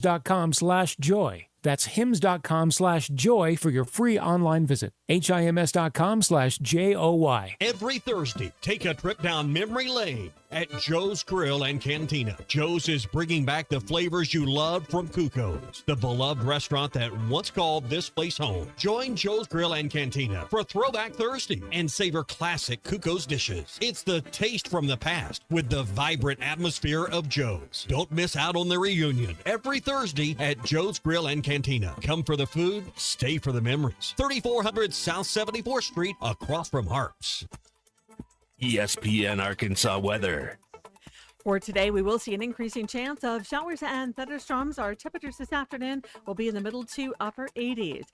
hims.com/joy. That's hims.com/joy for your free online visit. hims.com/joy. Every Thursday, take a trip down memory lane at Joe's Grill and Cantina. Joe's is bringing back the flavors you loved from Cuco's, the beloved restaurant that once called this place home. Join Joe's Grill and Cantina for Throwback Thursday and savor classic Cuco's dishes. It's the taste from the past with the vibrant atmosphere of Joe's. Don't miss out on the reunion every Thursday at Joe's Grill and Cantina. Come for the food, stay for the memories. 3400 South 74th Street, across from Harps. ESPN Arkansas weather. For today, we will see an increasing chance of showers and thunderstorms. Our temperatures this afternoon will be in the middle to upper 80s.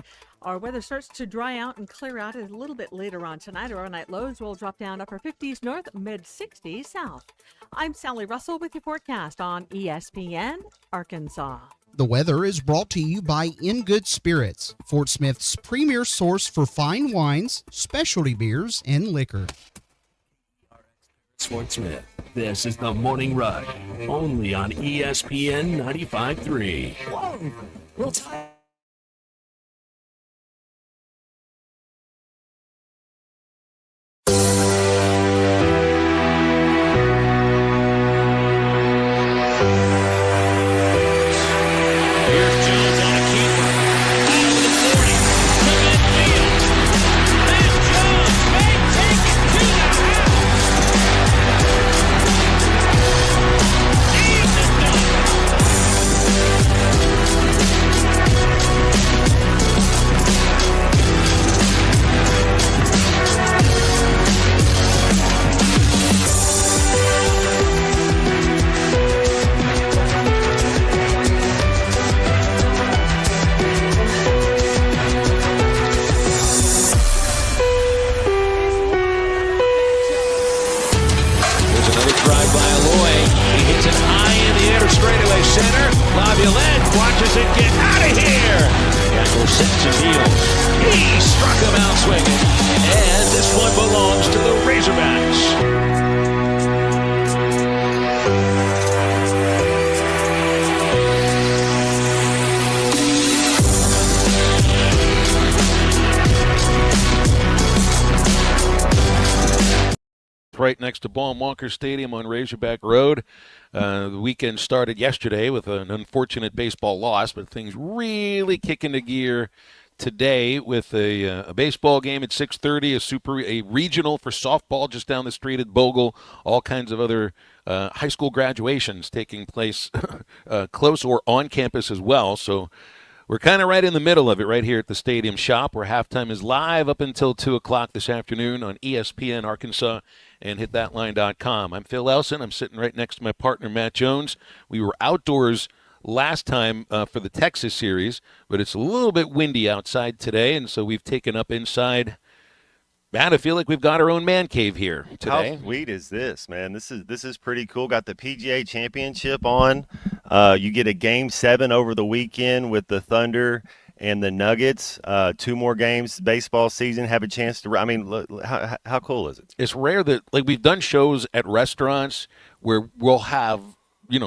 Our weather starts to dry out and clear out a little bit later on tonight. Our overnight lows will drop down upper 50s north, mid 60s south. I'm Sally Russell with your forecast on ESPN Arkansas. The weather is brought to you by In Good Spirits, Fort Smith's premier source for fine wines, specialty beers, and liquor. Fort Smith, this is the Morning Rug, only on ESPN 95.3. Whoa, real time. Watches it get out of here. Tackle sets and deals. He struck him out swinging. And this one belongs to the Razorbacks. Right next to Baum Walker Stadium on Razorback Road. The weekend started yesterday with an unfortunate baseball loss, but things really kick into gear today with a baseball game at 6:30, a regional for softball just down the street at Bogle, all kinds of other high school graduations taking place close or on campus as well. So we're kind of right in the middle of it right here at the Stadium Shop, where halftime is live up until 2 o'clock this afternoon on ESPN Arkansas and hitthatline.com. I'm Phil Elson. I'm sitting right next to my partner, Matt Jones. We were outdoors last time for the Texas series, but it's a little bit windy outside today, and so we've taken up inside. Matt, I feel like we've got our own man cave here today. How sweet is this, man? This is pretty cool. Got the PGA Championship on. You get a Game 7 over the weekend with the Thunder and the Nuggets. 2 more games, baseball season, have a chance to – I mean, look, how cool is it? It's rare that – like we've done shows at restaurants where we'll have –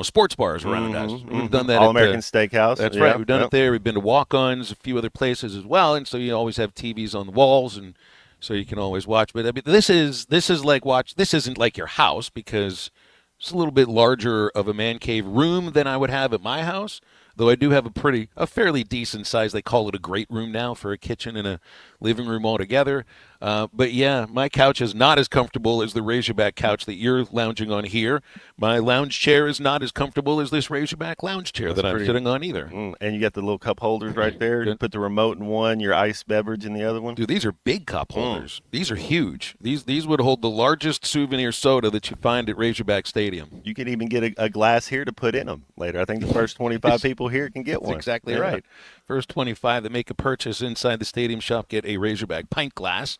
sports bars around us. We've done that All-American Steakhouse. That's right. We've done it there. We've been to walk-ons, a few other places as well, and so you always have TVs on the walls, and so you can always watch. But I mean, this isn't like your house because it's a little bit larger of a man cave room than I would have at my house. Though I do have a fairly decent size. They call it a great room now for a kitchen and a living room all together. But yeah, my couch is not as comfortable as the Razorback couch that you're lounging on here. My lounge chair is not as comfortable as this Razorback lounge chair that I'm sitting on either. And you got the little cup holders right there. You put the remote in one, your ice beverage in the other one. Dude, these are big cup holders. These are huge. These would hold the largest souvenir soda that you find at Razorback Stadium. You could even get a glass here to put in them later. I think the first 25 people here can get one. That's exactly right. First 25 that make a purchase inside the Stadium Shop get a Razorback pint glass.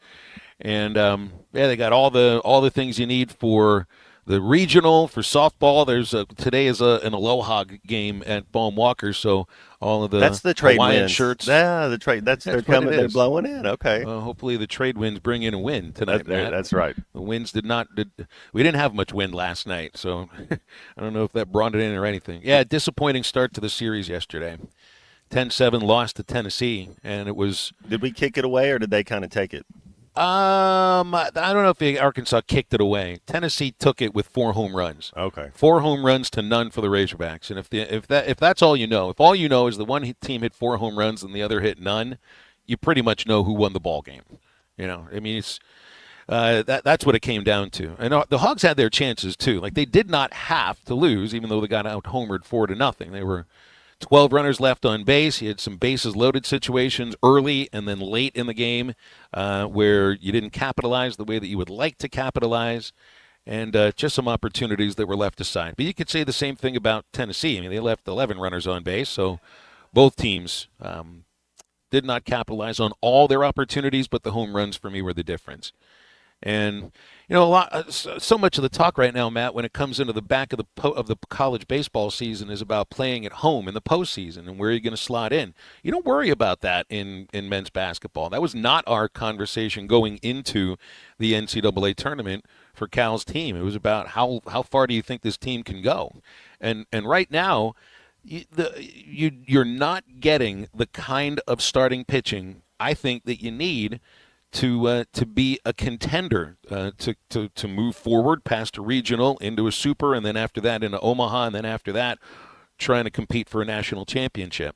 And they got all the things you need for the regional for softball. Today is an Aloha game at Baum Walker, so all of the that's the trade Hawaiian winds. shirts. Yeah, the trade. They're coming. They're blowing in. Okay. Hopefully the trade winds bring in a win tonight, Matt. That's right. The winds we didn't have much wind last night, so I don't know if that brought it in or anything. Yeah, disappointing start to the series yesterday. 10-7 loss to Tennessee, and it was. Did we kick it away, or did they kind of take it? I don't know if Arkansas kicked it away. Tennessee took it with 4 home runs. Okay. 4 home runs to none for the Razorbacks. And if that's all you know, if all you know is the one team hit 4 home runs and the other hit none, you pretty much know who won the ball game. I mean, it's that's what it came down to. And the Hogs had their chances too. Like, they did not have to lose, even though they got out homered 4-0. They were 12 runners left on base. He had some bases loaded situations early and then late in the game where you didn't capitalize the way that you would like to capitalize, and just some opportunities that were left aside. But you could say the same thing about Tennessee. I mean, they left 11 runners on base, so both teams did not capitalize on all their opportunities, but the home runs for me were the difference. And so much of the talk right now, Matt, when it comes into the back of the college baseball season, is about playing at home in the postseason and where you're going to slot in. You don't worry about that in men's basketball. That was not our conversation going into the NCAA tournament for Cal's team. It was about how far do you think this team can go, and right now, you're not getting the kind of starting pitching I think that you need to be a contender, to move forward past a regional into a super, and then after that into Omaha, and then after that trying to compete for a national championship.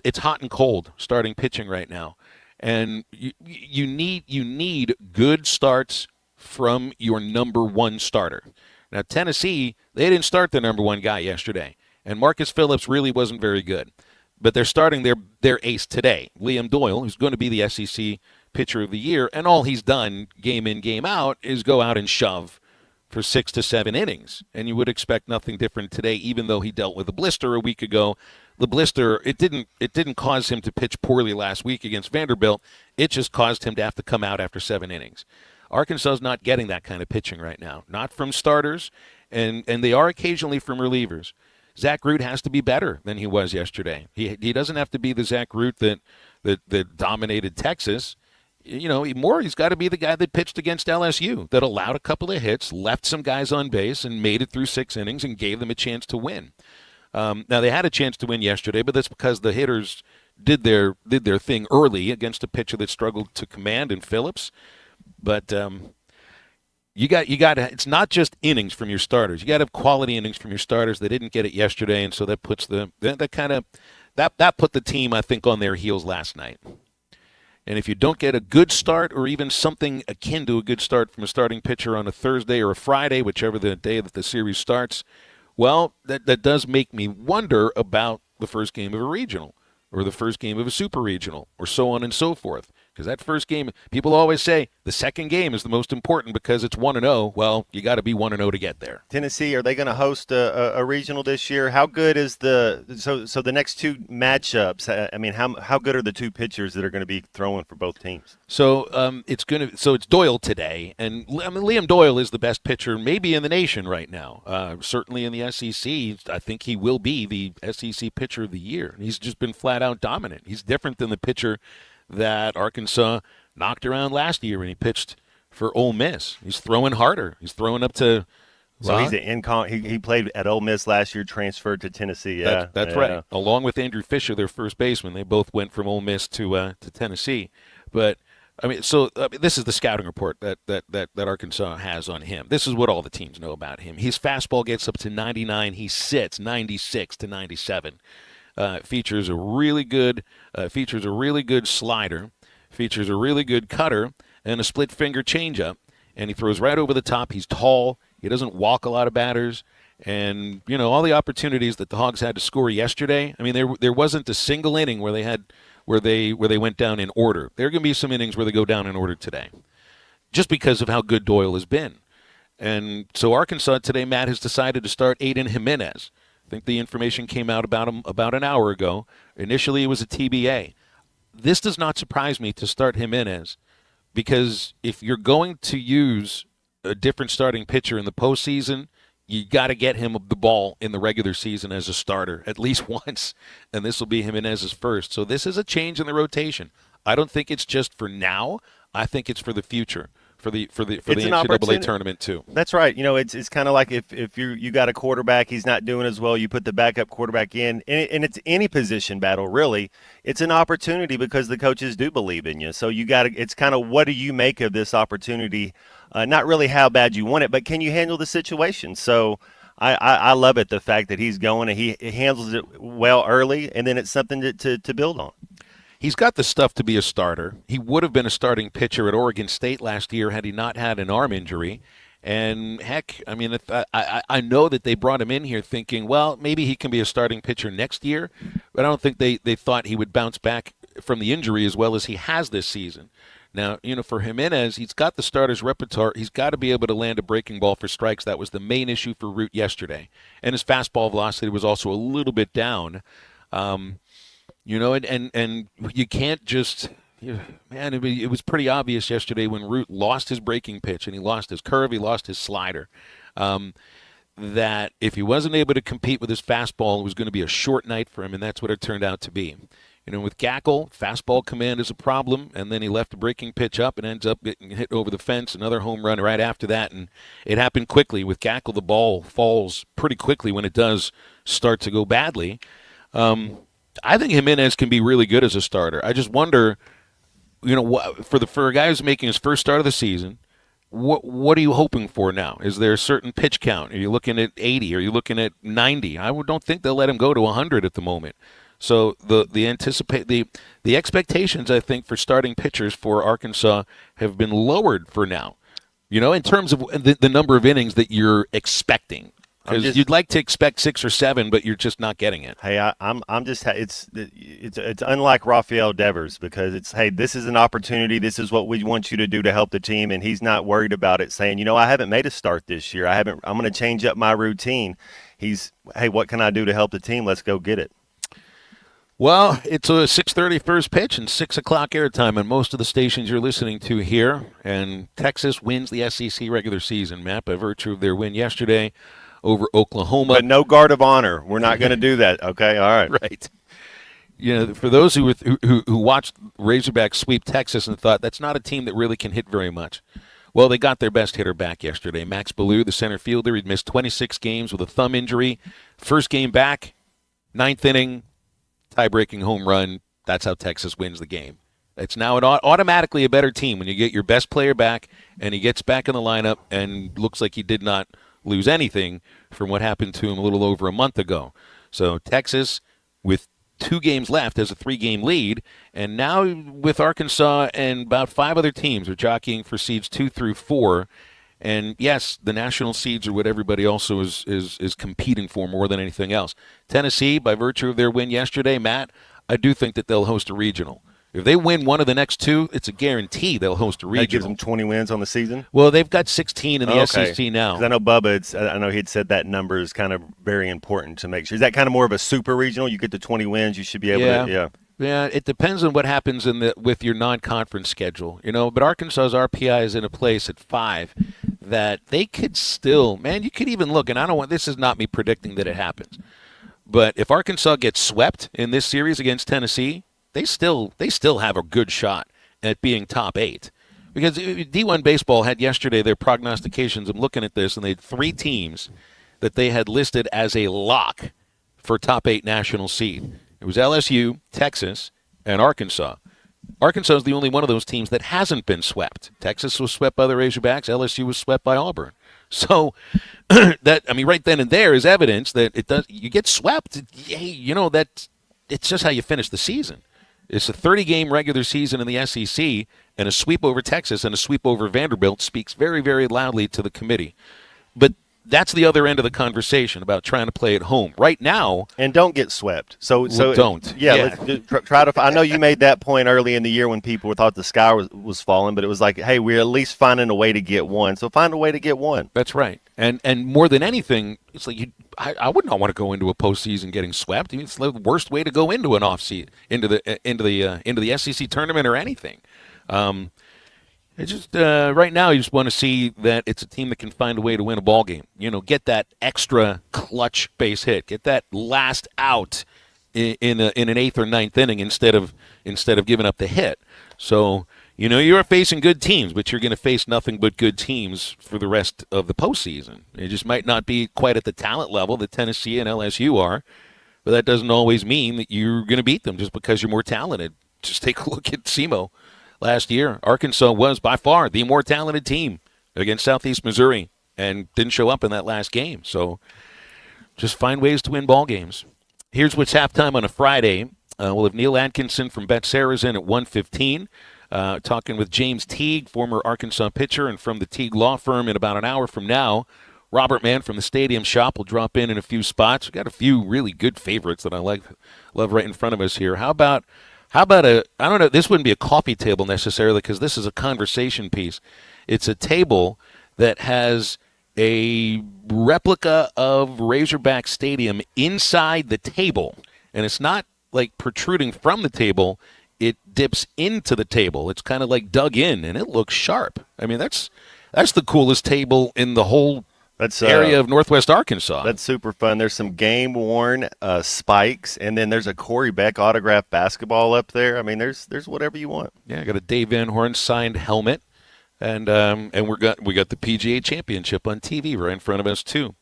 It's hot and cold starting pitching right now, and you need good starts from your number one starter. Now, Tennessee, they didn't start their number one guy yesterday, and Marcus Phillips really wasn't very good. But they're starting their ace today, Liam Doyle, who's going to be the SEC Pitcher of the Year, and all he's done game in, game out is go out and shove for 6 to 7 innings. And you would expect nothing different today, even though he dealt with a blister a week ago. The blister, it didn't cause him to pitch poorly last week against Vanderbilt. It just caused him to have to come out after 7 innings. Arkansas's not getting that kind of pitching right now, not from starters, and they are occasionally from relievers. Zach Root has to be better than he was yesterday. He doesn't have to be the Zach Root that dominated Texas. He's got to be the guy that pitched against LSU, that allowed a couple of hits, left some guys on base, and made it through 6 innings and gave them a chance to win. Now, they had a chance to win yesterday, but that's because the hitters did their thing early against a pitcher that struggled to command in Phillips. But you got it's not just innings from your starters. You got to have quality innings from your starters. They didn't get it yesterday, and so that puts that put the team, I think, on their heels last night. And if you don't get a good start, or even something akin to a good start from a starting pitcher on a Thursday or a Friday, whichever the day that the series starts, well, that does make me wonder about the first game of a regional, or the first game of a super regional, or so on and so forth. Because that first game, people always say the second game is the most important because it's 1-0. Well, you got to be 1-0 to get there. Tennessee, are they going to host a regional this year? How good is so the next 2 matchups? I mean, how good are the 2 pitchers that are going to be throwing for both teams? So it's Doyle today, and Liam Doyle is the best pitcher maybe in the nation right now. Certainly in the SEC, I think he will be the SEC Pitcher of the Year. He's just been flat out dominant. He's different than the pitcher that Arkansas knocked around last year when he pitched for Ole Miss. He's throwing harder. He's throwing up to. So he's he played at Ole Miss last year, transferred to Tennessee. Yeah, that's right. Along with Andrew Fisher, their first baseman, they both went from Ole Miss to Tennessee. But this is the scouting report that Arkansas has on him. This is what all the teams know about him. His fastball gets up to 99. He sits 96 to 97. Features a really good slider, features a really good cutter, and a split finger changeup. And he throws right over the top. He's tall. He doesn't walk a lot of batters. And all the opportunities that the Hogs had to score yesterday. I mean, there wasn't a single inning where they went down in order. There are going to be some innings where they go down in order today, just because of how good Doyle has been. And so Arkansas today, Matt, has decided to start Aiden Jimenez. I think the information came out about him about an hour ago. Initially, it was a TBA. This does not surprise me to start Jimenez, because if you're going to use a different starting pitcher in the postseason, you got to get him the ball in the regular season as a starter at least once, and this will be Jimenez's first. So this is a change in the rotation. I don't think it's just for now. I think it's for the future, for the NCAA tournament too. That's right. It's kind of like if you got a quarterback, he's not doing as well, you put the backup quarterback in, and it's any position battle really. It's an opportunity because the coaches do believe in you. So it's kind of, what do you make of this opportunity? Not really how bad you want it, but can you handle the situation? So I love it, the fact that he's going and he handles it well early, and then it's something to build on. He's got the stuff to be a starter. He would have been a starting pitcher at Oregon State last year had he not had an arm injury. And heck, I mean, I know that they brought him in here thinking, well, maybe he can be a starting pitcher next year, but I don't think they thought he would bounce back from the injury as well as he has this season. Now, for Jimenez, he's got the starter's repertoire. He's got to be able to land a breaking ball for strikes. That was the main issue for Root yesterday. And his fastball velocity was also a little bit down. And you can't just, man, it was pretty obvious yesterday when Root lost his breaking pitch and he lost his curve, he lost his slider, that if he wasn't able to compete with his fastball, it was going to be a short night for him, and that's what it turned out to be. With Gackle, fastball command is a problem, and then he left the breaking pitch up and ends up getting hit over the fence, another home run right after that, and it happened quickly. With Gackle, the ball falls pretty quickly when it does start to go badly. I think Jimenez can be really good as a starter. I just wonder, for a guy who's making his first start of the season, what are you hoping for now? Is there a certain pitch count? Are you looking at 80? Are you looking at 90? I don't think they'll let him go to 100 at the moment. So the expectations, I think, for starting pitchers for Arkansas have been lowered for now. In terms of the number of innings that you're expecting. Because you'd like to expect 6 or 7, but you're just not getting it. Hey, it's unlike Rafael Devers, because this is an opportunity. This is what we want you to do to help the team, and he's not worried about it. Saying, I haven't made a start this year. I'm going to change up my routine. What can I do to help the team? Let's go get it. Well, it's a 6:30 first pitch and 6 o'clock airtime on most of the stations you're listening to here, and Texas wins the SEC regular season, Matt, by virtue of their win yesterday over Oklahoma. But no guard of honor. We're not going to do that, okay? All right. Right. For those who watched Razorback sweep Texas and thought that's not a team that really can hit very much, well, they got their best hitter back yesterday. Max Ballou, the center fielder, he'd missed 26 games with a thumb injury. First game back, 9th inning, tie-breaking home run. That's how Texas wins the game. It's now automatically a better team when you get your best player back and he gets back in the lineup and looks like he did not lose anything from what happened to him a little over a month ago. So Texas, with 2 games left, has a 3-game lead, and now with Arkansas and about 5 other teams are jockeying for seeds 2 through 4. And yes, the national seeds are what everybody also is competing for more than anything else. Tennessee, by virtue of their win yesterday, Matt, I do think that they'll host a regional. If they win one of the next 2, it's a guarantee they'll host a regional. That gives them 20 wins on the season? Well, they've got 16 in the SEC now. I know Bubba, I know he'd said that number is kind of very important to make sure. Is that kind of more of a super regional? You get to 20 wins, you should be able to, Yeah, it depends on what happens with your non-conference schedule, But Arkansas's RPI is in a place at 5 that they could still, man, you could even look, and this is not me predicting that it happens, but if Arkansas gets swept in this series against Tennessee, they still have a good shot at being top 8. Because D1 Baseball had yesterday their prognostications. I'm looking at this, and they had 3 teams that they had listed as a lock for top 8 national seed. It was LSU, Texas, and Arkansas. Arkansas is the only one of those teams that hasn't been swept. Texas was swept by the Razorbacks. LSU was swept by Auburn. So right then and there is evidence that it does. You get swept. That it's just how you finish the season. It's a 30-game regular season in the SEC, and a sweep over Texas and a sweep over Vanderbilt speaks very, very loudly to the committee. But that's the other end of the conversation about trying to play at home right now. And don't get swept. So don't. Yeah. Let's try to. I know you made that point early in the year when people thought the sky was falling, but it was like, hey, we're at least finding a way to get one. So find a way to get one. That's right. And more than anything, it's like I would not want to go into a postseason getting swept. I mean, it's the worst way to go into an off season, into the SEC tournament or anything. It's just right now, you just want to see that it's a team that can find a way to win a ball game. Get that extra clutch base hit, get that last out in an eighth or ninth inning instead of giving up the hit. So you're facing good teams, but you're going to face nothing but good teams for the rest of the postseason. It just might not be quite at the talent level that Tennessee and LSU are, but that doesn't always mean that you're going to beat them just because you're more talented. Just take a look at SEMO. Last year, Arkansas was by far the more talented team against Southeast Missouri and didn't show up in that last game. So just find ways to win ball games. Here's what's halftime on a Friday. We'll have Neal Atkinson from Bet Sarah's in at 1:15, talking with James Teague, former Arkansas pitcher, and from the Teague Law Firm in about an hour from now. Robert Mann from the Stadium Shop will drop in a few spots. We've got a few really good favorites that I love right in front of us here. How about I don't know, this wouldn't be a coffee table necessarily because this is a conversation piece. It's a table that has a replica of Razorback Stadium inside the table, and it's not like protruding from the table. It dips into the table. It's kind of like dug in, and it looks sharp. I mean, that's the coolest table in the whole area of Northwest Arkansas. That's super fun. There's some game-worn spikes, and then there's a Corey Beck autographed basketball up there. I mean, there's whatever you want. Yeah, I got a Dave Van Horn signed helmet, and we got the PGA Championship on TV right in front of us too.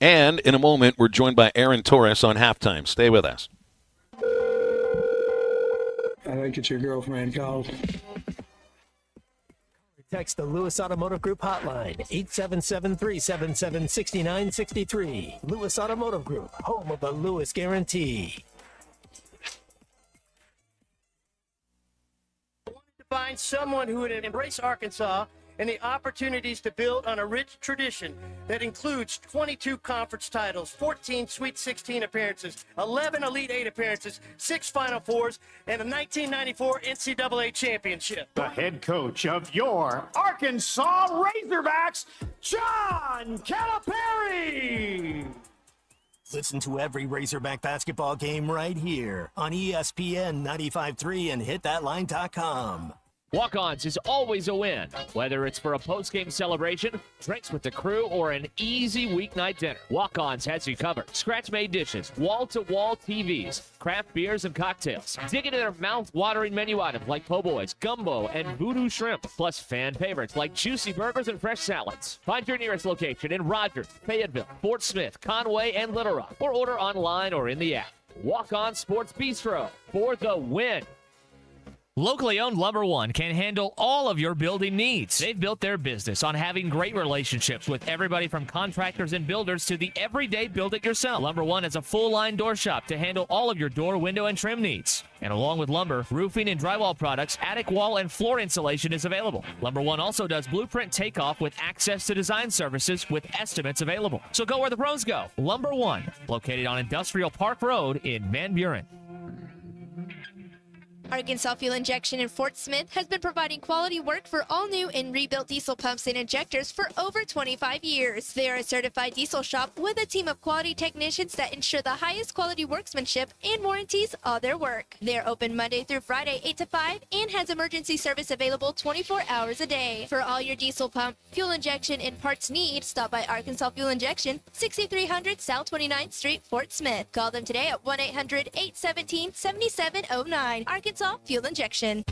And in a moment, we're joined by Aaron Torres on halftime. Stay with us. I think it's your girlfriend called. Text the Lewis Automotive Group hotline, 877-377-6963. Lewis Automotive Group, home of the Lewis Guarantee. I wanted to find someone who would embrace Arkansas and the opportunities to build on a rich tradition that includes 22 conference titles, 14 Sweet 16 appearances, 11 Elite 8 appearances, 6 Final Fours, and a 1994 NCAA championship. The head coach of your Arkansas Razorbacks, John Calipari. Listen to every Razorback basketball game right here on ESPN 95.3 and hitthatline.com. Walk-Ons is always a win, whether it's for a post-game celebration, drinks with the crew, or an easy weeknight dinner. Walk-Ons has you covered. Scratch-made dishes, wall-to-wall TVs, craft beers and cocktails. Dig into their mouth-watering menu items like po' boys, gumbo, and voodoo shrimp, plus fan favorites like juicy burgers and fresh salads. Find your nearest location in Rogers, Fayetteville, Fort Smith, Conway, and Little Rock, or order online or in the app. Walk-On Sports Bistro for the win. Locally owned Lumber One can handle all of your building needs. They've built their business on having great relationships with everybody from contractors and builders to the everyday build-it-yourself. Lumber One has a full-line door shop to handle all of your door, window, and trim needs. And along with lumber, roofing and drywall products, attic wall and floor insulation is available. Lumber One also does blueprint takeoff with access to design services with estimates available. So go where the pros go. Lumber One, located on Industrial Park Road in Van Buren. Arkansas Fuel Injection in Fort Smith has been providing quality work for all new and rebuilt diesel pumps and injectors for over 25 years. They are a certified diesel shop with a team of quality technicians that ensure the highest quality workmanship and warranties all their work. They're open Monday through Friday 8 to 5 and has emergency service available 24 hours a day. For all your diesel pump, fuel injection, and parts needs, stop by Arkansas Fuel Injection, 6300 South 29th Street, Fort Smith. Call them today at 1-800-817-7709. Arkansas Fuel Injection.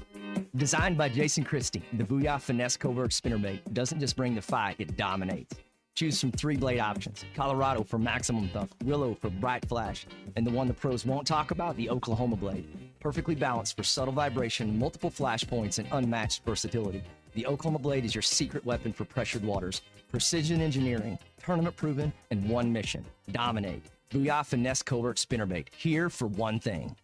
Designed by Jason Christie, the Booyah Finesse Covert Spinnerbait doesn't just bring the fight, it dominates. Choose from 3 blade options: Colorado for maximum thump, Willow for bright flash, and the one the pros won't talk about, the Oklahoma blade. Perfectly balanced for subtle vibration, multiple flash points, and unmatched versatility. The Oklahoma blade is your secret weapon for pressured waters. Precision engineering, tournament proven, and one mission: dominate. Booyah Finesse Covert Spinnerbait, here for one thing.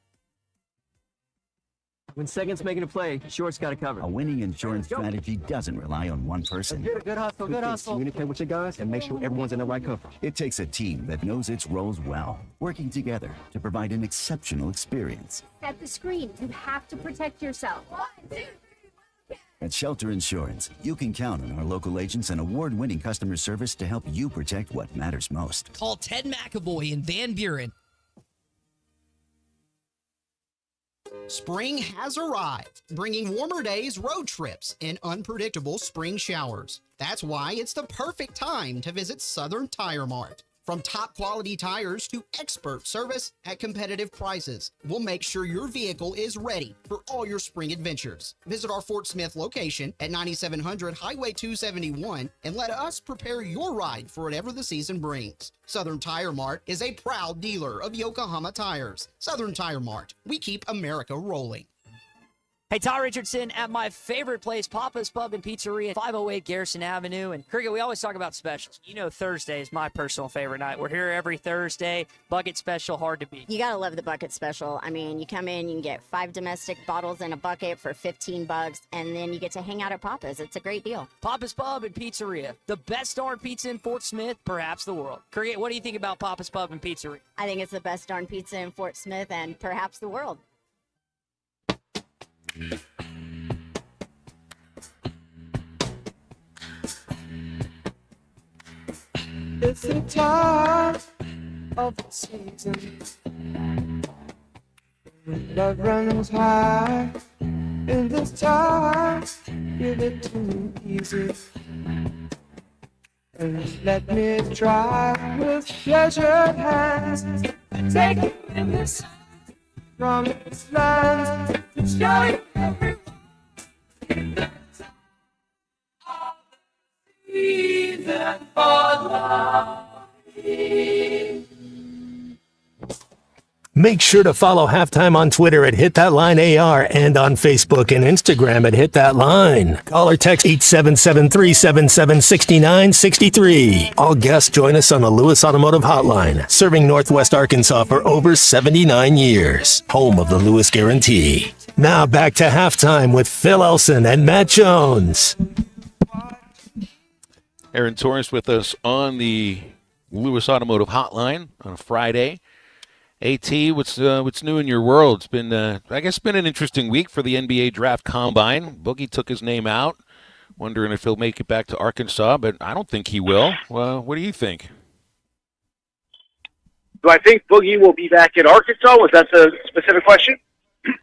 When second's making a play, short's got it covered. A winning insurance strategy doesn't rely on one person. Good hustle, good hustle. Communicate with your guys and make sure everyone's in the right coverage. It takes a team that knows its roles well, working together to provide an exceptional experience. At the screen, you have to protect yourself. 1, 2, 3, 4. At Shelter Insurance, you can count on our local agents and award-winning customer service to help you protect what matters most. Call Ted McAvoy in Van Buren. Spring has arrived, bringing warmer days, road trips, and unpredictable spring showers. That's why it's the perfect time to visit Southern Tire Mart. From top quality tires to expert service at competitive prices, we'll make sure your vehicle is ready for all your spring adventures. Visit our Fort Smith location at 9700 Highway 271 and let us prepare your ride for whatever the season brings. Southern Tire Mart is a proud dealer of Yokohama tires. Southern Tire Mart, we keep America rolling. Hey, Ty Richardson at my favorite place, Papa's Pub and Pizzeria, 508 Garrison Avenue. And Cricket, we always talk about specials. You know Thursday is my personal favorite night. We're here every Thursday. Bucket special, hard to beat. You gotta love the bucket special. I mean, you come in, you can get 5 domestic bottles in a bucket for $15, and then you get to hang out at Papa's. It's a great deal. Papa's Pub and Pizzeria, the best darn pizza in Fort Smith, perhaps the world. Cricket, what do you think about Papa's Pub and Pizzeria? I think it's the best darn pizza in Fort Smith and perhaps the world. It's the time of the season when love runs high. In this time, give it to me easy and let me try with pleasured hands. Take you in this promised land to show you everyone. Season for love. Make sure to follow Halftime on Twitter at HitThatLineAR and on Facebook and Instagram at HitThatLine. Call or text 877-377-6963. All guests join us on the Lewis Automotive Hotline, serving Northwest Arkansas for over 79 years. Home of the Lewis Guarantee. Now back to Halftime with Phil Elson and Matt Jones. Aaron Torres with us on the Lewis Automotive Hotline on a Friday. AT, what's new in your world? It's been, I guess, been an interesting week for the NBA Draft Combine. Boogie took his name out, wondering if he'll make it back to Arkansas, but I don't think he will. Well, what do you think? Do I think Boogie will be back at Arkansas? Was that the specific question?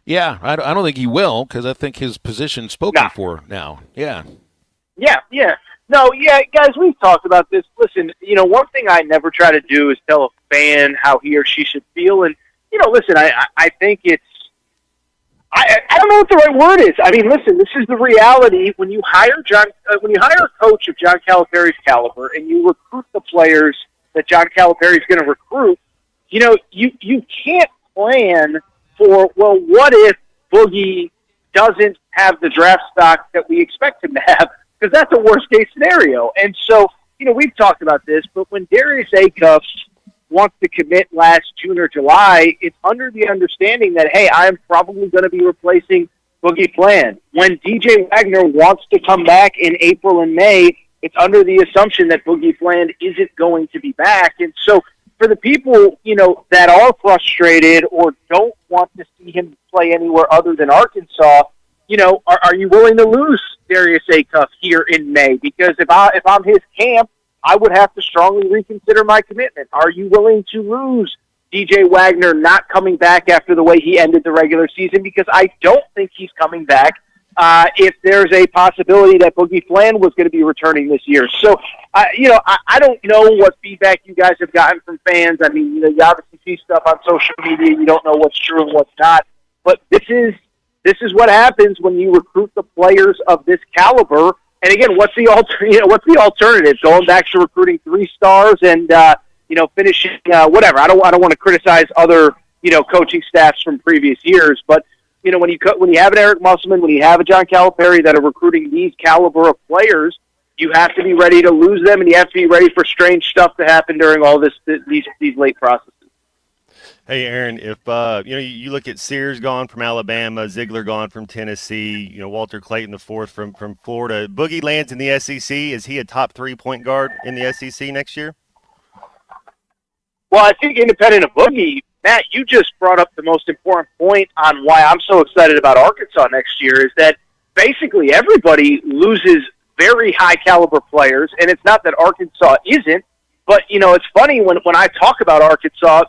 Yeah, I don't think he will, because I think his position's spoken for now. Yeah. Yeah. No, yeah, guys, we've talked about this. Listen, one thing I never try to do is tell a fan how he or she should feel. And, listen, I think it's I don't know what the right word is. I mean, listen, this is the reality. When you hire a coach of John Calipari's caliber and you recruit the players that John Calipari is going to recruit, you can't plan for, well, what if Boogie doesn't have the draft stock that we expect him to have? Because that's a worst-case scenario. And so, we've talked about this, but when Darius Acuff wants to commit last June or July, it's under the understanding that, hey, I'm probably going to be replacing Boogie Bland. When DJ Wagner wants to come back in April and May, it's under the assumption that Boogie Bland isn't going to be back. And so for the people, that are frustrated or don't want to see him play anywhere other than Arkansas, are you willing to lose Darius Acuff here in May? Because if I'm his camp, I would have to strongly reconsider my commitment. Are you willing to lose DJ Wagner not coming back after the way he ended the regular season? Because I don't think he's coming back if there's a possibility that Boogie Bland was going to be returning this year. So, I don't know what feedback you guys have gotten from fans. I mean, you obviously see stuff on social media. You don't know what's true and what's not. But this is what happens when you recruit the players of this caliber. And again, what's the alternative? Going back to recruiting 3 stars and finishing whatever. I don't want to criticize other coaching staffs from previous years, but when you have an Eric Musselman, when you have a John Calipari that are recruiting these caliber of players, you have to be ready to lose them, and you have to be ready for strange stuff to happen during all these late processes. Hey, Aaron, if you look at Sears gone from Alabama, Ziegler gone from Tennessee, Walter Clayton IV from Florida, Boogie lands in the SEC. Is he a top 3 point guard in the SEC next year? Well, I think independent of Boogie, Matt, you just brought up the most important point on why I'm so excited about Arkansas next year is that basically everybody loses very high caliber players, and it's not that Arkansas isn't, but it's funny when I talk about Arkansas.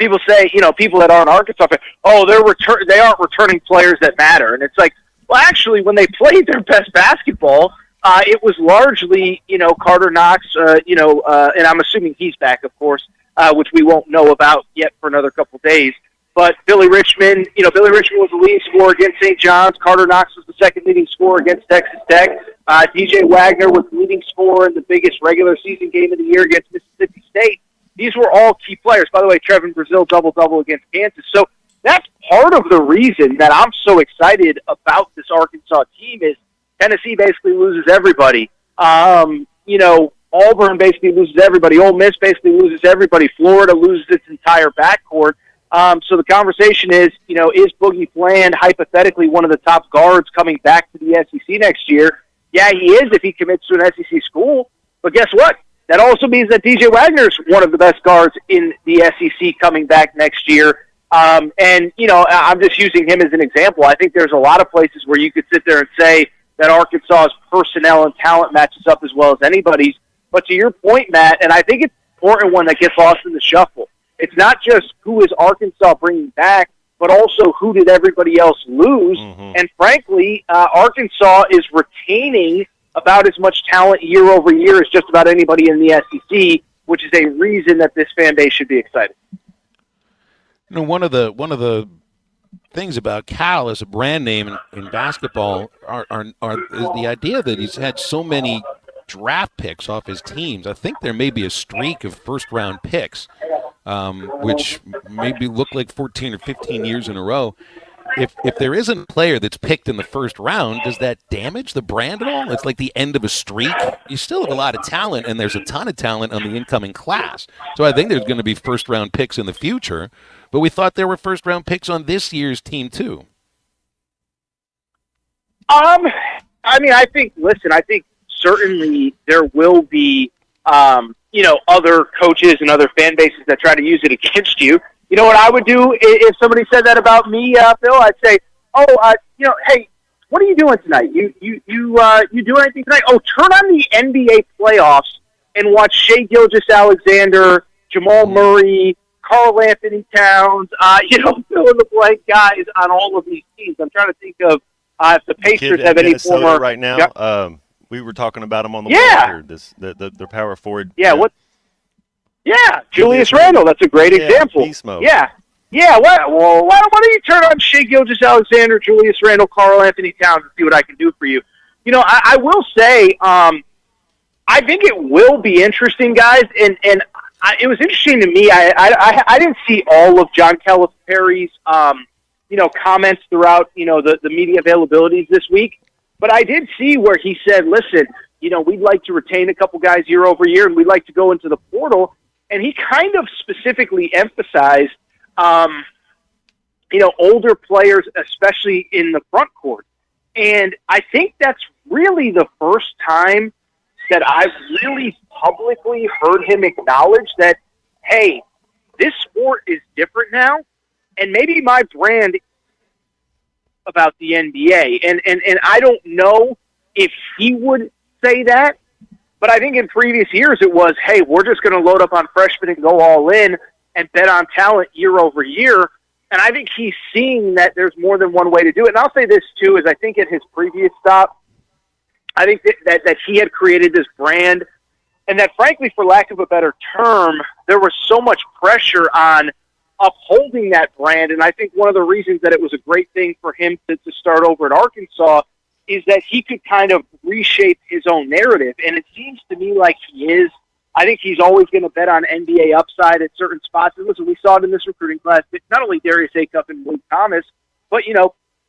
people say, people that aren't Arkansas fans, oh, they aren't returning players that matter. And it's like, well, actually, when they played their best basketball, it was largely, Carter Knox, and I'm assuming he's back, of course, which we won't know about yet for another couple days. But Billy Richmond was the leading scorer against St. John's. Carter Knox was the second leading scorer against Texas Tech. DJ Wagner was the leading scorer in the biggest regular season game of the year against Mississippi State. These were all key players. By the way, Trevin Brazil double-double against Kansas. So that's part of the reason that I'm so excited about this Arkansas team is Tennessee basically loses everybody. Auburn basically loses everybody. Ole Miss basically loses everybody. Florida loses its entire backcourt. So the conversation is Boogie Bland hypothetically one of the top guards coming back to the SEC next year? Yeah, he is if he commits to an SEC school. But guess what? That also means that DJ Wagner is one of the best guards in the SEC coming back next year. I'm just using him as an example. I think there's a lot of places where you could sit there and say that Arkansas's personnel and talent matches up as well as anybody's. But to your point, Matt, and I think it's an important one that gets lost in the shuffle, it's not just who is Arkansas bringing back, but also who did everybody else lose. Mm-hmm. And frankly, Arkansas is retaining about as much talent year over year as just about anybody in the SEC, which is a reason that this fan base should be excited. One of the things about Cal as a brand name in basketball is the idea that he's had so many draft picks off his teams. I think there may be a streak of first-round picks, which maybe look like 14 or 15 years in a row. If there isn't a player that's picked in the first round, does that damage the brand at all? It's like the end of a streak. You still have a lot of talent, and there's a ton of talent on the incoming class. So I think there's going to be first-round picks in the future, but we thought there were first-round picks on this year's team too. I think certainly there will be, other coaches and other fan bases that try to use it against you. You know what I would do if somebody said that about me, Phil? I'd say, hey, what are you doing tonight? You do anything tonight? Oh, turn on the NBA playoffs and watch Shai Gilgeous-Alexander, Jamal Murray, Karl Anthony Towns, fill in the blank guys on all of these teams. I'm trying to think of if the Pacers have any Minnesota former right now. Yep. We were talking about him on the way here. The power forward. Yeah. What? Yeah, Julius Randle. That's a great example. Beast mode. Yeah. Why don't you turn on Shai Gilgeous-Alexander, Julius Randle, Karl Anthony Towns, and see what I can do for you? I will say, I think it will be interesting, guys, and it was interesting to me. I didn't see all of John Calipari's comments throughout the media availabilities this week, but I did see where he said, "Listen, we'd like to retain a couple guys year over year, and we'd like to go into the portal." And he kind of specifically emphasized, older players, especially in the front court. And I think that's really the first time that I've really publicly heard him acknowledge that, hey, this sport is different now, and maybe my brand about the NBA. And I don't know if he would say that, but I think in previous years it was, hey, we're just going to load up on freshmen and go all in and bet on talent year over year. And I think he's seeing that there's more than one way to do it. And I'll say this, too, is I think at his previous stop, I think that he had created this brand, and that, frankly, for lack of a better term, there was so much pressure on upholding that brand. And I think one of the reasons that it was a great thing for him to start over at Arkansas is that he could kind of reshape his own narrative. And it seems to me like he is. I think he's always going to bet on NBA upside at certain spots. And listen, we saw it in this recruiting class, but not only Darius Acuff and Luke Thomas, but,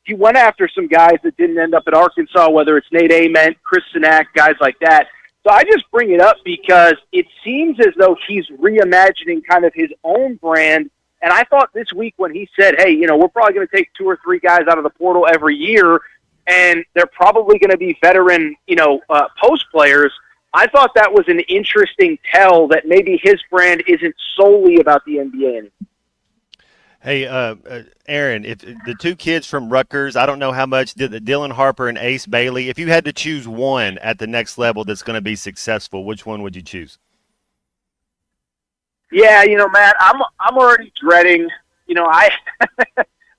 he went after some guys that didn't end up at Arkansas, whether it's Nate Ament, Chris Sinak, guys like that. So I just bring it up because it seems as though he's reimagining kind of his own brand. And I thought this week when he said, hey, we're probably going to take 2 or 3 guys out of the portal every year, and they're probably going to be veteran, post players. I thought that was an interesting tell that maybe his brand isn't solely about the NBA anymore. Hey, Aaron, if the 2 kids from Rutgers, I don't know how much, Dylan Harper and Ace Bailey, if you had to choose one at the next level that's going to be successful, which one would you choose? Yeah, Matt, I'm already dreading. I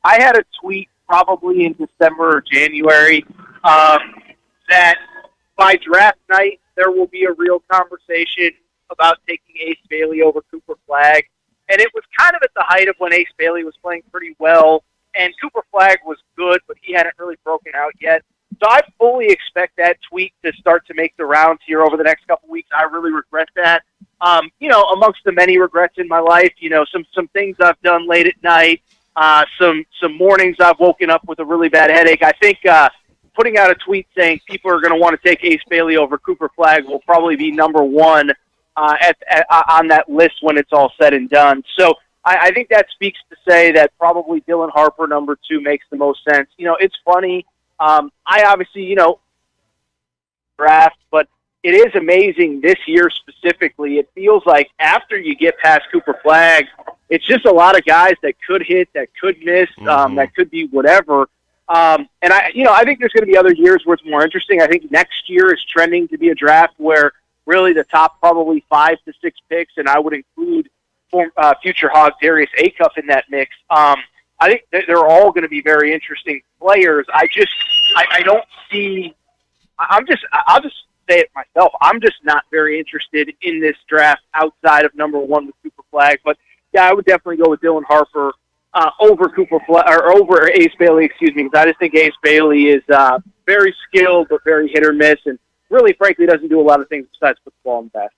I had a tweet probably in December or January that by draft night there will be a real conversation about taking Ace Bailey over Cooper Flagg. And it was kind of at the height of when Ace Bailey was playing pretty well, and Cooper Flagg was good, but he hadn't really broken out yet. So I fully expect that tweet to start to make the rounds here over the next couple weeks. I really regret that. Amongst the many regrets in my life, some things I've done late at night, some mornings I've woken up with a really bad headache. I think putting out a tweet saying people are going to want to take Ace Bailey over Cooper Flagg will probably be number one on that list when it's all said and done. So I think that speaks to say that probably Dylan Harper number 2 makes the most sense. It's funny. I obviously, draft, but it is amazing this year specifically. It feels like after you get past Cooper Flagg, it's just a lot of guys that could hit, that could miss, that could be whatever. And I think there's going to be other years where it's more interesting. I think next year is trending to be a draft where really the top probably 5 to 6 picks, and I would include future Hog Darius Acuff in that mix. I think they're all going to be very interesting players. I don't see. I'll just say it myself. I'm just not very interested in this draft outside of number 1 with Cooper Flagg. But yeah, I would definitely go with Dylan Harper over Cooper Flagg or over Ace Bailey. Excuse me, because I just think Ace Bailey is very skilled but very hit or miss, and really, frankly, doesn't do a lot of things besides put the ball in the basket.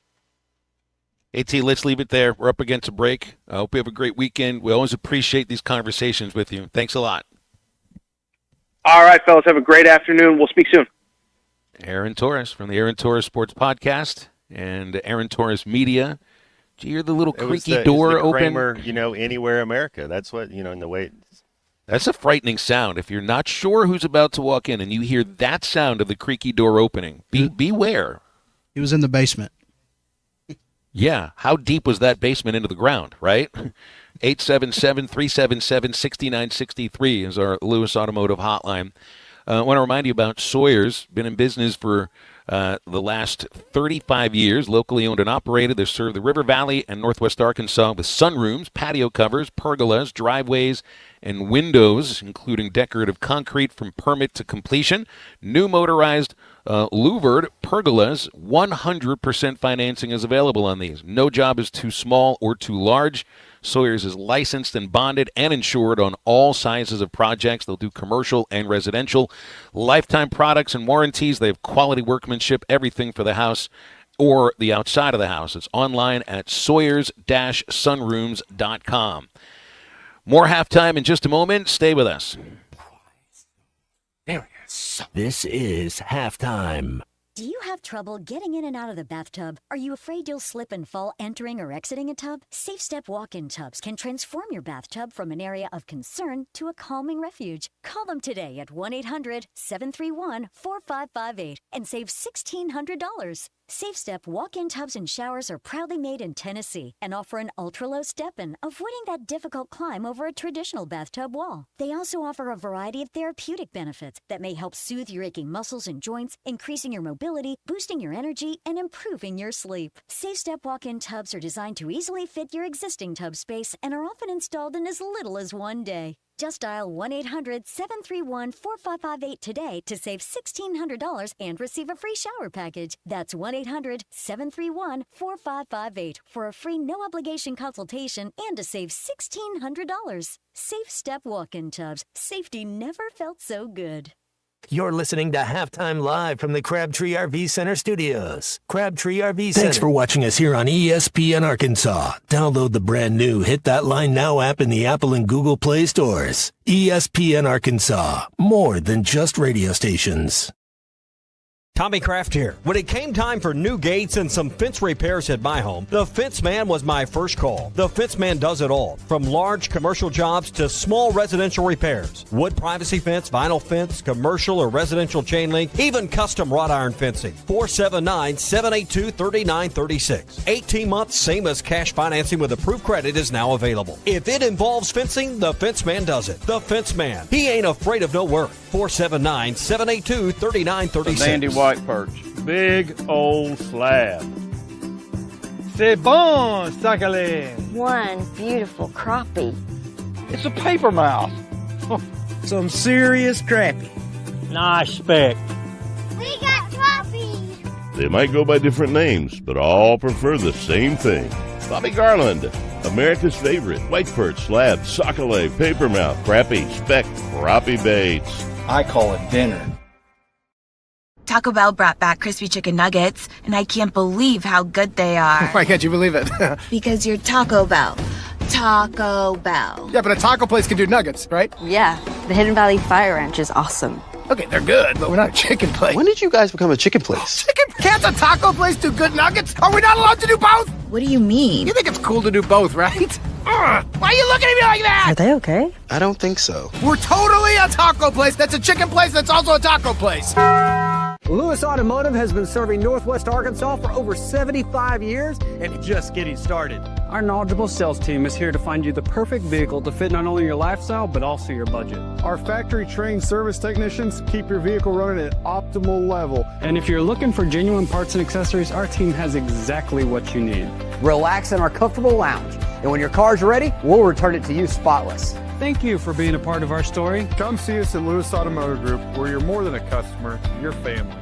AT, let's leave it there. We're up against a break. I hope you have a great weekend. We always appreciate these conversations with you. Thanks a lot. All right, fellas. Have a great afternoon. We'll speak soon. Aaron Torres from the Aaron Torres Sports Podcast and Aaron Torres Media. Did you hear the little creaky door open? Kramer, Anywhere America. That's what, in the way. That's a frightening sound. If you're not sure who's about to walk in and you hear that sound of the creaky door opening, beware. He was in the basement. Yeah. How deep was that basement into the ground, right? 877-377-6963 is our Lewis Automotive hotline. I want to remind you about Sawyer's. Been in business for the last 35 years, locally owned and operated. They serve the River Valley and Northwest Arkansas with sunrooms, patio covers, pergolas, driveways, and windows, including decorative concrete from permit to completion. New motorized louvered pergolas, 100% financing is available on these. No job is too small or too large. Sawyer's is licensed and bonded and insured on all sizes of projects. They'll do commercial and residential. Lifetime products and warranties. They have quality workmanship, everything for the house or the outside of the house. It's online at sawyers-sunrooms.com. More halftime in just a moment. Stay with us. There it is. This is halftime. Do you have trouble getting in and out of the bathtub? Are you afraid you'll slip and fall entering or exiting a tub? Safe Step walk-in tubs can transform your bathtub from an area of concern to a calming refuge. Call them today at 1-800-731-4558 and save $1,600. Safe Step walk-in tubs and showers are proudly made in Tennessee and offer an ultra-low step-in, avoiding that difficult climb over a traditional bathtub wall. They also offer a variety of therapeutic benefits that may help soothe your aching muscles and joints, increasing your mobility, boosting your energy, and improving your sleep. Safe Step walk-in tubs are designed to easily fit your existing tub space and are often installed in as little as one day. Just dial 1-800-731-4558 today to save $1,600 and receive a free shower package. That's 1-800-731-4558 for a free no-obligation consultation and to save $1,600. Safe Step walk-in tubs. Safety never felt so good. You're listening to Halftime Live from the Crabtree RV Center studios. Crabtree RV Center. Thanks for watching us here on ESPN Arkansas. Download the brand new Hit That Line Now app in the Apple and Google Play stores. ESPN Arkansas. More than just radio stations. Tommy Kraft here. When it came time for new gates and some fence repairs at my home, the Fence Man was my first call. The Fence Man does it all, from large commercial jobs to small residential repairs. Wood privacy fence, vinyl fence, commercial or residential chain link, even custom wrought iron fencing. 479-782-3936. 18 months, same as cash financing with approved credit is now available. If it involves fencing, the Fence Man does it. The Fence Man. He ain't afraid of no work. 479-782-3936. White perch, big old slab. C'est bon, sacale. One beautiful crappie. It's a paper mouth. Some serious crappie. Nice speck. We got crappie. They might go by different names, but all prefer the same thing. Bobby Garland, America's favorite white perch, slab, sockeye, papermouth, crappie, speck, crappie baits. I call it dinner. Taco Bell brought back crispy chicken nuggets, and I can't believe how good they are. Why can't you believe it? Because you're Taco Bell. Taco Bell. Yeah, but a taco place can do nuggets, right? Yeah, the Hidden Valley Fire Ranch is awesome. Okay, they're good, but we're not a chicken place. When did you guys become a chicken place? Chicken? Can't a taco place do good nuggets? Are we not allowed to do both? What do you mean? You think it's cool to do both, right? Why are you looking at me like that? Are they okay? I don't think so. We're totally a taco place that's a chicken place that's also a taco place. Lewis Automotive has been serving Northwest Arkansas for over 75 years and just getting started. Our knowledgeable sales team is here to find you the perfect vehicle to fit not only your lifestyle, but also your budget. Our factory-trained service technicians keep your vehicle running at optimal level. And if you're looking for genuine parts and accessories, our team has exactly what you need. Relax in our comfortable lounge. And when your car's ready, we'll return it to you spotless. Thank you for being a part of our story. Come see us at Lewis Automotive Group, where you're more than a customer, you're family.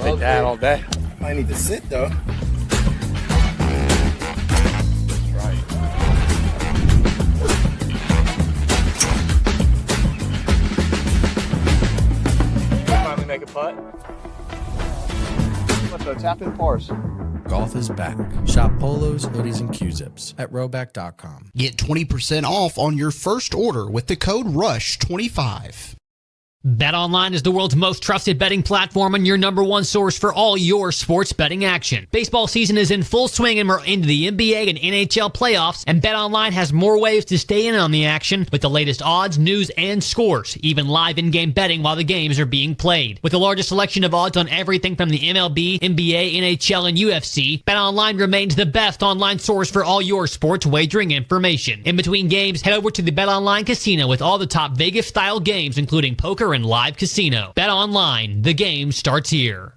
Take that all day. I need to sit though. Finally make a putt. Let's go tap in pars. Golf is back. Shop polos, hoodies, and Q-zips at rowback.com. Get 20% off on your first order with the code RUSH25. BetOnline is the world's most trusted betting platform and your number one source for all your sports betting action. Baseball season is in full swing and we're into the NBA and NHL playoffs, and BetOnline has more ways to stay in on the action with the latest odds, news, and scores, even live in-game betting while the games are being played. With the largest selection of odds on everything from the MLB, NBA, NHL, and UFC, BetOnline remains the best online source for all your sports wagering information. In between games, head over to the BetOnline Casino with all the top Vegas-style games, including poker and live casino. Bet online. The game starts here.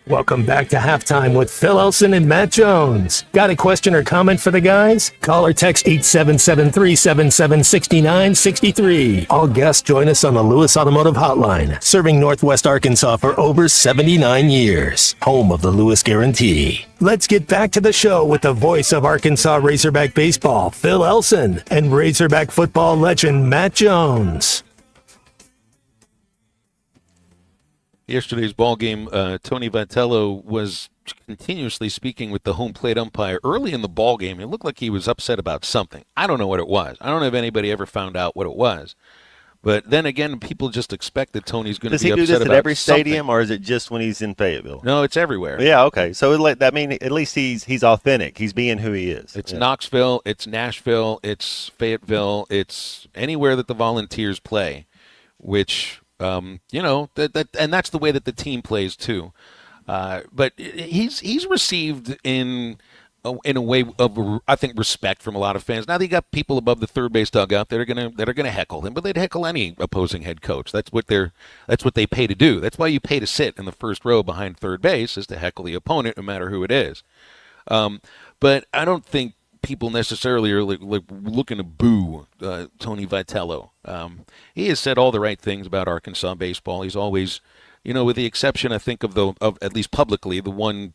Welcome back to Halftime with Phil Elson and Matt Jones. Got a question or comment for the guys? Call or text 877-377-6963. All guests join us on the Lewis Automotive Hotline, serving Northwest Arkansas for over 79 years. Home of the Lewis Guarantee. Let's get back to the show with the voice of Arkansas Razorback baseball, Phil Elson, and Razorback football legend Matt Jones. Yesterday's ball game, Tony Vitello was continuously speaking with the home plate umpire early in the ball game. It looked like he was upset about something. I don't know what it was. I don't know if anybody ever found out what it was. But then again, people just expect that Tony's going to be upset about something. Does he do this at every stadium, or is it just when he's in Fayetteville? No, it's everywhere. Yeah, okay. So that means at least he's authentic. He's being who he is. It's Knoxville, it's Nashville, it's Fayetteville, it's anywhere that the Volunteers play, which and that's the way that the team plays too. But he's received in a way of, I think, respect from a lot of fans. Now they got people above the third base dugout that are gonna heckle him, but they'd heckle any opposing head coach. That's what they pay to do. That's why you pay to sit in the first row behind third base, is to heckle the opponent, no matter who it is. But I don't think people necessarily are like looking to boo Tony Vitello. He has said all the right things about Arkansas baseball. He's always, with the exception, I think, of at least publicly, the one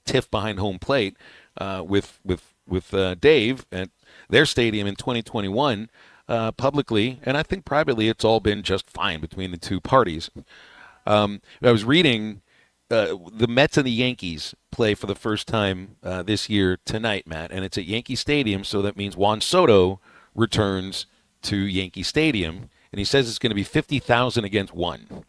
tiff behind home plate with Dave at their stadium in 2021, publicly, and I think privately, it's all been just fine between the two parties. I was reading the Mets and the Yankees play for the first time this year tonight, Matt, and it's at Yankee Stadium, so that means Juan Soto returns to Yankee Stadium, and he says it's going to be 50,000 against 1.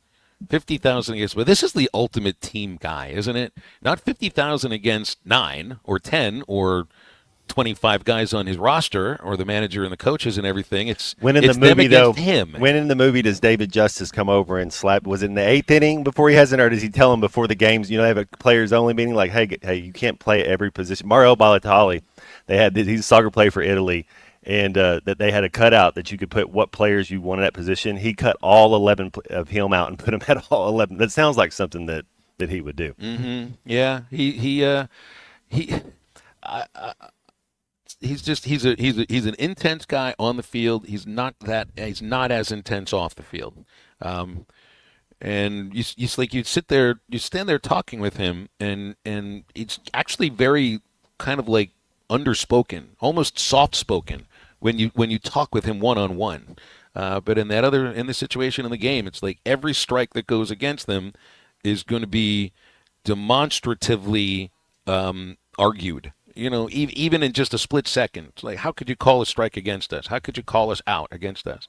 50,000 against, but this is the ultimate team guy, isn't it? Not 50,000 against 9 or 10 or 25 guys on his roster or the manager and the coaches and everything. It's when in it's the movie them though. against him. When in the movie does David Justice come over and slap? Was it in the 8th inning before he has it, or does he tell him before the games? You know, they have a players only meeting like, hey, you can't play every position. Mario Balotelli, he's a soccer player for Italy. And that they had a cutout that you could put what players you wanted at position. He cut all 11 of him out and put him at all 11. That sounds like something that he would do. Mm-hmm. Yeah, he's an intense guy on the field. He's not as intense off the field. And you stand there talking with him, and it's actually very kind of like underspoken, almost soft-spoken when you talk with him one-on-one. But in the situation in the game, it's like every strike that goes against them is going to be demonstratively argued. You know, even in just a split second. It's like, how could you call a strike against us? How could you call us out against us?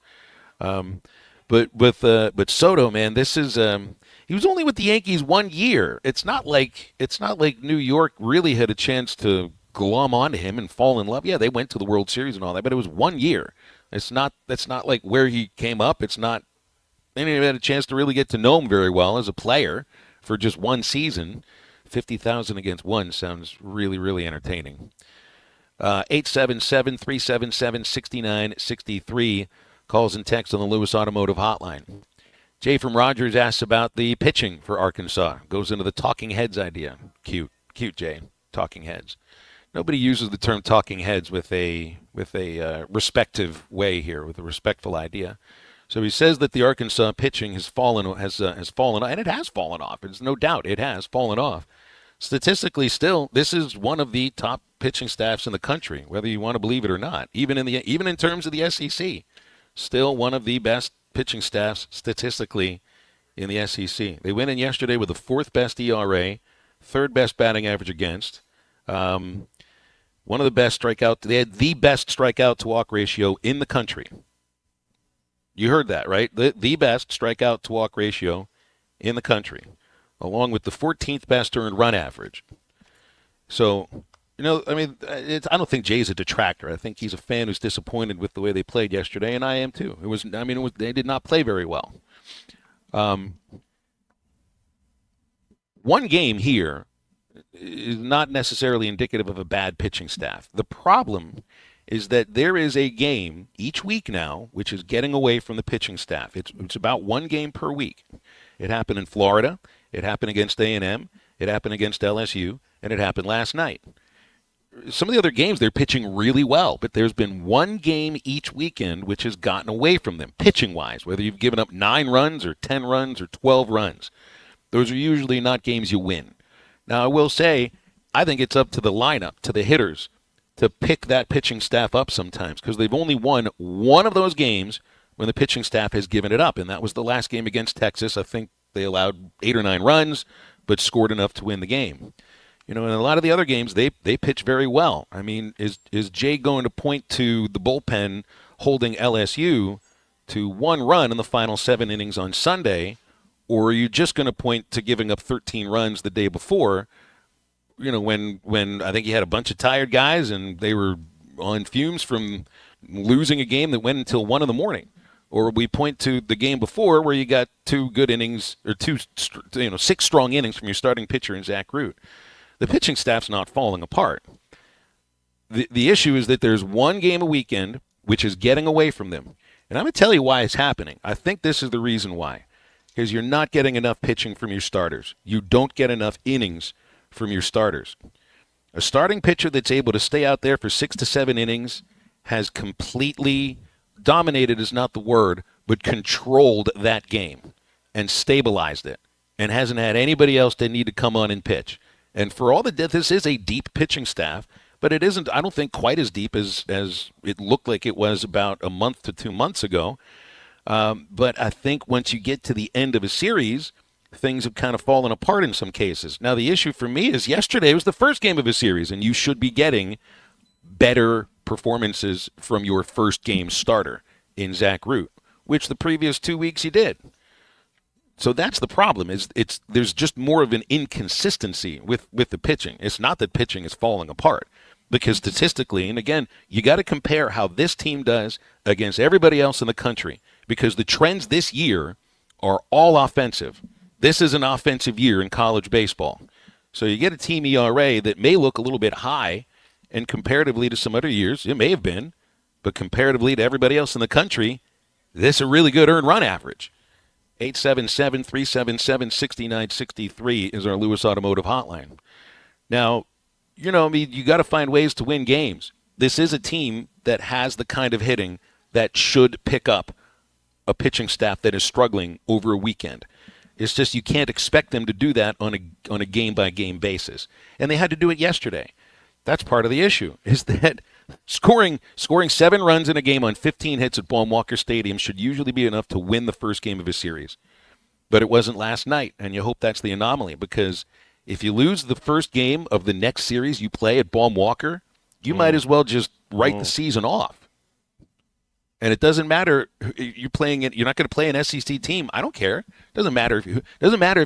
But Soto, man, this is he was only with the Yankees 1 year. It's not like New York really had a chance to glom onto him and fall in love. Yeah, they went to the World Series and all that, but it was 1 year. That's not like where he came up. It's not. They didn't even had a chance to really get to know him very well as a player for just one season. 50,000 against 1 sounds really, really entertaining. 877-377-6963 calls and texts on the Lewis Automotive Hotline. Jay from Rogers asks about the pitching for Arkansas. Goes into the talking heads idea. Cute, Jay. Talking heads. Nobody uses the term talking heads with a respective way here, with a respectful idea. So he says that the Arkansas pitching has fallen off, and it has fallen off. There's no doubt it has fallen off. Statistically, still, this is one of the top pitching staffs in the country, whether you want to believe it or not. Even in terms of the SEC, still one of the best pitching staffs statistically in the SEC. They went in yesterday with the 4th best ERA, 3rd best batting average against. One of the best strikeout. They had the best strikeout to walk ratio in the country. You heard that, right? The best strikeout to walk ratio in the country, along with the 14th best earned run average. So, I don't think Jay's a detractor. I think he's a fan who's disappointed with the way they played yesterday, and I am too. They did not play very well. One game here is not necessarily indicative of a bad pitching staff. The problem is that there is a game each week now which is getting away from the pitching staff. It's about one game per week. It happened in Florida. It happened against A&M. It happened against LSU. And it happened last night. Some of the other games, they're pitching really well, but there's been one game each weekend which has gotten away from them, pitching-wise, whether you've given up 9 runs or 10 runs or 12 runs. Those are usually not games you win. Now, I will say, I think it's up to the lineup, to the hitters, to pick that pitching staff up sometimes, because they've only won one of those games when the pitching staff has given it up, and that was the last game against Texas. I think they allowed 8 or 9 runs, but scored enough to win the game. In a lot of the other games, they pitch very well. I mean, is Jay going to point to the bullpen holding LSU to 1 run in the final 7 innings on Sunday, or are you just going to point to giving up 13 runs the day before, when I think you had a bunch of tired guys and they were on fumes from losing a game that went until 1 a.m? Or we point to the game before where you got 2 good innings, or 6 strong innings from your starting pitcher in Zach Root. The pitching staff's not falling apart. The issue is that there's one game a weekend which is getting away from them. And I'm going to tell you why it's happening. I think this is the reason why. Because you're not getting enough pitching from your starters. You don't get enough innings from your starters. A starting pitcher that's able to stay out there for 6 to 7 innings has completely dominated is not the word, but controlled that game and stabilized it and hasn't had anybody else they need to come on and pitch. And for all this is a deep pitching staff, but it isn't, I don't think, quite as deep as it looked like it was about a month to 2 months ago. But I think once you get to the end of a series things have kind of fallen apart in some cases. Now, the issue for me is yesterday was the first game of a series, and you should be getting better performances from your first game starter in Zach Root, which the previous 2 weeks you did. So that's the problem. There's just more of an inconsistency with the pitching. It's not that pitching is falling apart, because statistically, and again, you got to compare how this team does against everybody else in the country, because the trends this year are all offensive. This is an offensive year in college baseball. So you get a team ERA that may look a little bit high, and comparatively to some other years, it may have been, but comparatively to everybody else in the country, this is a really good earned run average. 877-377-6963 is our Lewis Automotive hotline. Now, you got to find ways to win games. This is a team that has the kind of hitting that should pick up a pitching staff that is struggling over a weekend. It's just you can't expect them to do that on a game-by-game basis. And they had to do it yesterday. That's part of the issue, is that scoring 7 runs in a game on 15 hits at Baum-Walker Stadium should usually be enough to win the first game of a series. But it wasn't last night, and you hope that's the anomaly, because if you lose the first game of the next series you play at Baum-Walker, you might as well just write the season off. And it doesn't matter you're not going to play an SEC team. I don't care. It doesn't matter if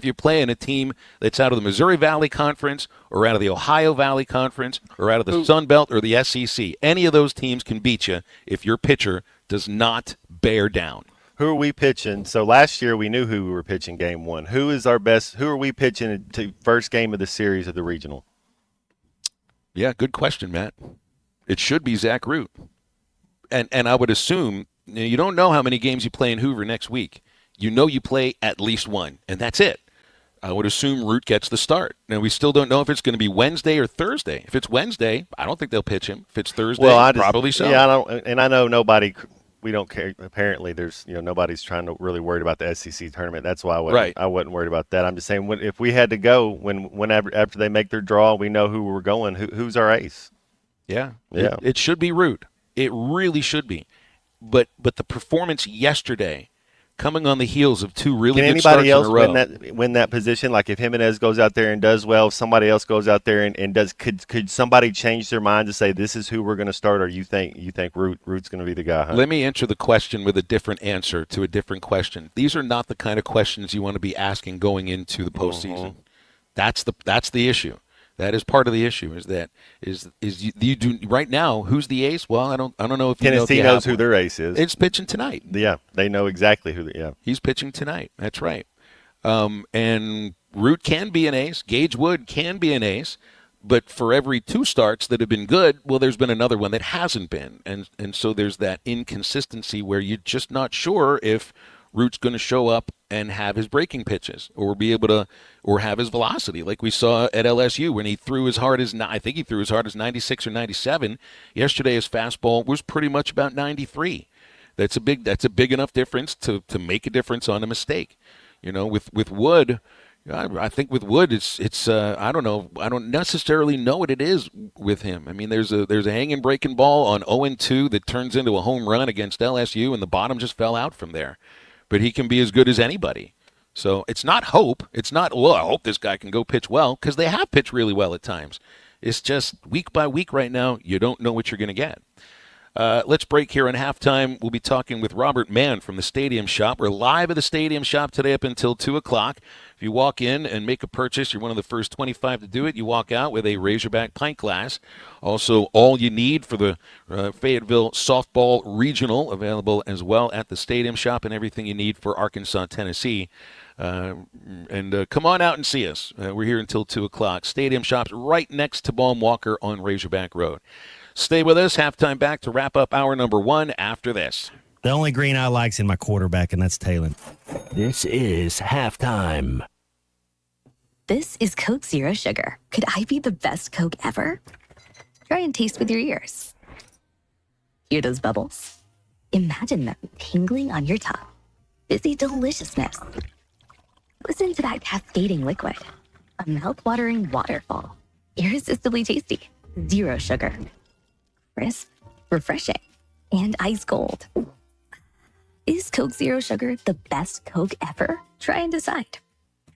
you're playing a team that's out of the Missouri Valley Conference or out of the Ohio Valley Conference or out of the Sun Belt or the SEC. Any of those teams can beat you if your pitcher does not bear down. Who are we pitching? So last year we knew who we were pitching game 1. Who is our best? Who are we pitching to first game of the series of the regional? Yeah, good question, Matt. It should be Zach Root. And I would assume, you don't know how many games you play in Hoover next week. You know you play at least one, and that's it. I would assume Root gets the start. Now, we still don't know if it's going to be Wednesday or Thursday. If it's Wednesday, I don't think they'll pitch him. If it's Thursday, probably so. Yeah, I know nobody. We don't care. Apparently, there's nobody's trying to really worried about the SEC tournament. That's why I wasn't worried about that. I'm just saying, if we had to go whenever after they make their draw, we know who we're going. Who's our ace? Yeah. It should be Root. It really should be. But the performance yesterday, coming on the heels of 2 really good starts in a row. Can anybody else win that position? Like if Jimenez goes out there and does well, if somebody else goes out there and does, could somebody change their mind to say this is who we're going to start, or you think Root's going to be the guy? Huh? Let me answer the question with a different answer to a different question. These are not the kind of questions you want to be asking going into the postseason. That's the issue. That is part of the issue. Is you do right now? Who's the ace? Well, I don't know if Tennessee knows who their ace is. It's pitching tonight. Yeah, they know exactly who. He's pitching tonight. That's right. And Root can be an ace. Gage Wood can be an ace. But for every 2 starts that have been good, well, there's been another one that hasn't been, and so there's that inconsistency where you're just not sure if Root's going to show up and have his breaking pitches or be able to, or have his velocity like we saw at LSU when he threw as hard as, I think he threw as hard as 96 or 97. Yesterday his fastball was pretty much about 93. That's a big enough difference to make a difference on a mistake. With Wood, I think with Wood it's I don't know. I don't necessarily know what it is with him. I mean, there's a hanging breaking ball on 0-2 that turns into a home run against LSU, and the bottom just fell out from there. But he can be as good as anybody. So it's not hope. It's not, I hope this guy can go pitch well, because they have pitched really well at times. It's just week by week right now, you don't know what you're going to get. Let's break here on halftime. We'll be talking with Robert Mann from the Stadium Shop. We're live at the Stadium Shop today up until 2 o'clock. If you walk in and make a purchase, you're one of the first 25 to do it. You walk out with a Razorback pint glass. Also, all you need for the Fayetteville Softball Regional, available as well at the Stadium Shop, and everything you need for Arkansas, Tennessee. And come on out and see us. We're here until 2 o'clock. Stadium Shop's right next to Baum-Walker on Razorback Road. Stay with us. Halftime back to wrap up hour number 1 after this. The only green I like's in my quarterback, and that's Talon. This is halftime. This is Coke Zero Sugar. Could I be the best Coke ever? Try and taste with your ears. Hear those bubbles? Imagine them tingling on your tongue. Fizzy deliciousness. Listen to that cascading liquid. A mouth-watering waterfall. Irresistibly tasty. Zero sugar. Crisp, refreshing, and ice cold. Is Coke Zero Sugar the best Coke ever? Try and decide.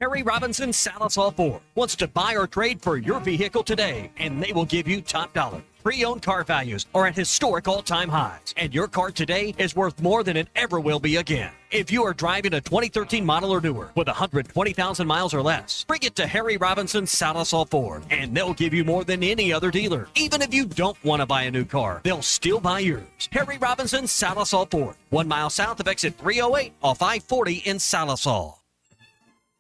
Harry Robinson Salisol Ford wants to buy or trade for your vehicle today, and they will give you top dollar. Pre-owned car values are at historic all-time highs, and your car today is worth more than it ever will be again. If you are driving a 2013 model or newer with 120,000 miles or less, bring it to Harry Robinson Salisol Ford, and they'll give you more than any other dealer. Even if you don't want to buy a new car, they'll still buy yours. Harry Robinson Salisol Ford, 1 mile south of exit 308 off I-40 in Salisol.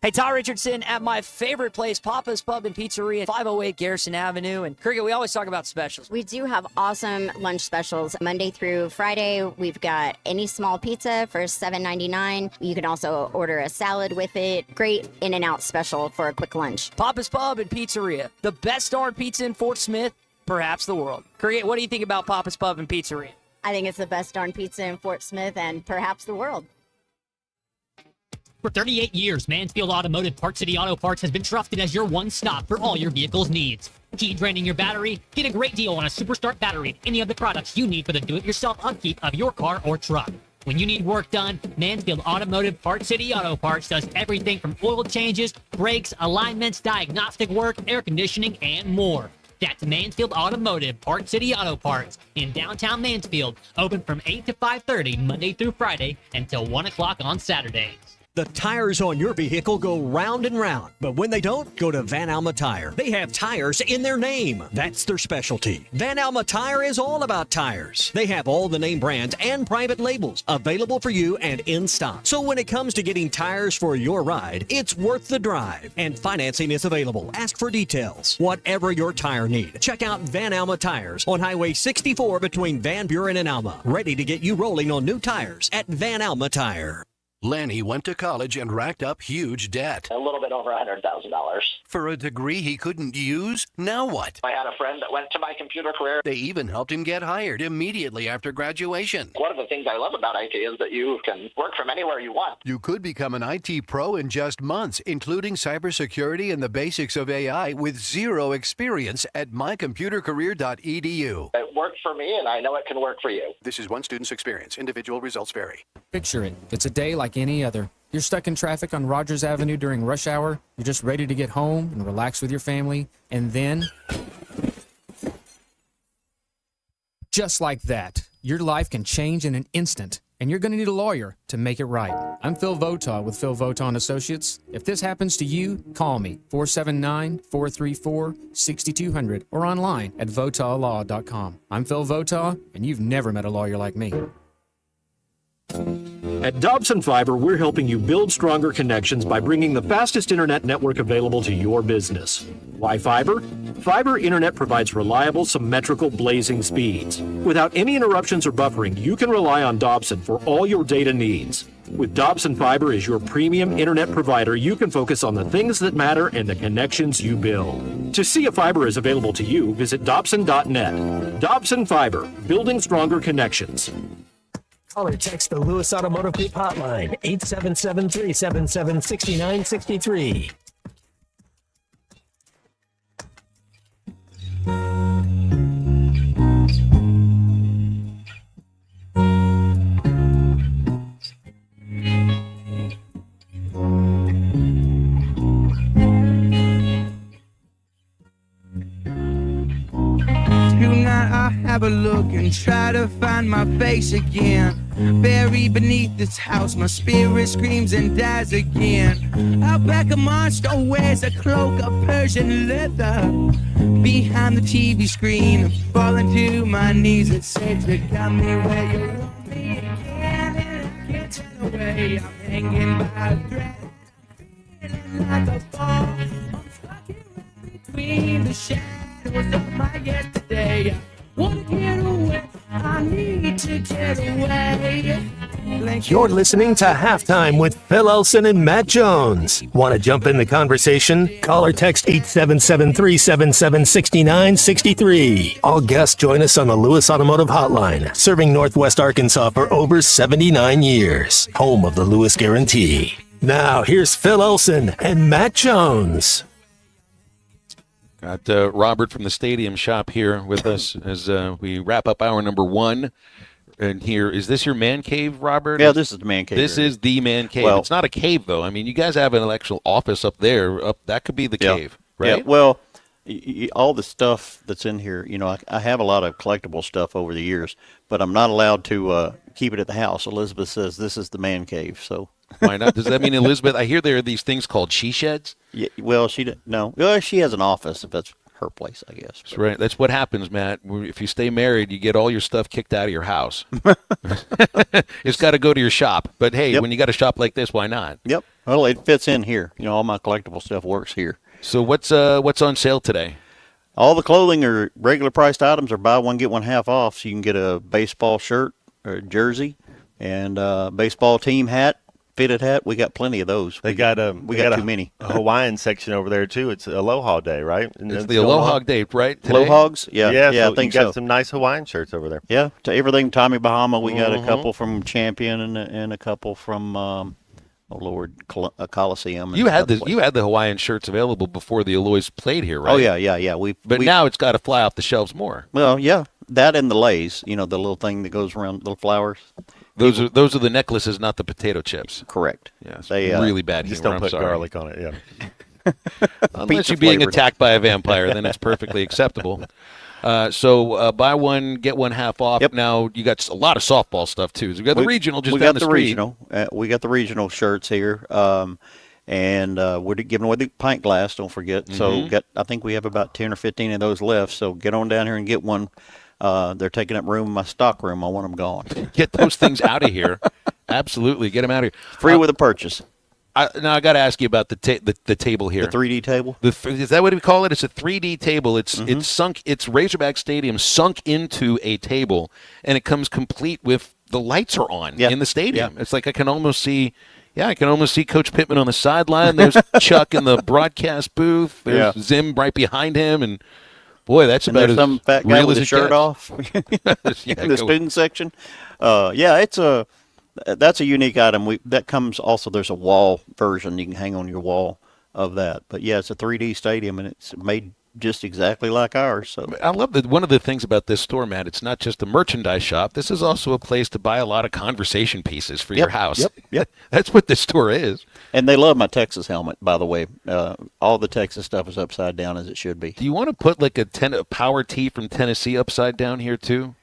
Hey, Ty Richardson at my favorite place, Papa's Pub and Pizzeria, 508 Garrison Avenue. And Cricket, we always talk about specials. We do have awesome lunch specials Monday through Friday. We've got any small pizza for $7.99. You can also order a salad with it. Great In-N-Out special for a quick lunch. Papa's Pub and Pizzeria, the best darn pizza in Fort Smith, perhaps the world. Cricket, what do you think about Papa's Pub and Pizzeria? I think it's the best darn pizza in Fort Smith and perhaps the world. For 38 years, Mansfield Automotive Parts City Auto Parts has been trusted as your one stop for all your vehicle's needs. Keep draining your battery? Get a great deal on a Superstart battery and any of the products you need for the do-it-yourself upkeep of your car or truck. When you need work done, Mansfield Automotive Parts City Auto Parts does everything from oil changes, brakes, alignments, diagnostic work, air conditioning, and more. That's Mansfield Automotive Parts City Auto Parts in downtown Mansfield, open from 8 to 5:30 Monday through Friday until 1 o'clock on Saturdays. The tires on your vehicle go round and round, but when they don't, go to Van Alma Tire. They have tires in their name. That's their specialty. Van Alma Tire is all about tires. They have all the name brands and private labels available for you and in stock. So when it comes to getting tires for your ride, it's worth the drive. And financing is available. Ask for details. Whatever your tire need, check out Van Alma Tires on Highway 64 between Van Buren and Alma. Ready to get you rolling on new tires at Van Alma Tire. Lanny went to college and racked up huge debt. A little bit over $100,000. For a degree he couldn't use? Now what? I had a friend that went to my computer career. They even helped him get hired immediately after graduation. One of the things I love about IT is that you can work from anywhere you want. You could become an IT pro in just months, including cybersecurity and the basics of AI with zero experience at mycomputercareer.edu. It worked for me, and I know it can work for you. This is one student's experience. Individual results vary. Picture it. It's a day like any other. You're stuck in traffic on Rogers Avenue during rush hour. You're just ready to get home and relax with your family. And then, just like that, your life can change in an instant. And you're going to need a lawyer to make it right. I'm Phil Votaw with Phil Votaw & Associates. If this happens to you, call me, 479-434-6200, or online at votawlaw.com. I'm Phil Votaw, and you've never met a lawyer like me. At Dobson Fiber, we're helping you build stronger connections by bringing the fastest internet network available to your business. Why fiber? Fiber internet provides reliable, symmetrical, blazing speeds. Without any interruptions or buffering, you can rely on Dobson for all your data needs. With Dobson Fiber as your premium internet provider, you can focus on the things that matter and the connections you build. To see if fiber is available to you, visit Dobson.net. Dobson Fiber, building stronger connections. Call or text the Lewis Automotive Group hotline, 877-377-6963. Tonight I have a look and try to find my face again. Buried beneath this house, my spirit screams and dies again. Out back a monster wears a cloak of Persian leather. Behind the TV screen, I'm falling to my knees. It says you got me where you want me again, and I can't turn away. I'm hanging by a thread, feeling like a ball. I'm stuck in between the shadows of my yesterday. I wanna get away, I need to get away. You're listening to Halftime with Phil Elson and Matt Jones. Want to jump in the conversation? Call or text 877-377-6963. All guests join us on the Lewis Automotive Hotline, serving Northwest Arkansas for over 79 years. Home of the Lewis Guarantee. Now, here's Phil Elson and Matt Jones. Got Robert from the Stadium Shop here with us as we wrap up hour number one. And here, is this your man cave, Robert? Yeah, this is the man cave. This is the man cave. Well, it's not a cave, though. I mean, you guys have an actual office up there. That could be the cave, right? Yeah, well, all the stuff that's in here, I have a lot of collectible stuff over the years, but I'm not allowed to keep it at the house. Elizabeth says this is the man cave, so. Why not? Does that mean, Elizabeth, I hear there are these things called she sheds? Yeah, well, no. Well, she has an office, if that's her place, I guess. That's right. That's what happens, Matt. If you stay married, you get all your stuff kicked out of your house. It's got to go to your shop. But, hey, when you got a shop like this, why not? Yep. Well, it fits in here. All my collectible stuff works here. So what's on sale today? All the clothing or regular priced items are buy one, get one half off. So you can get a baseball shirt or a jersey and a baseball team hat. Fitted hat, we got plenty of those. We got too many. A Hawaiian section over there too. It's Aloha Day, right? It's the Aloha Day, right? Today? Alohags, yeah, so I think you got so. some nice Hawaiian shirts over there. Yeah, to everything Tommy Bahama. We got a couple from Champion and a couple from Coliseum. You had the Hawaiian shirts available before the Alloys played here, right? Oh yeah. But now it's got to fly off the shelves more. Well, yeah, that and the lays. The little thing that goes around, little flowers. Those are the necklaces, not the potato chips. Correct. Yes. They really bad Just humor. don't put I'm sorry. garlic on it. Yeah. Unless you're being attacked by a vampire, then it's perfectly acceptable. So buy one, get one half off. Yep. Now you got a lot of softball stuff too. So we got the regional just down the street. Regional. We got the regional shirts here, and we're giving away the pint glass. Don't forget. So I think we have about 10 or 15 of those left. So get on down here and get one. They're taking up room in my stock room. I want them gone. Get those things out of here. Absolutely, get them out of here. Free with a purchase. Now I got to ask you about the table here. The 3D table. Is that what we call it? It's a 3D table. It's sunk. It's Razorback Stadium sunk into a table, and it comes complete with the lights are on in the stadium. It's like I can almost see. Yeah, I can almost see Coach Pittman on the sideline. There's Chuck in the broadcast booth. There's Zim right behind him, and boy, that's and about as some fat guy real with as his it shirt gets. off in the student section. That's a unique item. That comes also. There's a wall version you can hang on your wall of that. But yeah, it's a 3D stadium and it's made just exactly like ours. So I love that. One of the things about this store, Matt, it's not just a merchandise shop. This is also a place to buy a lot of conversation pieces for your house. Yep. That's what this store is. And they love my Texas helmet, by the way. All the Texas stuff is upside down as it should be. Do you want to put like a power tee from Tennessee upside down here too?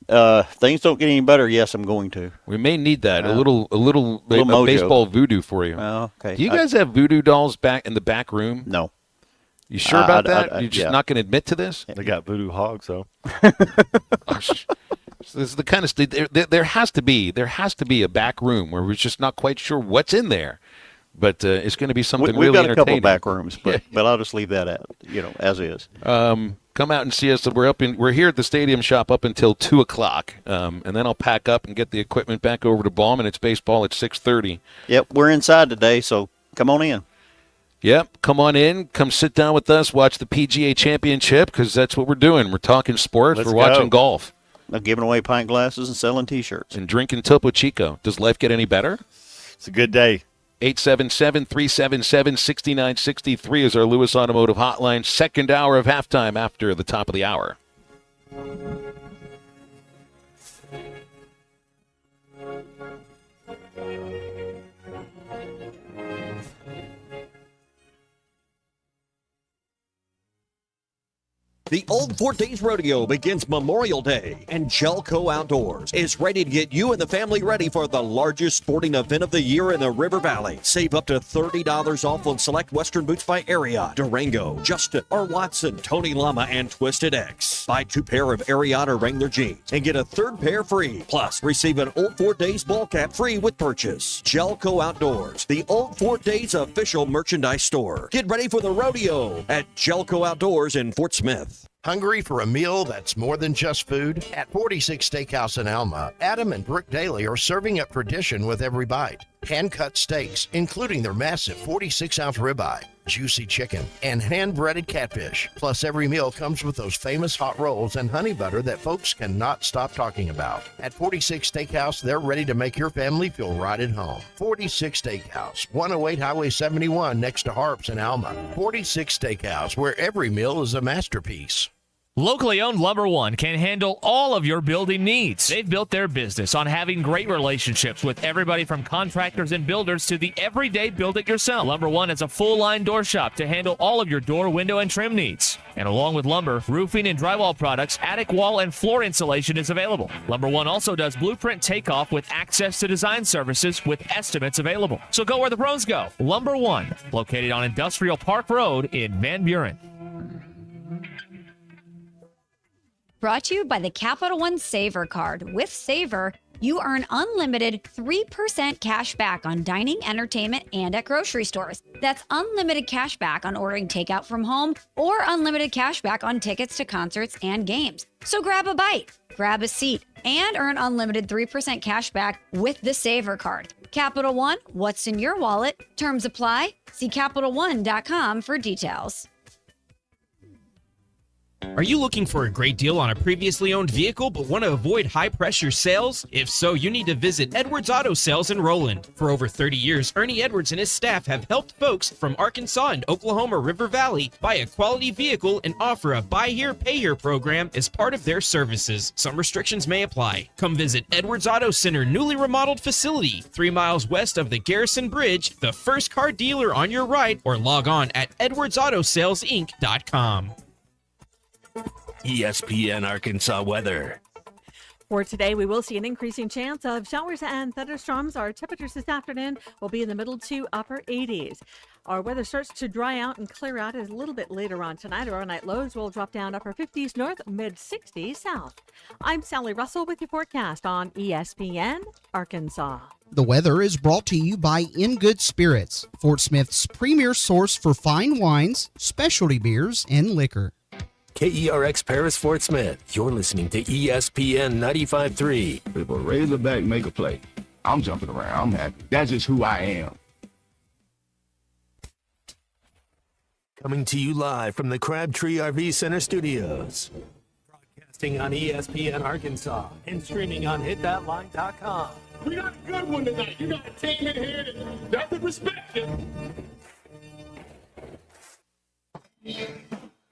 Things don't get any better. Yes, I'm going to. We may need that. A little mojo. baseball voodoo for you. Oh, okay. Do you guys have voodoo dolls back in the back room? No. You sure about that? You're just not going to admit to this? They got voodoo hogs, though. This is the kind of there has to be a back room where we're just not quite sure what's in there, but it's going to be something We've really got a couple entertaining. back rooms, but I'll just leave that as is. Come out and see us. We're here at the stadium shop up until 2:00, and then I'll pack up and get the equipment back over to Ballman. It's baseball at 6:30. Yep, we're inside today, so come on in. Yep, come on in. Come sit down with us. Watch the PGA Championship because that's what we're doing. We're talking sports. Let's we're watching go. golf. They're giving away pint glasses and selling T-shirts. And drinking Topo Chico. Does life get any better? It's a good day. 877-377-6963 is our Lewis Automotive Hotline. Second hour of halftime after the top of the hour. The Old Fort Days Rodeo begins Memorial Day, and Jelco Outdoors is ready to get you and the family ready for the largest sporting event of the year in the River Valley. Save up to $30 off on select Western boots by Ariat, Durango, Justin, or Watson, Tony Lama, and Twisted X. Buy 2 pair of Ariat or Wrangler jeans and get a 3rd pair free. Plus, receive an Old Fort Days ball cap free with purchase. Jelco Outdoors, the Old Fort Days official merchandise store. Get ready for the rodeo at Jelco Outdoors in Fort Smith. Hungry for a meal that's more than just food? At 46 Steakhouse in Alma, Adam and Brooke Daly are serving up tradition with every bite. Hand-cut steaks, including their massive 46-ounce ribeye, juicy chicken, and hand-breaded catfish. Plus, every meal comes with those famous hot rolls and honey butter that folks cannot stop talking about. At 46 Steakhouse, they're ready to make your family feel right at home. 46 Steakhouse, 108 Highway 71 next to Harps in Alma. 46 Steakhouse, where every meal is a masterpiece. Locally owned Lumber One can handle all of your building needs. They've built their business on having great relationships with everybody from contractors and builders to the everyday build-it-yourself. Lumber One is a full-line door shop to handle all of your door, window, and trim needs. And along with lumber, roofing and drywall products, attic wall and floor insulation is available. Lumber One also does blueprint takeoff with access to design services with estimates available. So go where the pros go. Lumber One, located on Industrial Park Road in Van Buren. Brought to you by the Capital One Saver Card. With Saver, you earn unlimited 3% cash back on dining, entertainment, and at grocery stores. That's unlimited cash back on ordering takeout from home or unlimited cash back on tickets to concerts and games. So grab a bite, grab a seat, and earn unlimited 3% cash back with the Saver Card. Capital One, what's in your wallet? Terms apply. See CapitalOne.com for details. Are you looking for a great deal on a previously owned vehicle but want to avoid high-pressure sales? If so, you need to visit Edwards Auto Sales in Roland. For over 30 years, Ernie Edwards and his staff have helped folks from Arkansas and Oklahoma River Valley buy a quality vehicle and offer a buy here, pay here program as part of their services. Some restrictions may apply. Come visit Edwards Auto Center newly remodeled facility 3 miles west of the Garrison Bridge, the first car dealer on your right, or log on at edwardsautosalesinc.com. ESPN Arkansas weather. For today, we will see an increasing chance of showers and thunderstorms. Our temperatures this afternoon will be in the middle to upper 80s. Our weather starts to dry out and clear out a little bit later on tonight. Our overnight lows will drop down upper 50s north, mid 60s south. I'm Sally Russell with your forecast on ESPN Arkansas. The weather is brought to you by In Good Spirits, Fort Smith's premier source for fine wines, specialty beers, and liquor. KERX Paris Fort Smith. You're listening to ESPN 95.3. If a Razorback make a play, I'm jumping around. I'm happy. That's just who I am. Coming to you live from the Crabtree RV Center studios. Broadcasting on ESPN Arkansas and streaming on hitthatline.com. We got a good one tonight. You got a team in here that doesn't respect you.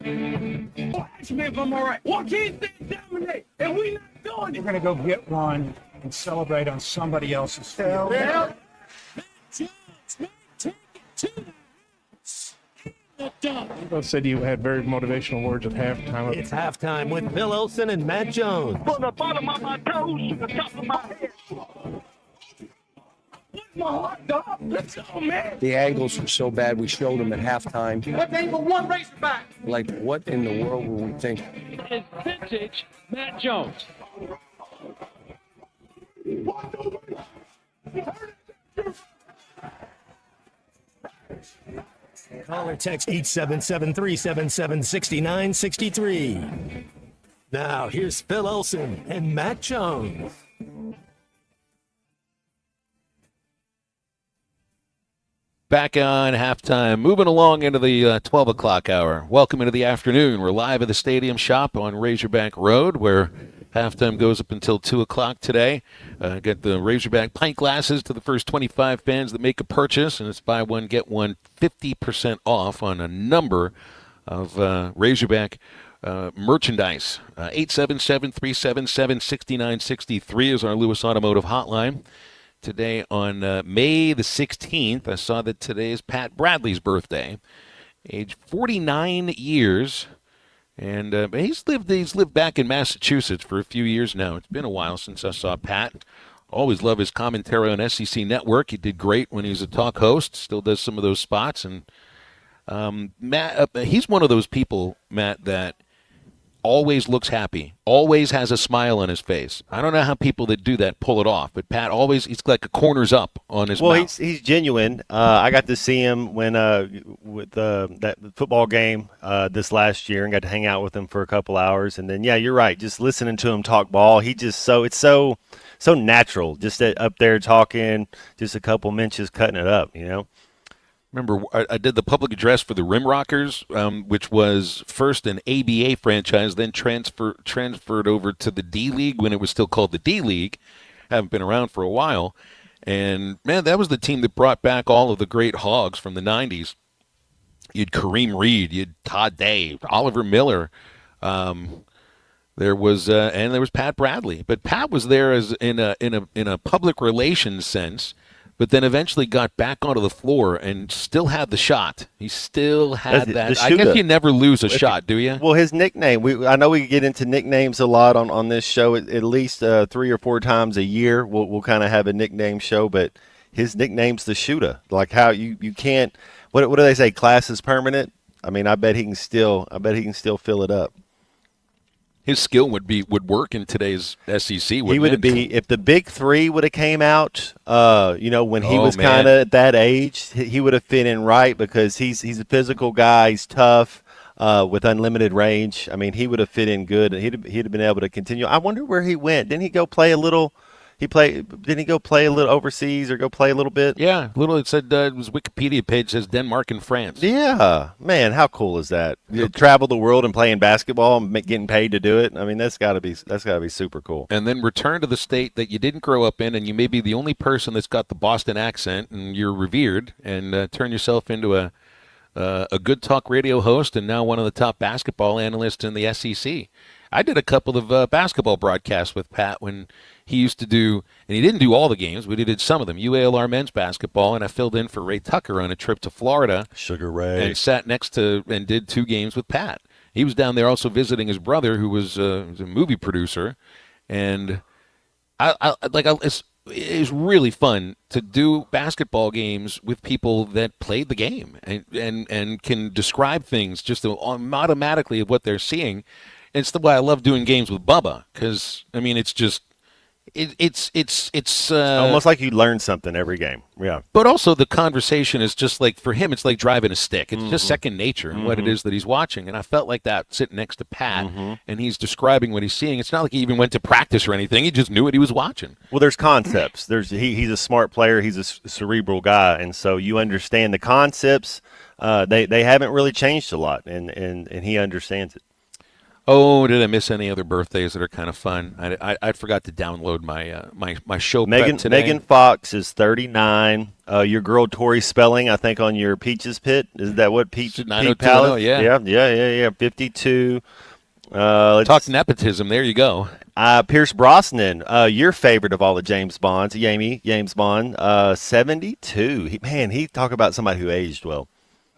Ask me if I'm all right. Why can't they dominate? And we not doing it. We're going to go get one and celebrate on somebody else's field. Yeah. I said you had very motivational words at halftime. It's halftime with Bill Olsen and Matt Jones. From the bottom of my toes to the top of my head. My heart, dog. Let's go, man. The angles were so bad, we showed them at halftime. What they for one Razorback? Like, what in the world were we thinking? It's vintage Matt Jones. Call or text 877-377-6963. Now, here's Phil Olsen and Matt Jones. Back on halftime, moving along into the 12 o'clock hour. Welcome into the afternoon. We're live at the Stadium Shop on Razorback Road, where halftime goes up until 2 o'clock today. Got the Razorback pint glasses to the first 25 fans that make a purchase, and it's buy one, get one 50% off on a number of Razorback merchandise. 877-377-6963 is our Lewis Automotive hotline. Today on May the 16th, I saw that today is Pat Bradley's birthday, age 49 years, and he's lived back in Massachusetts for a few years now. It's been a while since I saw Pat. Always love his commentary on SEC Network. He did great when he was a talk host, still does some of those spots. And Matt, he's one of those people, Matt, that always looks happy, always has a smile on his face. I don't know how people that do that pull it off, but Pat always, he's like a corners up on his mouth. He's genuine. I got to see him when with that football game this last year and got to hang out with him for a couple hours. And then, yeah, you're right, just listening to him talk ball, it's so natural, just up there talking, just a couple mentions cutting it up, you know. Remember, I did the public address for the Rim Rockers, which was first an ABA franchise, then transferred over to the D-League when it was still called the D-League. Haven't been around for a while. And, man, that was the team that brought back all of the great Hogs from the 90s. You had Kareem Reed, you had Todd Day, Oliver Miller, There was Pat Bradley, but Pat was there as in a public relations sense, but then eventually got back onto the floor and still had the shot. He still had that. I guess you never lose a shot, do you? Well, his nickname. I know we get into nicknames a lot on this show. At least 3 or 4 times a year, we'll kind of have a nickname show. But his nickname's the Shooter. Like how you can't. What do they say? Class is permanent. I mean, I bet he can still fill it up. His skill would work in today's SEC. He would be if the big three would have came out. When he was kind of at that age, he would have fit in right because he's a physical guy. He's tough with unlimited range. I mean, he would have fit in good. He'd have been able to continue. I wonder where he went. Didn't he go play a little? Didn't he go play a little overseas or go play a little bit? Yeah, little. It said his Wikipedia page says Denmark and France. Yeah, man, how cool is that? You travel the world and playing basketball and getting paid to do it. I mean, that's got to be super cool. And then return to the state that you didn't grow up in, and you may be the only person that's got the Boston accent, and you're revered, and turn yourself into a good talk radio host, and now one of the top basketball analysts in the SEC. I did a couple of basketball broadcasts with Pat when he used to do, and he didn't do all the games, but he did some of them, UALR men's basketball, and I filled in for Ray Tucker on a trip to Florida. Sugar Ray. And sat next to and did 2 games with Pat. He was down there also visiting his brother, who was a movie producer, and it's really fun to do basketball games with people that played the game and can describe things just automatically of what they're seeing. And it's why I love doing games with Bubba, because I mean it's just it's almost like you learn something every game. Yeah. But also the conversation is just like, for him, it's like driving a stick. It's just second nature in what it is that he's watching. And I felt like that sitting next to Pat, and he's describing what he's seeing. It's not like he even went to practice or anything. He just knew what he was watching. Well, there's concepts. He's a smart player. He's a cerebral guy. And so you understand the concepts. They haven't really changed a lot, and he understands it. Oh, did I miss any other birthdays that are kind of fun? I forgot to download my show prep today. Megan Fox is 39. Your girl Tori Spelling, I think, on your Peaches Pit. Is that what Peach Palace? Yeah. 52. Talk nepotism. There you go. Pierce Brosnan, your favorite of all the James Bonds, James Bond, 72. He talk about somebody who aged well.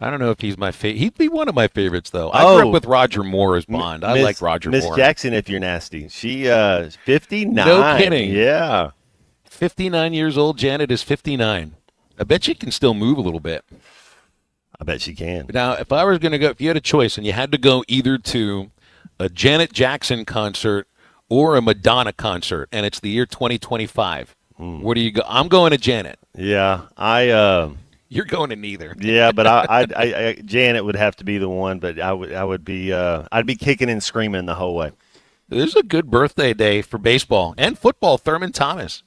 I don't know if he's my favorite. He'd be one of my favorites, though. I grew up with Roger Moore as Bond. I like Roger Moore. Miss Jackson, if you're nasty. She 59. No kidding. Yeah. 59 years old. Janet is 59. I bet she can still move a little bit. I bet she can. Now, if I was going to go, if you had a choice and you had to go either to a Janet Jackson concert or a Madonna concert, and it's the year 2025, where do you go? I'm going to Janet. Yeah. You're going to neither. Yeah, but I Janet would have to be the one, but I'd be kicking and screaming the whole way. This is a good birthday day for baseball and football. Thurman Thomas.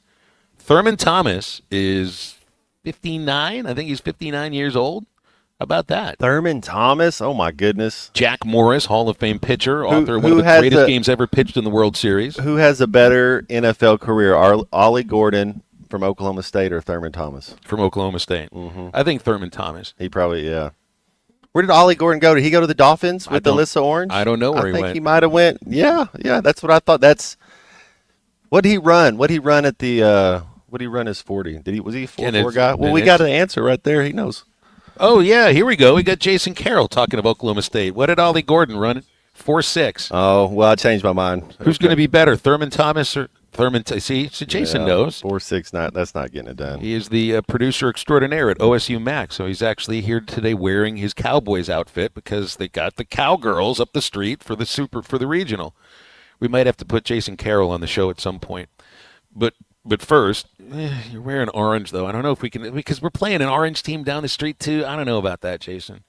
Thurman Thomas is 59. I think he's 59 years old. How about that? Thurman Thomas? Oh, my goodness. Jack Morris, Hall of Fame pitcher, author of one of the greatest games ever pitched in the World Series. Who has a better NFL career, Ollie Gordon from Oklahoma State or Thurman Thomas? From Oklahoma State. I think Thurman Thomas. He probably, yeah. Where did Ollie Gordon go? Did he go to the Dolphins with Alyssa Orange? I don't know where he went. I think he might have went. Yeah, that's what I thought. What did he run? What did he run at the what did he run his 40? Was he a 4-4 guy? Well, we got an answer right there. He knows. Oh, yeah, here we go. We got Jason Carroll talking of Oklahoma State. What did Ollie Gordon run? 4.6. Oh, well, I changed my mind. Who's going to be better, Thurman Thomas or Thurman? See, Jason knows. 4.6, that's not getting it done. He is the producer extraordinaire at OSU Max, so he's actually here today wearing his Cowboys outfit because they got the Cowgirls up the street for the regional. We might have to put Jason Carroll on the show at some point. But first, you're wearing orange, though. I don't know if we can, because we're playing an orange team down the street, too. I don't know about that, Jason.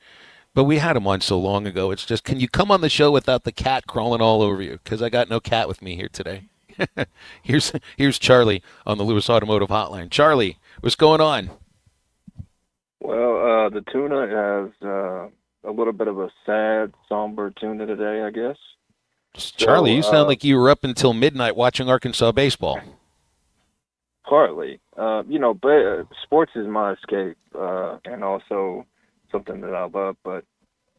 But we had him on so long ago. It's just, can you come on the show without the cat crawling all over you? Because I got no cat with me here today. Here's Charlie on the Lewis Automotive Hotline. Charlie, what's going on? Well, the tuna has a little bit of a sad, somber tuna today, I guess. Charlie, you sound like you were up until midnight watching Arkansas baseball. Partly. But sports is my escape, and also something that I love. But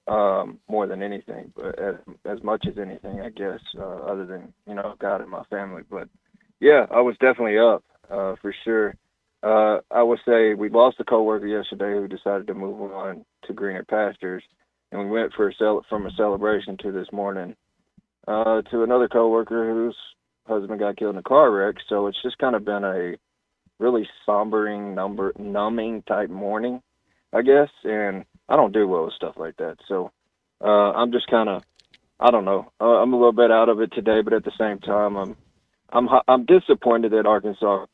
more than anything, but as much as anything, I guess, other than, God and my family. But yeah, I was definitely up, for sure. I would say we lost a coworker yesterday who decided to move on to greener pastures, and we went from a celebration to this morning, to another coworker whose husband got killed in a car wreck. So it's just kind of been a really numbing type morning, I guess. And I don't do well with stuff like that. So, I'm just kind of, I don't know. I'm a little bit out of it today, but at the same time, I'm disappointed that Arkansas,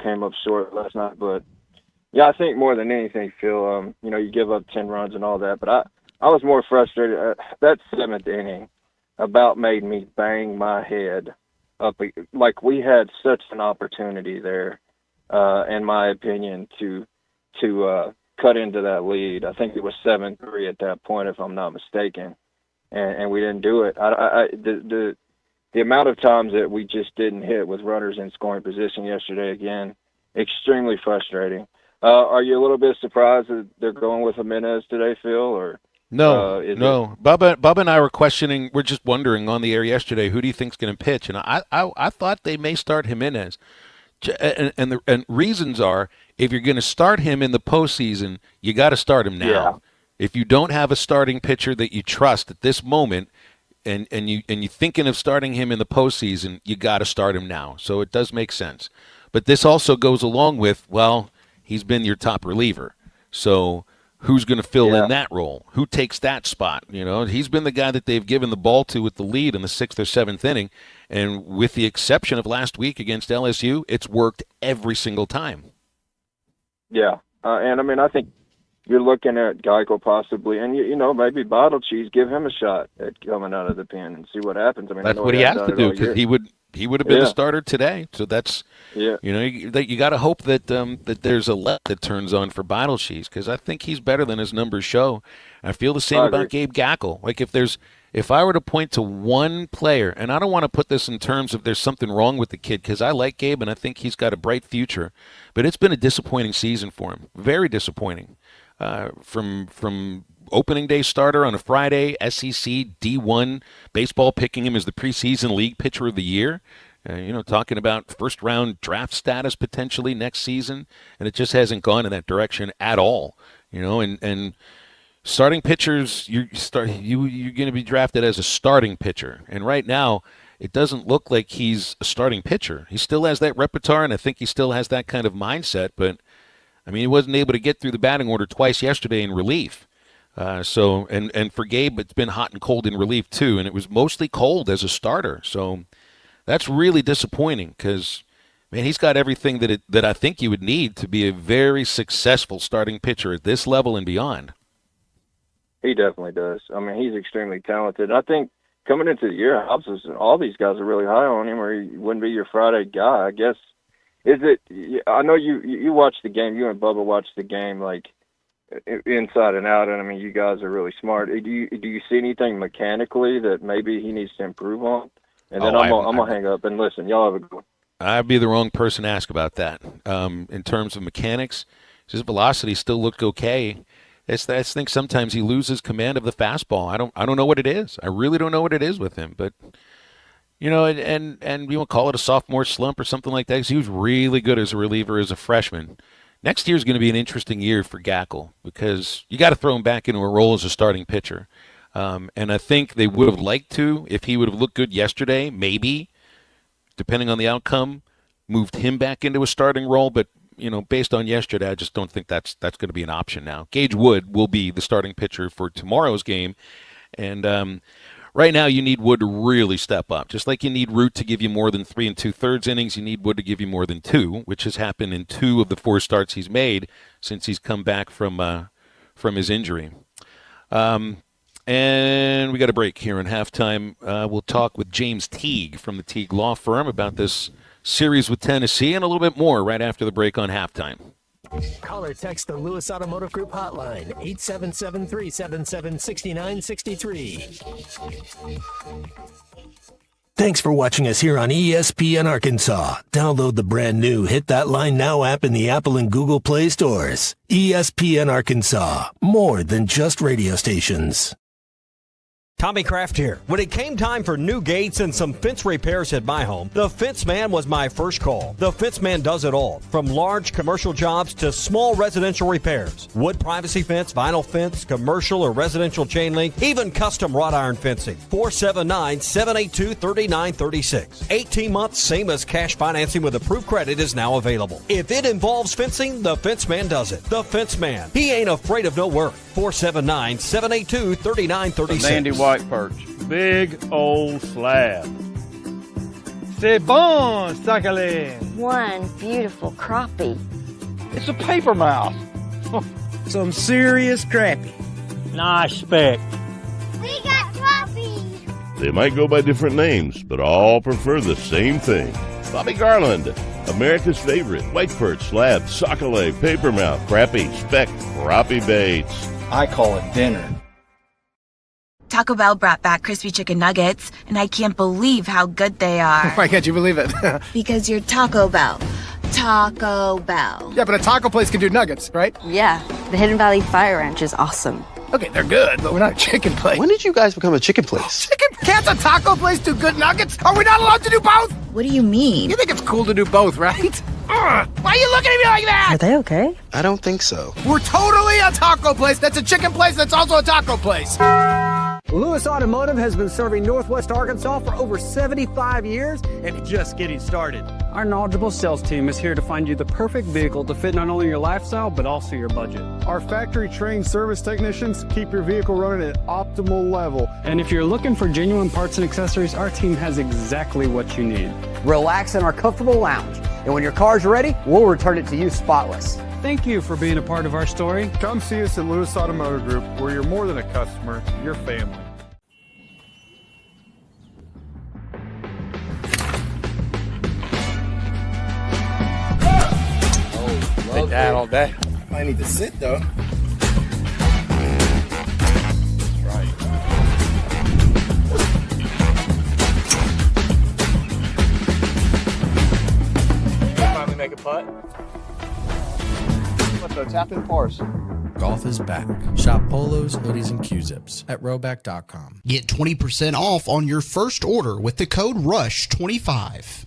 came up short last night. But yeah, I think more than anything, Phil, you give up 10 runs and all that, but I was more frustrated. That 7th inning about made me bang my head up. Like, we had such an opportunity there, in my opinion, to cut into that lead. I think it was 7-3 at that point, if I'm not mistaken, and we didn't do it. The amount of times that we just didn't hit with runners in scoring position yesterday, again, extremely frustrating. Are you a little bit surprised that they're going with Jimenez today, Phil? Or no. Bubba and I were questioning. We're just wondering on the air yesterday, who do you think's going to pitch? And I thought they may start Jimenez. And reasons are, if you're going to start him in the postseason, you got to start him now. Yeah. If you don't have a starting pitcher that you trust at this moment, and you're thinking of starting him in the postseason, you got to start him now. So it does make sense. But this also goes along with, well, he's been your top reliever. So who's going to fill in that role? Who takes that spot? He's been the guy that they've given the ball to with the lead in the 6th or 7th inning. And with the exception of last week against LSU, it's worked every single time. Yeah. And I mean, I think you're looking at Geico possibly, and maybe Bottle Cheese, give him a shot at coming out of the pen and see what happens. I mean, that's what he has to do, because he would have been the starter today. So that's you got to hope that that there's a let that turns on for Bottle Cheese, because I think he's better than his numbers show. I feel the same about Gabe Gackle. Like, if I were to point to one player, and I don't want to put this in terms of there's something wrong with the kid, because I like Gabe and I think he's got a bright future, but it's been a disappointing season for him, very disappointing. From opening day starter on a Friday, SEC D1 baseball picking him as the preseason league pitcher of the year, talking about first round draft status potentially next season, and it just hasn't gone in that direction at all. And starting pitchers, you're going to be drafted as a starting pitcher, and right now it doesn't look like he's a starting pitcher. He still has that repertoire, and I think he still has that kind of mindset, but I mean, he wasn't able to get through the batting order twice yesterday in relief. And for Gabe, it's been hot and cold in relief too, and it was mostly cold as a starter. So that's really disappointing, because, man, he's got everything that I think you would need to be a very successful starting pitcher at this level and beyond. He definitely does. I mean, he's extremely talented. I think coming into the year, all these guys are really high on him, or he wouldn't be your Friday guy, I guess. I know you watched the game, you and Bubba watched the game like inside and out, and I mean, you guys are really smart. Do you see anything mechanically that maybe he needs to improve on? And then I'm gonna hang up and listen. Y'all have a good one. I'd be the wrong person to ask about that. In terms of mechanics, his velocity still looked okay. I think sometimes he loses command of the fastball. I don't know what it is. I really don't know what it is with him, but and you won't call it a sophomore slump or something like that, because he was really good as a reliever as a freshman. Next year is going to be an interesting year for Gackle, because you got to throw him back into a role as a starting pitcher. And I think they would have liked to, if he would have looked good yesterday, maybe, depending on the outcome, moved him back into a starting role. But, based on yesterday, I just don't think that's going to be an option now. Gage Wood will be the starting pitcher for tomorrow's game. And right now, you need Wood to really step up. Just like you need Root to give you more than 3 2/3 innings, you need Wood to give you more than 2, which has happened in 2 of the 4 starts he's made since he's come back from his injury. And we got a break here in halftime. We'll talk with James Teague from the Teague Law Firm about this series with Tennessee and a little bit more right after the break on halftime. Call or text the Lewis Automotive Group hotline, 877-377-6963. Thanks for watching us here on ESPN Arkansas. Download the brand new Hit That Line Now app in the Apple and Google Play stores. ESPN Arkansas, more than just radio stations. Tommy Kraft here. When it came time for new gates and some fence repairs at my home, the Fence Man was my first call. The Fence Man does it all, from large commercial jobs to small residential repairs. Wood privacy fence, vinyl fence, commercial or residential chain link, even custom wrought iron fencing. 479-782-3936. 18 months, same as cash financing with approved credit is now available. If it involves fencing, the Fence Man does it. The Fence Man. He ain't afraid of no work. 479-782-3936. Sandy white perch. Big old slab. C'est bon, sacalé. One beautiful crappie. It's a paper mouse. Some serious crappie. Nice speck. We got crappie. They might go by different names, but all prefer the same thing. Bobby Garland, America's favorite white perch, slab, sockeye, papermouth, crappie, speck, crappie baits. I call it dinner. Taco Bell brought back crispy chicken nuggets, and I can't believe how good they are. Why can't you believe it? Because you're Taco Bell. Taco Bell. Yeah, but a taco place can do nuggets, right? Yeah, the Hidden Valley Fire Ranch is awesome. Okay, they're good, but we're not a chicken place. When did you guys become a chicken place? Chicken? Can't a taco place do good nuggets? Are we not allowed to do both? What do you mean? You think it's cool to do both, right? Why are you looking at me like that? Are they okay? I don't think so. We're totally a taco place that's a chicken place that's also a taco place. Lewis Automotive has been serving Northwest Arkansas for over 75 years and just getting started. Our knowledgeable sales team is here to find you the perfect vehicle to fit not only your lifestyle, but also your budget. Our factory-trained service technicians keep your vehicle running at optimal level. And if you're looking for genuine parts and accessories, our team has exactly what you need. Relax in our comfortable lounge. And when your car's ready, we'll return it to you spotless. Thank you for being a part of our story. Come see us at Lewis Automotive Group, where you're more than a customer, you're family. Take that all day. I need to sit though. Finally make a putt. Let's go tap in pars. Golf is back. Shop polos, hoodies, and Q-zips at rowback.com. Get 20% off on your first order with the code RUSH25.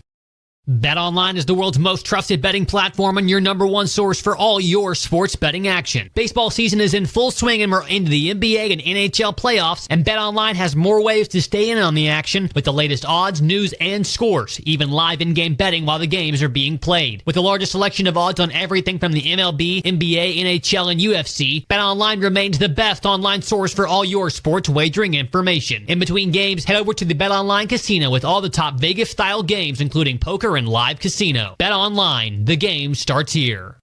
BetOnline is the world's most trusted betting platform and your number one source for all your sports betting action. Baseball season is in full swing and we're into the NBA and NHL playoffs, and BetOnline has more ways to stay in on the action with the latest odds, news, and scores, even live in-game betting while the games are being played. With the largest selection of odds on everything from the MLB, NBA, NHL, and UFC, BetOnline remains the best online source for all your sports wagering information. In between games, head over to the BetOnline Casino with all the top Vegas-style games, including poker and live casino. Bet online. The game starts here.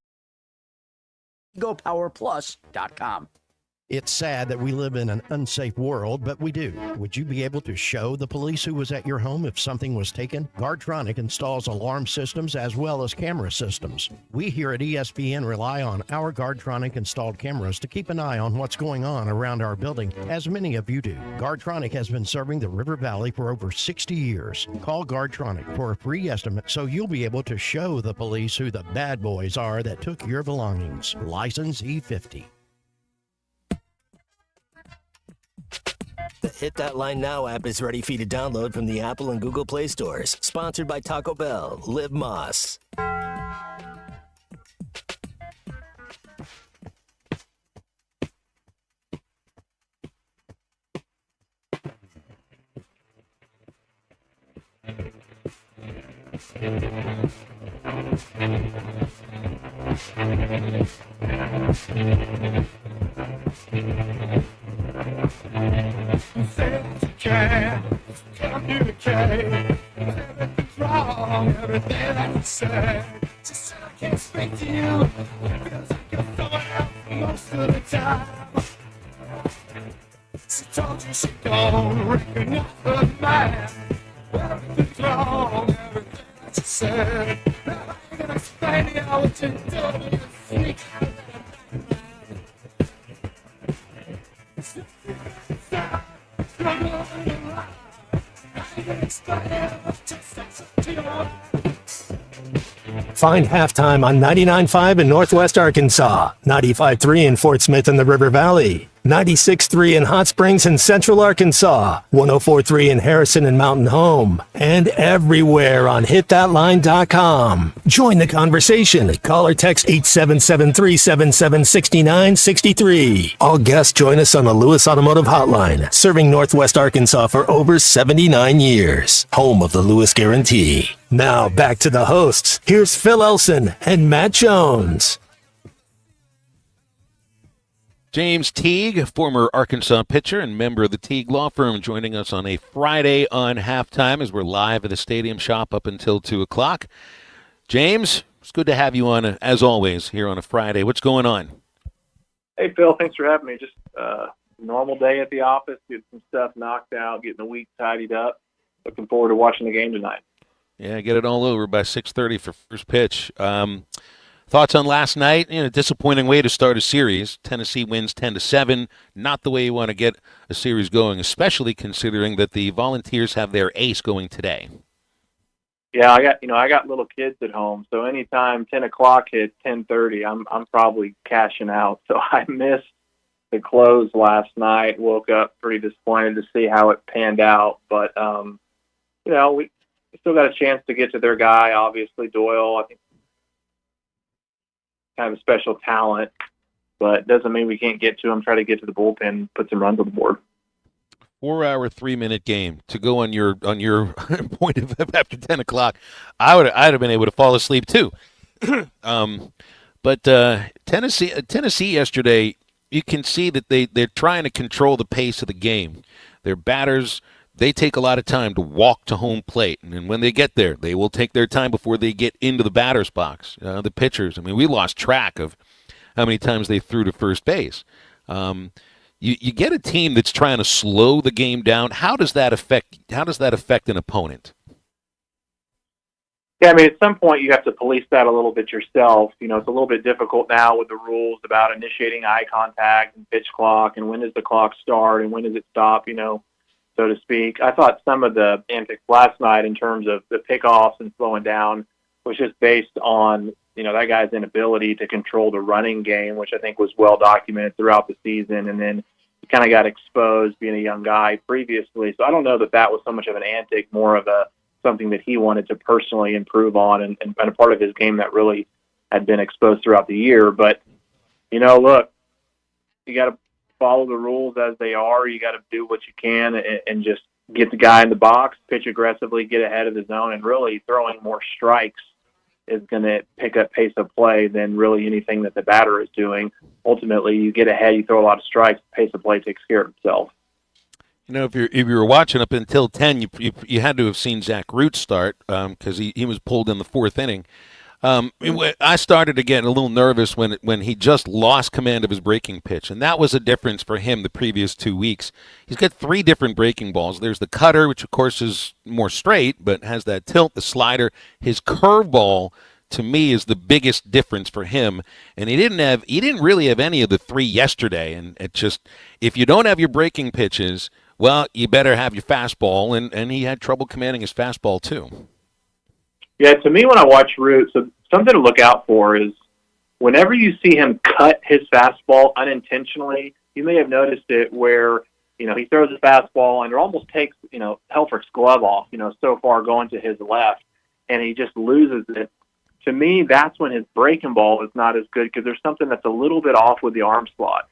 GoPowerPlus.com. It's sad that we live in an unsafe world, but we do. Would you be able to show the police who was at your home if something was taken? Guardtronic installs alarm systems as well as camera systems. We here at ESPN rely on our Guardtronic installed cameras to keep an eye on what's going on around our building, as many of you do. Guardtronic has been serving the River Valley for over 60 years. Call Guardtronic for a free estimate so you'll be able to show the police who the bad boys are that took your belongings. License E50. The Hit That Line Now app is ready for you to download from the Apple and Google Play stores. Sponsored by Taco Bell. Live Moss. Communicate. Everything's wrong, everything that you say. She said I can't speak to you. It feels like you're someone else most of the time. She told you she don't recognize the man. Everything's wrong, everything that you said. Now I can explain to you what you do. You sneak out of Find Halftime on 99.5 in Northwest Arkansas, 95.3 in Fort Smith and the River Valley, 96.3 in Hot Springs and Central Arkansas, 104.3 in Harrison and Mountain Home, and everywhere on hitthatline.com. Join the conversation. Call or text 877-377-6963. All guests join us on the Lewis Automotive Hotline, serving Northwest Arkansas for over 79 years. Home of the Lewis Guarantee. Now back to the hosts. Here's Phil Elson and Matt Jones. James Teague, former Arkansas pitcher and member of the Teague Law Firm, joining us on a Friday on Halftime as we're live at the stadium shop up until 2 o'clock. James, it's good to have you on, as always, here on a Friday. What's going on? Hey, Phil, thanks for having me. Just normal day at the office, getting some stuff knocked out, getting the week tidied up. Looking forward to watching the game tonight. Yeah, get it all over by 6:30 for first pitch. Thoughts on last night? Disappointing way to start a series. Tennessee wins 10-7. Not the way you want to get a series going, especially considering that the Volunteers have their ace going today. Yeah, I got little kids at home, so anytime 10 o'clock hit 10:30, I'm probably cashing out. So I missed the close last night. Woke up pretty disappointed to see how it panned out, but we still got a chance to get to their guy. Obviously, Doyle, I think, kind of a special talent, but doesn't mean we can't get to him. Try to get to the bullpen, put some runs on the board. 4-hour, 3-minute game to go on your point of after 10 o'clock. I'd have been able to fall asleep too. But Tennessee yesterday, you can see that they're trying to control the pace of the game. Their batters, they take a lot of time to walk to home plate, and when they get there, they will take their time before they get into the batter's box. The pitchers, we lost track of how many times they threw to first base. You get a team that's trying to slow the game down. How does that affect an opponent? Yeah, at some point you have to police that a little bit yourself. It's a little bit difficult now with the rules about initiating eye contact and pitch clock and when does the clock start and when does it stop, so to speak. I thought some of the antics last night in terms of the pickoffs and slowing down was just based on, that guy's inability to control the running game, which I think was well documented throughout the season. And then he kind of got exposed being a young guy previously. So I don't know that was so much of an antic, more of something that he wanted to personally improve on and a part of his game that really had been exposed throughout the year. But, look, you got to follow the rules as they are. You got to do what you can and just get the guy in the box, pitch aggressively, get ahead of the zone, and really throwing more strikes is going to pick up pace of play than really anything that the batter is doing. Ultimately, you get ahead, you throw a lot of strikes, pace of play takes care of itself. If you were watching up until 10, you had to have seen Zach Root start because he was pulled in the fourth inning. I started to get a little nervous when he just lost command of his breaking pitch, and that was a difference for him the previous 2 weeks. He's got 3 different breaking balls. There's the cutter, which of course is more straight, but has that tilt, the slider. His curveball, to me, is the biggest difference for him, and he didn't really have any of the 3 yesterday, and it just, if you don't have your breaking pitches, well, you better have your fastball, and he had trouble commanding his fastball too. Yeah, to me, when I watch Root, so something to look out for is whenever you see him cut his fastball unintentionally, you may have noticed it where, he throws his fastball and it almost takes, Helfrich's glove off, so far going to his left, and he just loses it. To me, that's when his breaking ball is not as good because there's something that's a little bit off with the arm slot.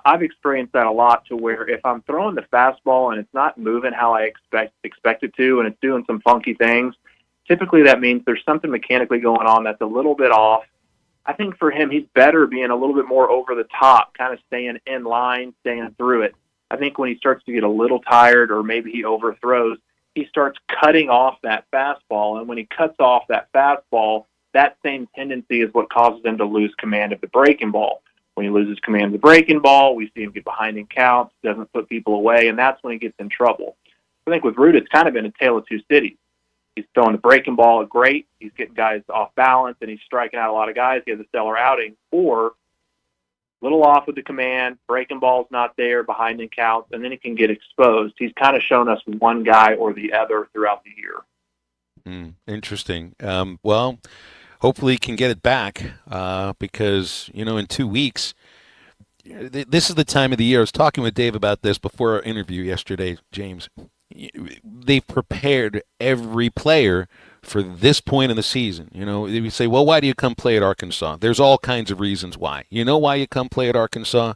I've experienced that a lot to where if I'm throwing the fastball and it's not moving how I expect it to and it's doing some funky things, typically that means there's something mechanically going on that's a little bit off. I think for him, he's better being a little bit more over the top, kind of staying in line, staying through it. I think when he starts to get a little tired or maybe he overthrows, he starts cutting off that fastball. And when he cuts off that fastball, that same tendency is what causes him to lose command of the breaking ball. When he loses command of the breaking ball, we see him get behind in counts, doesn't put people away, and that's when he gets in trouble. I think with Root, it's kind of been a tale of two cities. He's throwing the breaking ball great. He's getting guys off balance, and he's striking out a lot of guys. He has a stellar outing. Or a little off with the command, breaking ball's not there, behind in counts, and then he can get exposed. He's kind of shown us one guy or the other throughout the year. Interesting. Well, hopefully he can get it back because, in 2 weeks, This is the time of the year. I was talking with Dave about this before our interview yesterday, James. They've prepared every player for this point in the season. You know, we say, well, why do you come play at Arkansas? There's all kinds of reasons why. You know why you come play at Arkansas?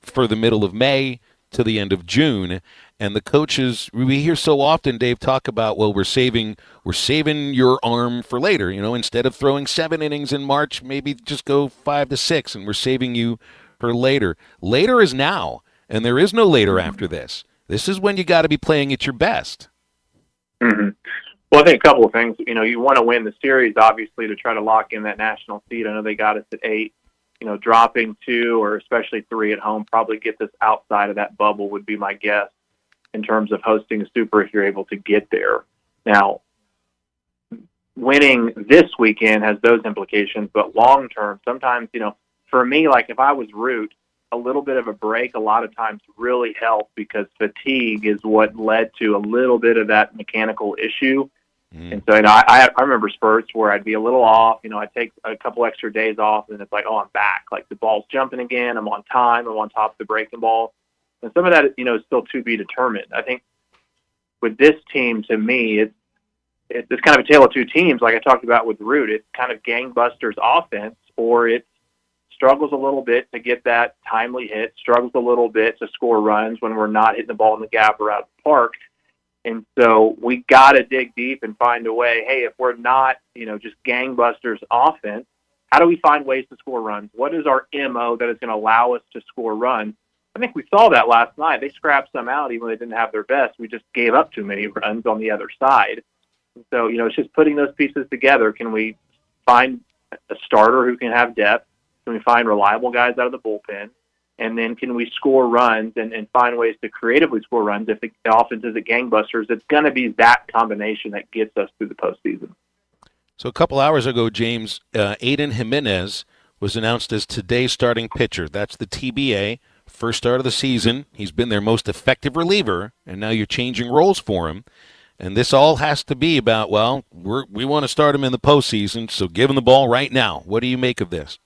For the middle of May to the end of June. And the coaches, we hear so often, Dave, talk about, well, we're saving your arm for later. You know, instead of throwing 7 innings in March, maybe just go 5 to 6, and we're saving you for later. Later is now, and there is no later after this. This is when you got to be playing at your best. Mm-hmm. Well, I think a couple of things. You know, you want to win the series, obviously, to try to lock in that national seed. I know they got us at 8. You know, dropping 2 or especially 3 at home probably gets us outside of that bubble would be my guess in terms of hosting a Super if you're able to get there. Now, winning this weekend has those implications, but long term, sometimes, you know, for me, like if I was Root, a little bit of a break a lot of times really helped because fatigue is what led to a little bit of that mechanical issue. And so, you know, I remember spurts where I'd be a little off. You know, I'd take a couple extra days off, and it's like, oh, I'm back. Like the ball's jumping again. I'm on time. I'm on top of the breaking ball. And some of that, you know, is still to be determined. I think with this team, to me, it's kind of a tale of two teams, like I talked about with Root. It's kind of gangbusters offense, or it struggles a little bit to get that timely hit, struggles a little bit to score runs when we're not hitting the ball in the gap or out of the park. And so we got to dig deep and find a way, hey, if we're not, you know, just gangbusters offense, how do we find ways to score runs? What is our MO that is going to allow us to score runs? I think we saw that last night. They scrapped some out even though they didn't have their best. We just gave up too many runs on the other side. And so, you know, it's just putting those pieces together. Can we find a starter who can have depth? Can we find reliable guys out of the bullpen? And then can we score runs and find ways to creatively score runs? If the offense is at gangbusters, it's going to be that combination that gets us through the postseason. So a couple hours ago, James, Aiden Jimenez was announced as today's starting pitcher. That's the TBA, first start of the season. He's been their most effective reliever, and now you're changing roles for him. And this all has to be about, well, we want to start him in the postseason, so give him the ball right now. What do you make of this?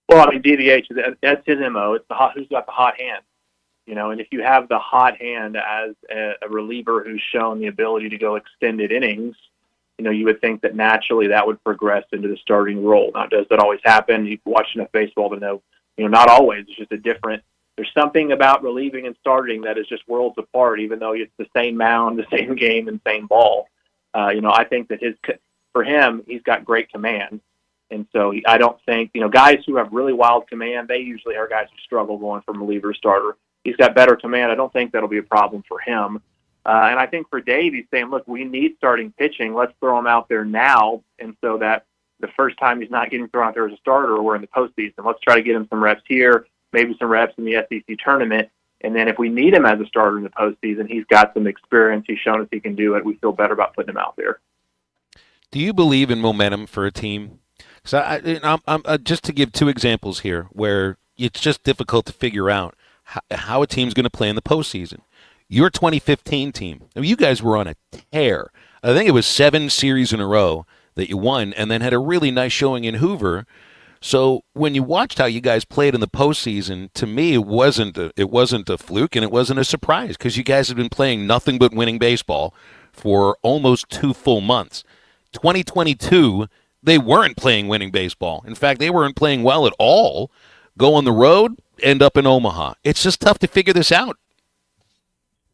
Well, I mean, DVH, that's his MO. It's who's got the hot hand, you know. And if you have the hot hand as a reliever who's shown the ability to go extended innings, you know, you would think that naturally that would progress into the starting role. Now, does that always happen? You've watched enough baseball to know, you know, not always. It's just a different. There's something about relieving and starting that is just worlds apart, even though it's the same mound, the same game, and same ball. You know, I think that for him, he's got great command. And so I don't think, you know, guys who have really wild command, they usually are guys who struggle going from reliever to starter. He's got better command. I don't think that'll be a problem for him. And I think for Dave, he's saying, look, we need starting pitching. Let's throw him out there now. And so that the first time he's not getting thrown out there as a starter, we're in the postseason. Let's try to get him some reps here, maybe some reps in the SEC tournament. And then if we need him as a starter in the postseason, he's got some experience. He's shown us he can do it. We feel better about putting him out there. Do you believe in momentum for a team? So I'm just to give 2 examples here where it's just difficult to figure out how a team's going to play in the postseason. Your 2015 team, I mean, you guys were on a tear. I think it was 7 series in a row that you won and then had a really nice showing in Hoover. So when you watched how you guys played in the postseason, to me it wasn't a fluke and it wasn't a surprise because you guys have been playing nothing but winning baseball for almost 2 full months. 2022, they weren't playing winning baseball. In fact, they weren't playing well at all. Go on the road, end up in Omaha. It's just tough to figure this out.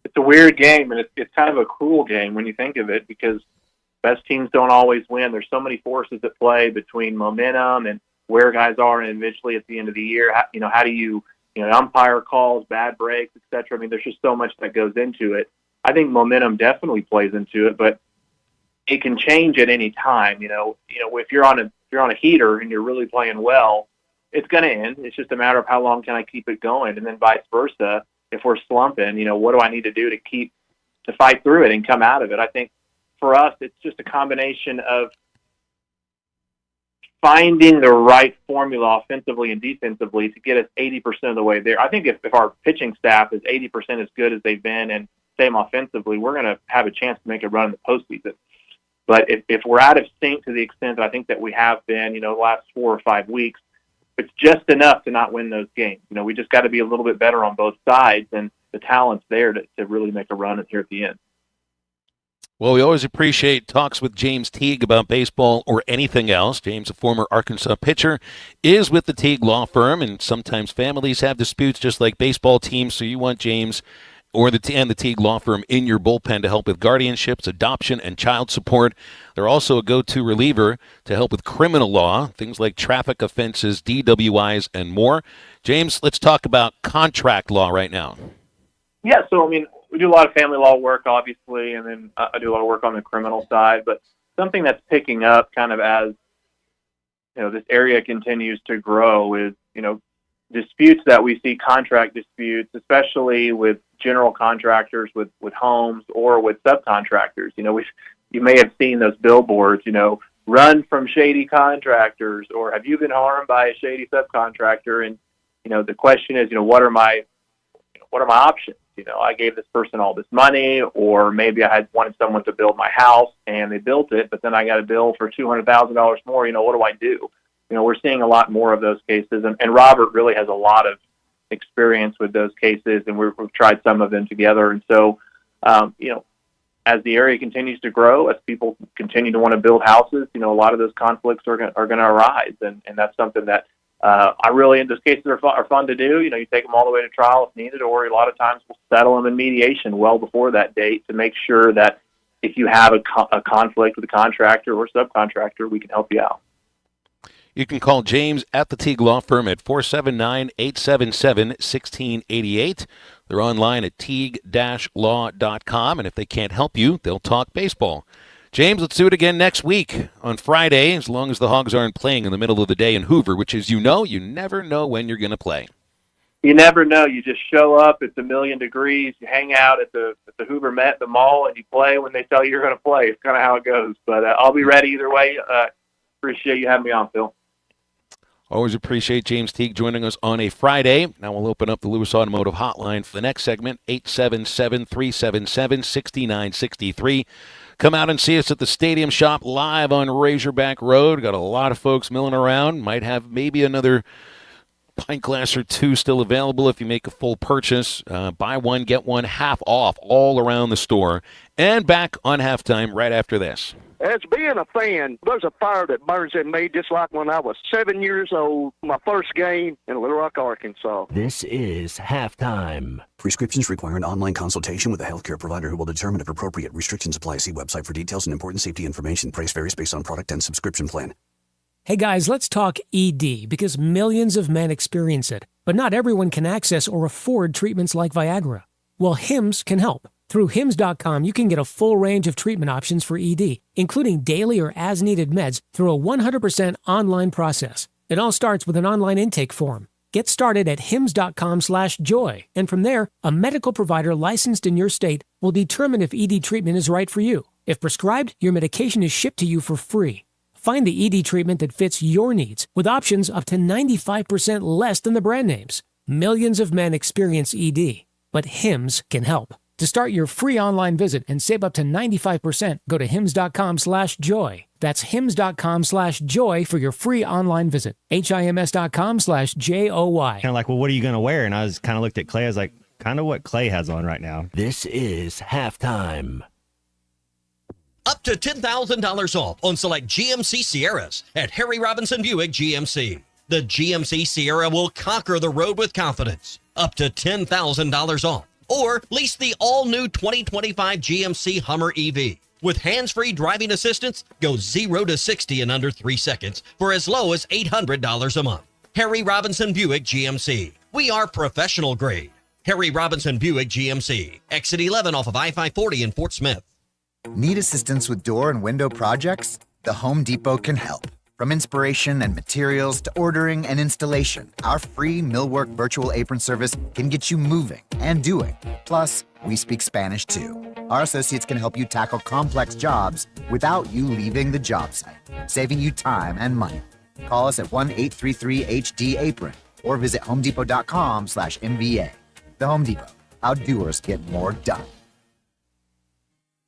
It's a weird game, and it's kind of a cruel game when you think of it because best teams don't always win. There's so many forces at play between momentum and where guys are individually at the end of the year. How do you umpire calls, bad breaks, etc. I mean, there's just so much that goes into it. I think momentum definitely plays into it, but it can change at any time. You know, if you're on a heater and you're really playing well, it's going to end. It's just a matter of how long can I keep it going, and then vice versa. If we're slumping, what do I need to do to fight through it and come out of it? I think for us, it's just a combination of finding the right formula offensively and defensively to get us 80% of the way there. I think if our pitching staff is 80% as good as they've been and same offensively, we're going to have a chance to make a run in the postseason. But if we're out of sync to the extent that I think that we have been, the last 4 or 5 weeks, it's just enough to not win those games. We just got to be a little bit better on both sides, and the talent's there to really make a run here at the end. Well, we always appreciate talks with James Teague about baseball or anything else. James, a former Arkansas pitcher, is with the Teague Law Firm, and sometimes families have disputes just like baseball teams, so you want James or the Teague Law Firm in your bullpen to help with guardianships, adoption, and child support. They're also a go-to reliever to help with criminal law, things like traffic offenses, DWIs, and more. James, let's talk about contract law right now. Yeah, so, we do a lot of family law work, obviously, and then I do a lot of work on the criminal side. But something that's picking up kind of as, this area continues to grow is, disputes that we see, contract disputes, especially with general contractors, with homes or with subcontractors. You may have seen those billboards, run from shady contractors, or have you been harmed by a shady subcontractor? And, the question is, what are my options? I gave this person all this money, or maybe I had wanted someone to build my house and they built it, but then I got a bill for $200,000 more. What do I do? We're seeing a lot more of those cases, and Robert really has a lot of experience with those cases, and we've tried some of them together. And so, as the area continues to grow, as people continue to want to build houses, a lot of those conflicts are going to arise, and that's something that in those cases are fun to do. You take them all the way to trial if needed, or a lot of times we'll settle them in mediation well before that date to make sure that if you have a conflict with a contractor or subcontractor, we can help you out. You can call James at the Teague Law Firm at 479-877-1688. They're online at teague-law.com, and if they can't help you, they'll talk baseball. James, let's do it again next week on Friday, as long as the Hogs aren't playing in the middle of the day in Hoover, which is, you never know when you're going to play. You never know. You just show up. It's 1,000,000 degrees. You hang out at the Hoover Met, the mall, and you play when they tell you you're going to play. It's kind of how it goes. But I'll be ready either way. Appreciate you having me on, Phil. Always appreciate James Teague joining us on a Friday. Now we'll open up the Lewis Automotive Hotline for the next segment, 877-377-6963. Come out and see us at the Stadium Shop live on Razorback Road. Got a lot of folks milling around. Might have maybe another pint glass or two still available if you make a full purchase. Buy one, get one half off all around the store. And back on halftime right after this. As being a fan, there's a fire that burns in me just like when I was 7 years old, my first game in Little Rock, Arkansas. This is halftime. Prescriptions require an online consultation with a healthcare provider who will determine if appropriate. Restrictions apply. See website for details and important safety information. Price varies based on product and subscription plan. Hey guys, let's talk ED, because millions of men experience it, but not everyone can access or afford treatments like Viagra. Well, Hims can help. Through Hims.com, you can get a full range of treatment options for ED, including daily or as-needed meds through a 100% online process. It all starts with an online intake form. Get started at Hims.com/joy, and from there, a medical provider licensed in your state will determine if ED treatment is right for you. If prescribed, your medication is shipped to you for free. Find the ED treatment that fits your needs, with options up to 95% less than the brand names. Millions of men experience ED, but Hims can help. To start your free online visit and save up to 95%, go to Hims.com/joy. That's Hims.com/joy for your free online visit. HIMS.com/JOY. Kind of like, well, what are you going to wear? And I was kind of looked at Clay. I was like, kind of what Clay has on right now. This is halftime. Up to $10,000 off on select GMC Sierras at Harry Robinson Buick GMC. The GMC Sierra will conquer the road with confidence. Up to $10,000 off. Or lease the all-new 2025 GMC Hummer EV. With hands-free driving assistance, go 0 to 60 in under 3 seconds for as low as $800 a month. Harry Robinson Buick GMC. We are professional grade. Harry Robinson Buick GMC. Exit 11 off of I-540 in Fort Smith. Need assistance with door and window projects? The Home Depot can help. From inspiration and materials to ordering and installation, our free Millwork virtual apron service can get you moving and doing. Plus, we speak Spanish too. Our associates can help you tackle complex jobs without you leaving the job site, saving you time and money. Call us at 1-833-HD-APRON or visit homedepot.com/MVA. The Home Depot. How doers get more done.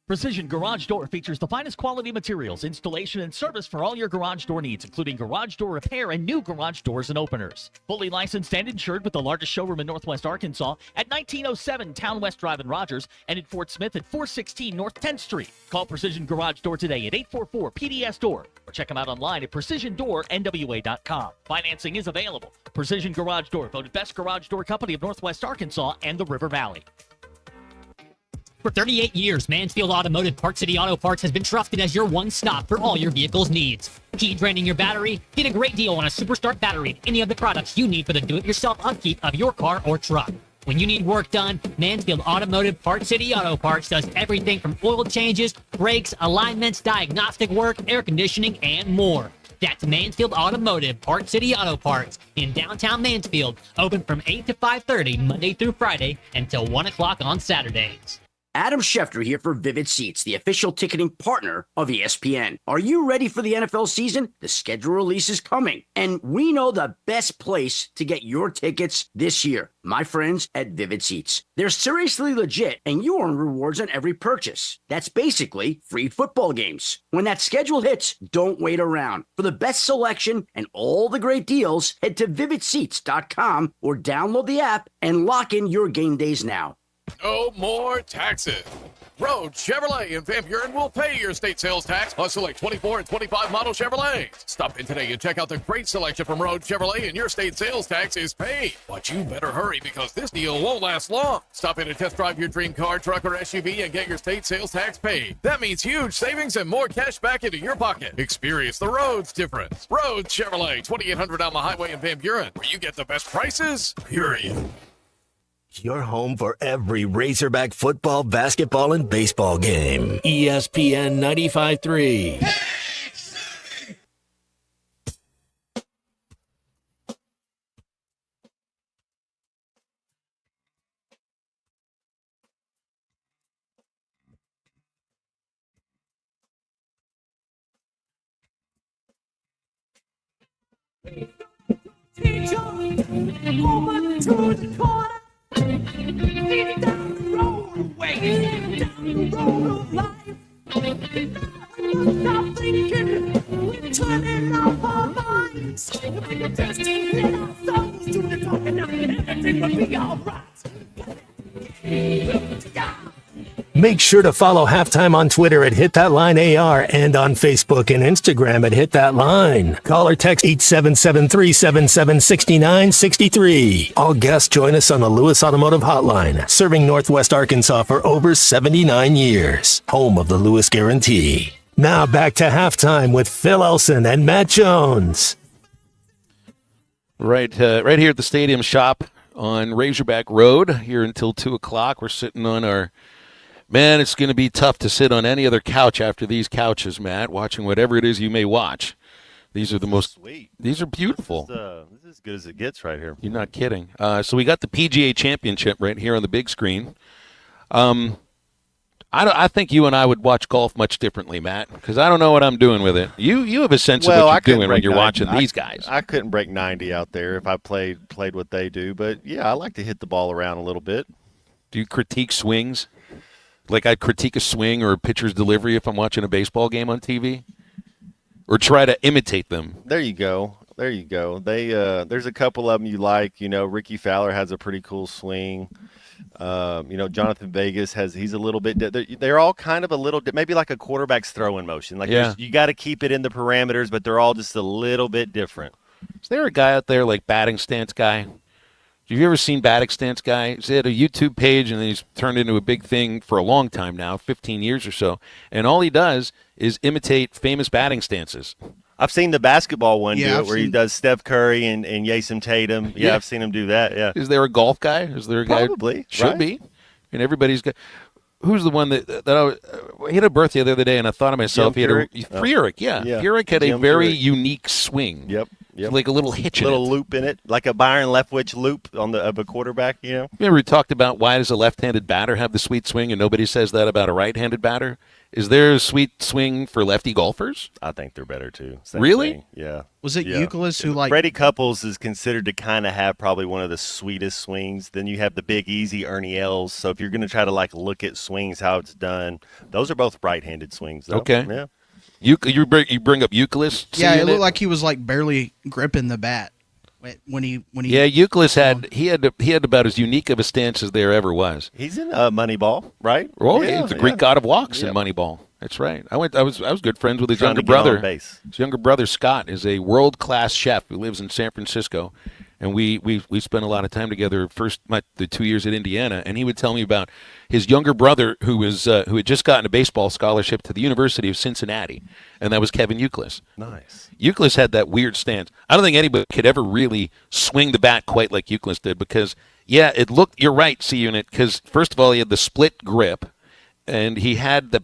Precision Garage Door features the finest quality materials, installation, and service for all your garage door needs, including garage door repair and new garage doors and openers. Fully licensed and insured with the largest showroom in Northwest Arkansas at 1907 Town West Drive in Rogers and in Fort Smith at 416 North 10th Street. Call Precision Garage Door today at 844-PDS-DOOR or check them out online at PrecisionDoorNWA.com. Financing is available. Precision Garage Door, voted best garage door company of Northwest Arkansas and the River Valley. For 38 years, Mansfield Automotive Park City Auto Parts has been trusted as your one-stop for all your vehicle's needs. Heat draining your battery? Get a great deal on a Superstart battery and any of the products you need for the do-it-yourself upkeep of your car or truck. When you need work done, Mansfield Automotive Park City Auto Parts does everything from oil changes, brakes, alignments, diagnostic work, air conditioning, and more. That's Mansfield Automotive Park City Auto Parts in downtown Mansfield, open from 8 to 5:30 Monday through Friday until 1 o'clock on Saturdays. Adam Schefter here for Vivid Seats, the official ticketing partner of ESPN. Are you ready for the NFL season? The schedule release is coming, and we know the best place to get your tickets this year. My friends at Vivid Seats. They're seriously legit, and you earn rewards on every purchase. That's basically free football games. When that schedule hits, don't wait around. For the best selection and all the great deals, head to vividseats.com or download the app and lock in your game days now. No more taxes. Road Chevrolet in Van Buren will pay your state sales tax on select 24 and 25 model Chevrolets. Stop in today and check out the great selection from Road Chevrolet, and your state sales tax is paid. But you better hurry because this deal won't last long. Stop in and test drive your dream car, truck, or SUV and get your state sales tax paid. That means huge savings and more cash back into your pocket. Experience the road's difference. Road Chevrolet, 2800 Alma Highway in Van Buren, where you get the best prices, period. Your home for every Razorback football, basketball, and baseball game. ESPN 95.3. Over to the corner. Lead down the road, way down the road of life. Stop thinking, we're turning off our minds. We're testing in our souls to the talking, everything will be alright. Make sure to follow Halftime on Twitter at HitThatLineAR and on Facebook and Instagram at HitThatLine. Call or text 877-377-6963. All guests join us on the Lewis Automotive Hotline, serving Northwest Arkansas for over 79 years. Home of the Lewis Guarantee. Now back to Halftime with Phil Elson and Matt Jones. Right here at the Stadium Shop on Razorback Road, here until 2 o'clock. We're sitting on our... Man, it's going to be tough to sit on any other couch after these couches, Matt, watching whatever it is you may watch. These are the most sweet. These are beautiful. This is as good as it gets right here. You're not kidding. So we got the PGA Championship right here on the big screen. I think you and I would watch golf much differently, Matt, because I don't know what I'm doing with it. You have a sense of what you're doing when you're watching these guys. I couldn't break 90 out there if I played what they do, but yeah, I like to hit the ball around a little bit. Do you critique swings? Like I'd critique a swing or a pitcher's delivery if I'm watching a baseball game on TV? Or try to imitate them? There you go. They there's a couple of them you like. You know, Ricky Fowler has a pretty cool swing. Jonathan Vegas he's a little bit. They're all kind of a little, maybe like a quarterback's throwing motion. Like you got to keep it in the parameters, but they're all just a little bit different. Is there a guy out there like batting stance guy? Have you ever seen batting stance guy? He's had a YouTube page, and then he's turned into a big thing for a long time now, 15 years or so. And all he does is imitate famous batting stances. I've seen the basketball one do it, where he does Steph Curry and Jason Tatum. Yeah, I've seen him do that, yeah. Is there a golf guy? Is there a guy? Probably. Should be. And everybody's got – who's the one that he had a birthday the other day, and I thought of myself. He had Furyk, yeah. Furyk had a very unique swing. Yep. Yep. Like a little hitch in it. Little loop in it, like a Byron Leftwich loop of a quarterback, Remember we talked about why does a left-handed batter have the sweet swing and nobody says that about a right-handed batter? Is there a sweet swing for lefty golfers? I think they're better too. Same Really? thing. Yeah. Was it Euclid who Freddie Couples is considered to kind of have probably one of the sweetest swings. Then you have the big easy Ernie Els. So if you're going to try to look at swings, how it's done, those are both right-handed swings, though. Okay. Yeah. You bring up Euclid? Yeah, it looked like he was barely gripping the bat when he. Yeah, Euclid had about as unique of a stance as there ever was. He's in Moneyball, right? Oh, yeah, he's the Greek god of walks in Moneyball. That's right. I was good friends with his younger brother. His younger brother Scott is a world-class chef who lives in San Francisco, and we spent a lot of time together. The 2 years at Indiana, and he would tell me about his younger brother who had just gotten a baseball scholarship to the University of Cincinnati, and that was Kevin Euclid. Nice. Euclid had that weird stance. I don't think anybody could ever really swing the bat quite like Euclid did because, it looked. You're right, C-Unit, because first of all he had the split grip. And he had the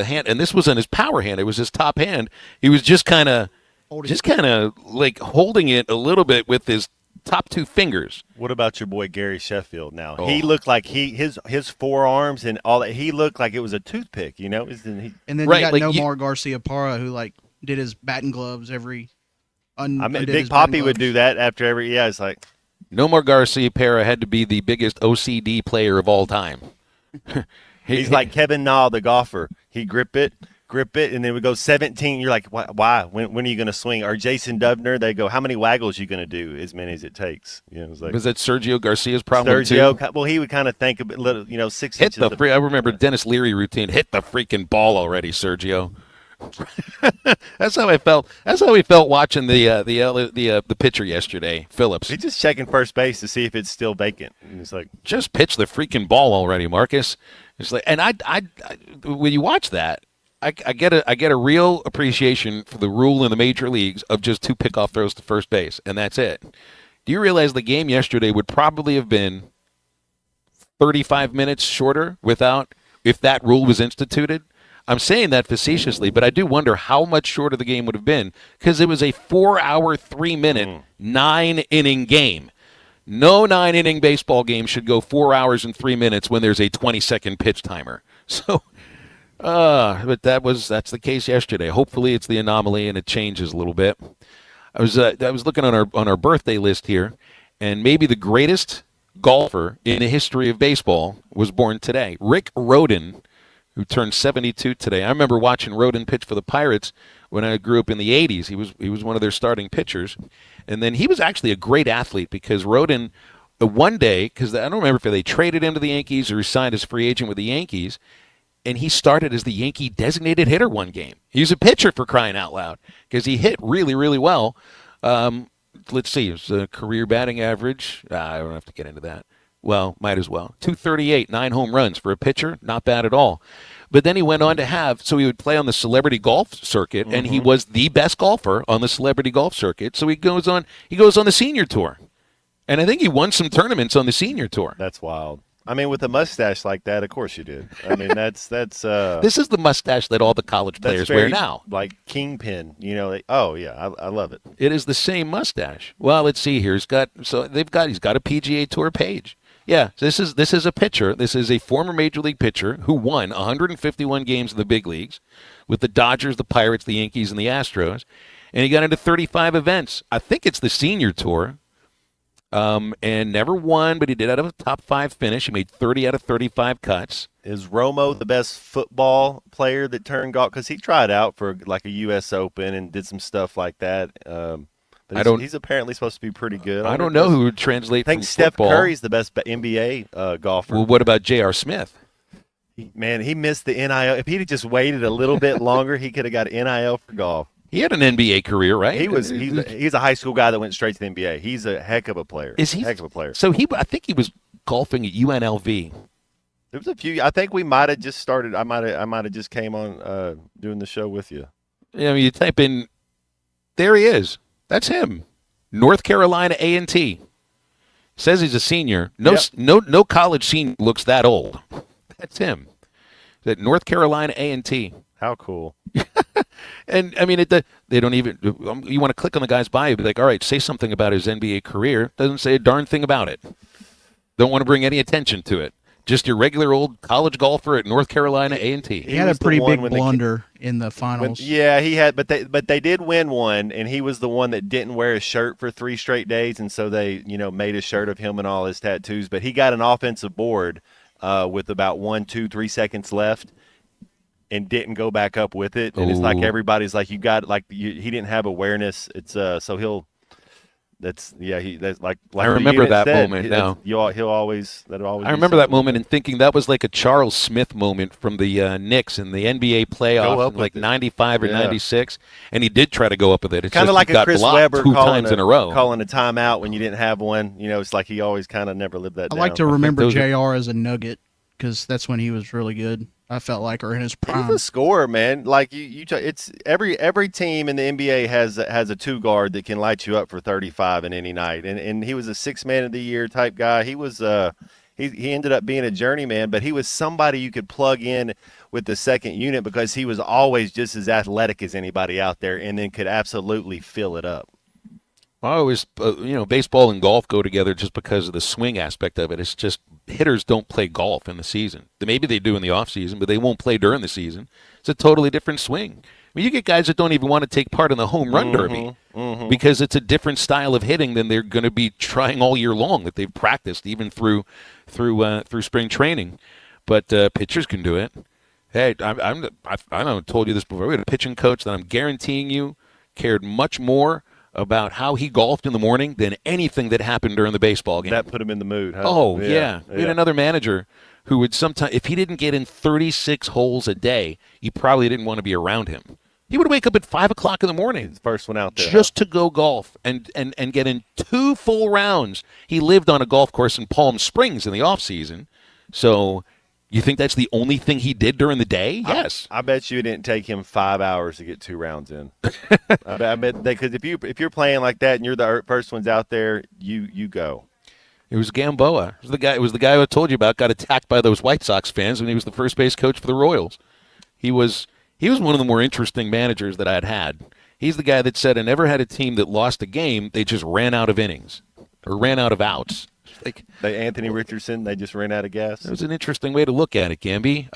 hand, and this wasn't his power hand; it was his top hand. He was just kind of holding it a little bit with his top two fingers. What about your boy Gary Sheffield? Now he looked like his forearms and all that. He looked like it was a toothpick, And then you got Nomar Garcia-Parra who did his batting gloves every. Big Papi would do that after every. Yeah, it's like Nomar Garcia-Parra had to be the biggest OCD player of all time. He's like Kevin Na, the golfer. He grip it, and then we go 17. You're like, why? When are you going to swing? Or Jason Dubner, they go, how many waggles are you going to do? As many as it takes. It's like, was that Sergio Garcia's problem too? Well, he would kind of think a bit, 6 hit inches. I remember Dennis Leary routine. Hit the freaking ball already, Sergio. That's how I felt. That's how we felt watching the pitcher yesterday, Phillips. He's just checking first base to see if it's still vacant. And it's like, just pitch the freaking ball already, Marcus. It's like, and I when you watch that, I get a real appreciation for the rule in the major leagues of just 2 pickoff throws to first base, and that's it. Do you realize the game yesterday would probably have been 35 minutes shorter if that rule was instituted? I'm saying that facetiously, but I do wonder how much shorter the game would have been because it was a 4-hour, 3-minute, 9-inning game. No 9-inning baseball game should go 4 hours and 3 minutes when there's a 20-second pitch timer. So, but that's the case yesterday. Hopefully, it's the anomaly and it changes a little bit. I was looking on our birthday list here, and maybe the greatest golfer in the history of baseball was born today. Rick Rhoden, who turned 72 today. I remember watching Rhoden pitch for the Pirates when I grew up in the 80s. He was one of their starting pitchers. And then he was actually a great athlete because Rhoden, one day, because I don't remember if they traded him to the Yankees or he signed as a free agent with the Yankees, and he started as the Yankee designated hitter one game. He was a pitcher for crying out loud because he hit really, really well. Let's see, his career batting average. I don't have to get into that. Well, might as well. 238, 9 home runs for a pitcher, not bad at all. But then he went on to he would play on the celebrity golf circuit, and he was the best golfer on the celebrity golf circuit. So he goes on the senior tour. And I think he won some tournaments on the senior tour. That's wild. I mean, with a mustache like that, of course you did. I mean, that's this is the mustache that all the college players wear now. Like Kingpin, I love it. It is the same mustache. Well, let's see here. He's got a PGA Tour page. Yeah, this is a pitcher. This is a former Major League pitcher who won 151 games in the big leagues with the Dodgers, the Pirates, the Yankees, and the Astros. And he got into 35 events. I think it's the senior tour. And never won, but he did have a top 5 finish. He made 30 out of 35 cuts. Is Romo the best football player that turned golf? Because he tried out for like a U.S. Open and did some stuff like that. But he's apparently supposed to be pretty good. I don't know who would translate from I think Steph football. Curry's the best NBA golfer. Well, what about J.R. Smith? He missed the NIL. If he'd just waited a little bit longer, he could have got NIL for golf. He had an NBA career, right? He's a high school guy that went straight to the NBA. He's a heck of a player. Is he? Heck of a player. So I think he was golfing at UNLV. There was a few. I think we might have just started. I might have just came on doing the show with you. Yeah, I mean, you type in, there he is. That's him. North Carolina A&T. Says he's a senior. No college senior looks that old. That's him. That North Carolina A&T. How cool. And, I mean, they don't even – you want to click on the guy's bio, be like, all right, say something about his NBA career. Doesn't say a darn thing about it. Don't want to bring any attention to it. Just your regular old college golfer at North Carolina A&T. He had a pretty big blunder in the finals. He had, but they did win one, and he was the one that didn't wear his shirt for 3 straight days, and so they, made a shirt of him and all his tattoos. But he got an offensive board with about 1, 2, 3 seconds left, and didn't go back up with it. And it's like everybody's like, he didn't have awareness. It's so he'll. That's like I remember that moment now. He'll always. I remember that moment and thinking that was like a Charles Smith moment from the Knicks in the NBA playoff in like 95 or 96, and he did try to go up with it. It's kind of like a Chris Webber calling a timeout when you didn't have one. It's like he always kind of never lived that down. I like to remember JR as a Nugget because that's when he was really good. I felt like, or in his prime. He's a scorer, man. Like it's every team in the NBA has a 2 guard that can light you up for 35 in any night. And he was a 6 man of the year type guy. He was he ended up being a journeyman, but he was somebody you could plug in with the second unit because he was always just as athletic as anybody out there, and then could absolutely fill it up. I always, baseball and golf go together just because of the swing aspect of it. It's just hitters don't play golf in the season. Maybe they do in the off season, but they won't play during the season. It's a totally different swing. I mean, you get guys that don't even want to take part in the home run derby because it's a different style of hitting than they're going to be trying all year long that they've practiced even through spring training. But pitchers can do it. Hey, I told you this before. We had a pitching coach that I'm guaranteeing you cared much more about how he golfed in the morning than anything that happened during the baseball game. That put him in the mood, huh? Oh, yeah. We had another manager who would sometimes, if he didn't get in 36 holes a day, you probably didn't want to be around him. He would wake up at 5 o'clock in the morning. He's the first one out there. Just to go golf and get in 2 full rounds. He lived on a golf course in Palm Springs in the off season. So you think that's the only thing he did during the day? Yes. I bet you it didn't take him 5 hours to get 2 rounds in. I bet because if you're playing like that and you're the first ones out there, you go. It was Gamboa. It was the guy I told you about. Got attacked by those White Sox fans when he was the first base coach for the Royals. He was one of the more interesting managers that I'd had. He's the guy that said I never had a team that lost a game. They just ran out of innings or ran out of outs. Anthony Richardson, they just ran out of gas. It was an interesting way to look at it, Gamby.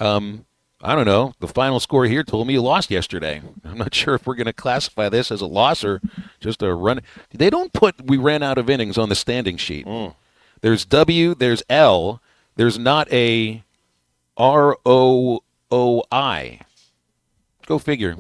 I don't know. The final score here told me you lost yesterday. I'm not sure if we're going to classify this as a loss or just a run. They don't put we ran out of innings on the standing sheet. There's W, there's L, there's not a ROOI. Go figure.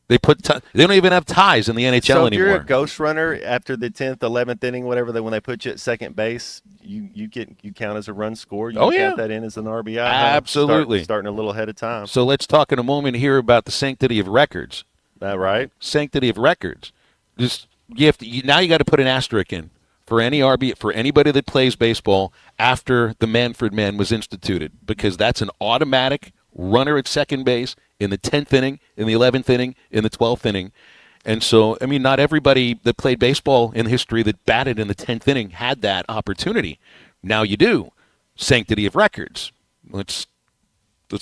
They don't even have ties in the NHL so if anymore. You're a ghost runner after the 10th, 11th inning, whatever. When they put you at second base, you count as a run score. You count that in as an RBI. Absolutely, starting a little ahead of time. So let's talk in a moment here about the sanctity of records. That right? Sanctity of records. Just now you got to put an asterisk in for anybody that plays baseball after the Manfred Man was instituted, because that's an automatic runner at second base in the 10th inning, in the 11th inning, in the 12th inning. And so, I mean, not everybody that played baseball in history that batted in the 10th inning had that opportunity. Now you do. Sanctity of records. Let's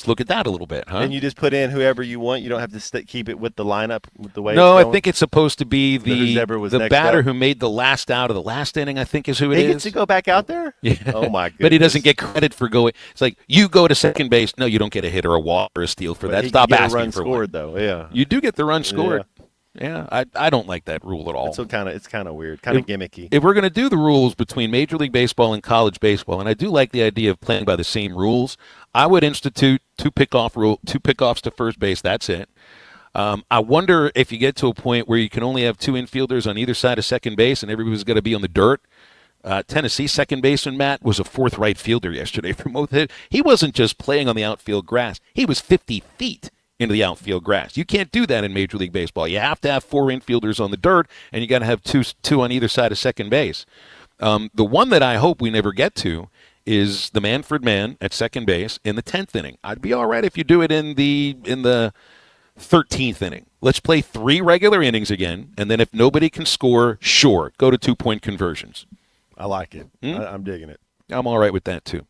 look at that a little bit, huh? And you just put in whoever you want. You don't have to keep it with the lineup, with the way No, it's going? I think it's supposed to be the batter up. who made the last out of the last inning, I think is who it is. He gets to go back out there? Yeah. Oh, my goodness. But he doesn't get credit for going. It's like, you go to second base. No, you don't get a hit or a walk or a steal for that. Stop asking run for scored, one. though, yeah. You do get the run scored. Yeah, I don't like that rule at all. It's kind of weird, kind of gimmicky. If we're going to do the rules between Major League Baseball and college baseball, and I do like the idea of playing by the same rules, I would institute 2 pickoffs to first base. That's it. I wonder if you get to a point where you can only have 2 infielders on either side of second base and everybody's got to be on the dirt. Tennessee second baseman Matt was a 4th right fielder yesterday for both hits. He wasn't just playing on the outfield grass. He was 50 feet into the outfield grass. You can't do that in Major League Baseball. You have to have 4 infielders on the dirt, and you got to have two on either side of second base. The one that I hope we never get to is the Manfred Man at second base in the 10th inning. I'd be all right if you do it in the 13th inning. Let's play 3 regular innings again, and then if nobody can score, sure, go to 2-point conversions. I like it. I'm digging it. I'm all right with that, too.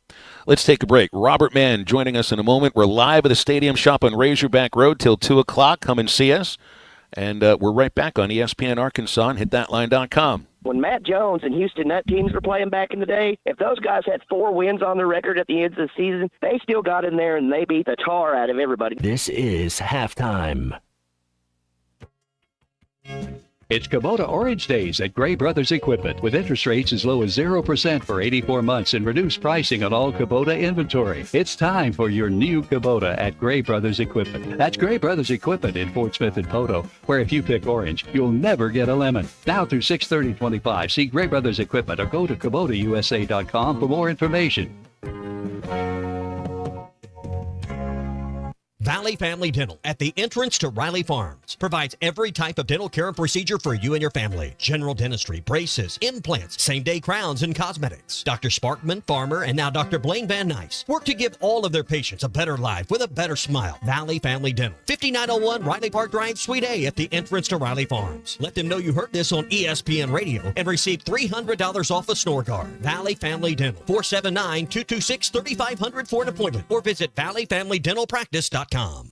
Let's take a break. Robert Mann joining us in a moment. We're live at the Stadium Shop on Razorback Road till 2 o'clock. Come and see us. And we're right back on ESPN Arkansas and hitthatline.com. When Matt Jones and Houston Nut teams were playing back in the day, if those guys had 4 wins on their record at the end of the season, they still got in there and they beat the tar out of everybody. This is halftime. It's Kubota Orange Days at Gray Brothers Equipment with interest rates as low as 0% for 84 months and reduced pricing on all Kubota inventory. It's time for your new Kubota at Gray Brothers Equipment. That's Gray Brothers Equipment in Fort Smith and Poto, where if you pick orange, you'll never get a lemon. Now through 6/30/25, see Gray Brothers Equipment or go to KubotaUSA.com for more information. Valley Family Dental at the entrance to Riley Farms provides every type of dental care and procedure for you and your family. General dentistry, braces, implants, same-day crowns, and cosmetics. Dr. Sparkman, Farmer, and now Dr. Blaine Van Nice work to give all of their patients a better life with a better smile. Valley Family Dental, 5901 Riley Park Drive, Suite A at the entrance to Riley Farms. Let them know you heard this on ESPN Radio and receive $300 off a snore guard. Valley Family Dental, 479-226-3500 for an appointment or visit valleyfamilydentalpractice.com.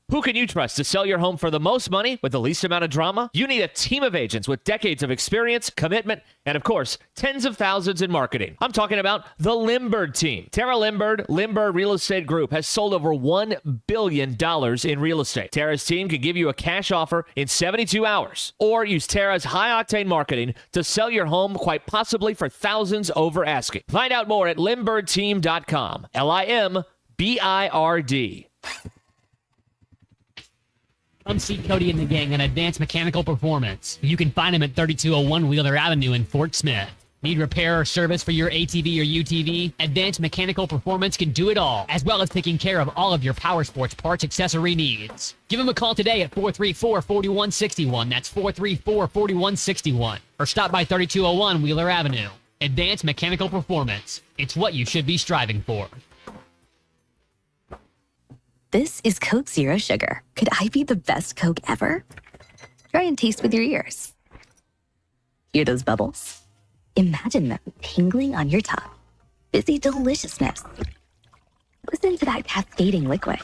Who can you trust to sell your home for the most money with the least amount of drama? You need a team of agents with decades of experience, commitment, and of course, tens of thousands in marketing. I'm talking about the Limbird team. Tara Limbird Real Estate Group has sold over $1 billion in real estate. Tara's team can give you a cash offer in 72 hours or use Tara's high-octane marketing to sell your home quite possibly for thousands over asking. Find out more at LimbirdTeam.com. LIMBIRD. Come see Cody and the gang on Advanced Mechanical Performance. You can find them at 3201 Wheeler Avenue in Fort Smith. Need repair or service for your ATV or UTV? Advanced Mechanical Performance can do it all, as well as taking care of all of your power sports parts accessory needs. Give them a call today at 434-4161. That's 434-4161. Or stop by 3201 Wheeler Avenue. Advanced Mechanical Performance. It's what you should be striving for. This is Coke Zero Sugar. Could I be the best Coke ever? Try and taste with your ears. Hear those bubbles? Imagine them tingling on your tongue. Fizzy deliciousness. Listen to that cascading liquid.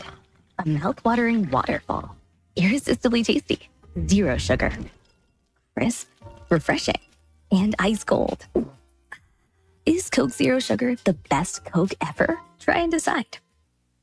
A mouth-watering waterfall. Irresistibly tasty. Zero sugar. Crisp, refreshing, and ice cold. Is Coke Zero Sugar the best Coke ever? Try and decide.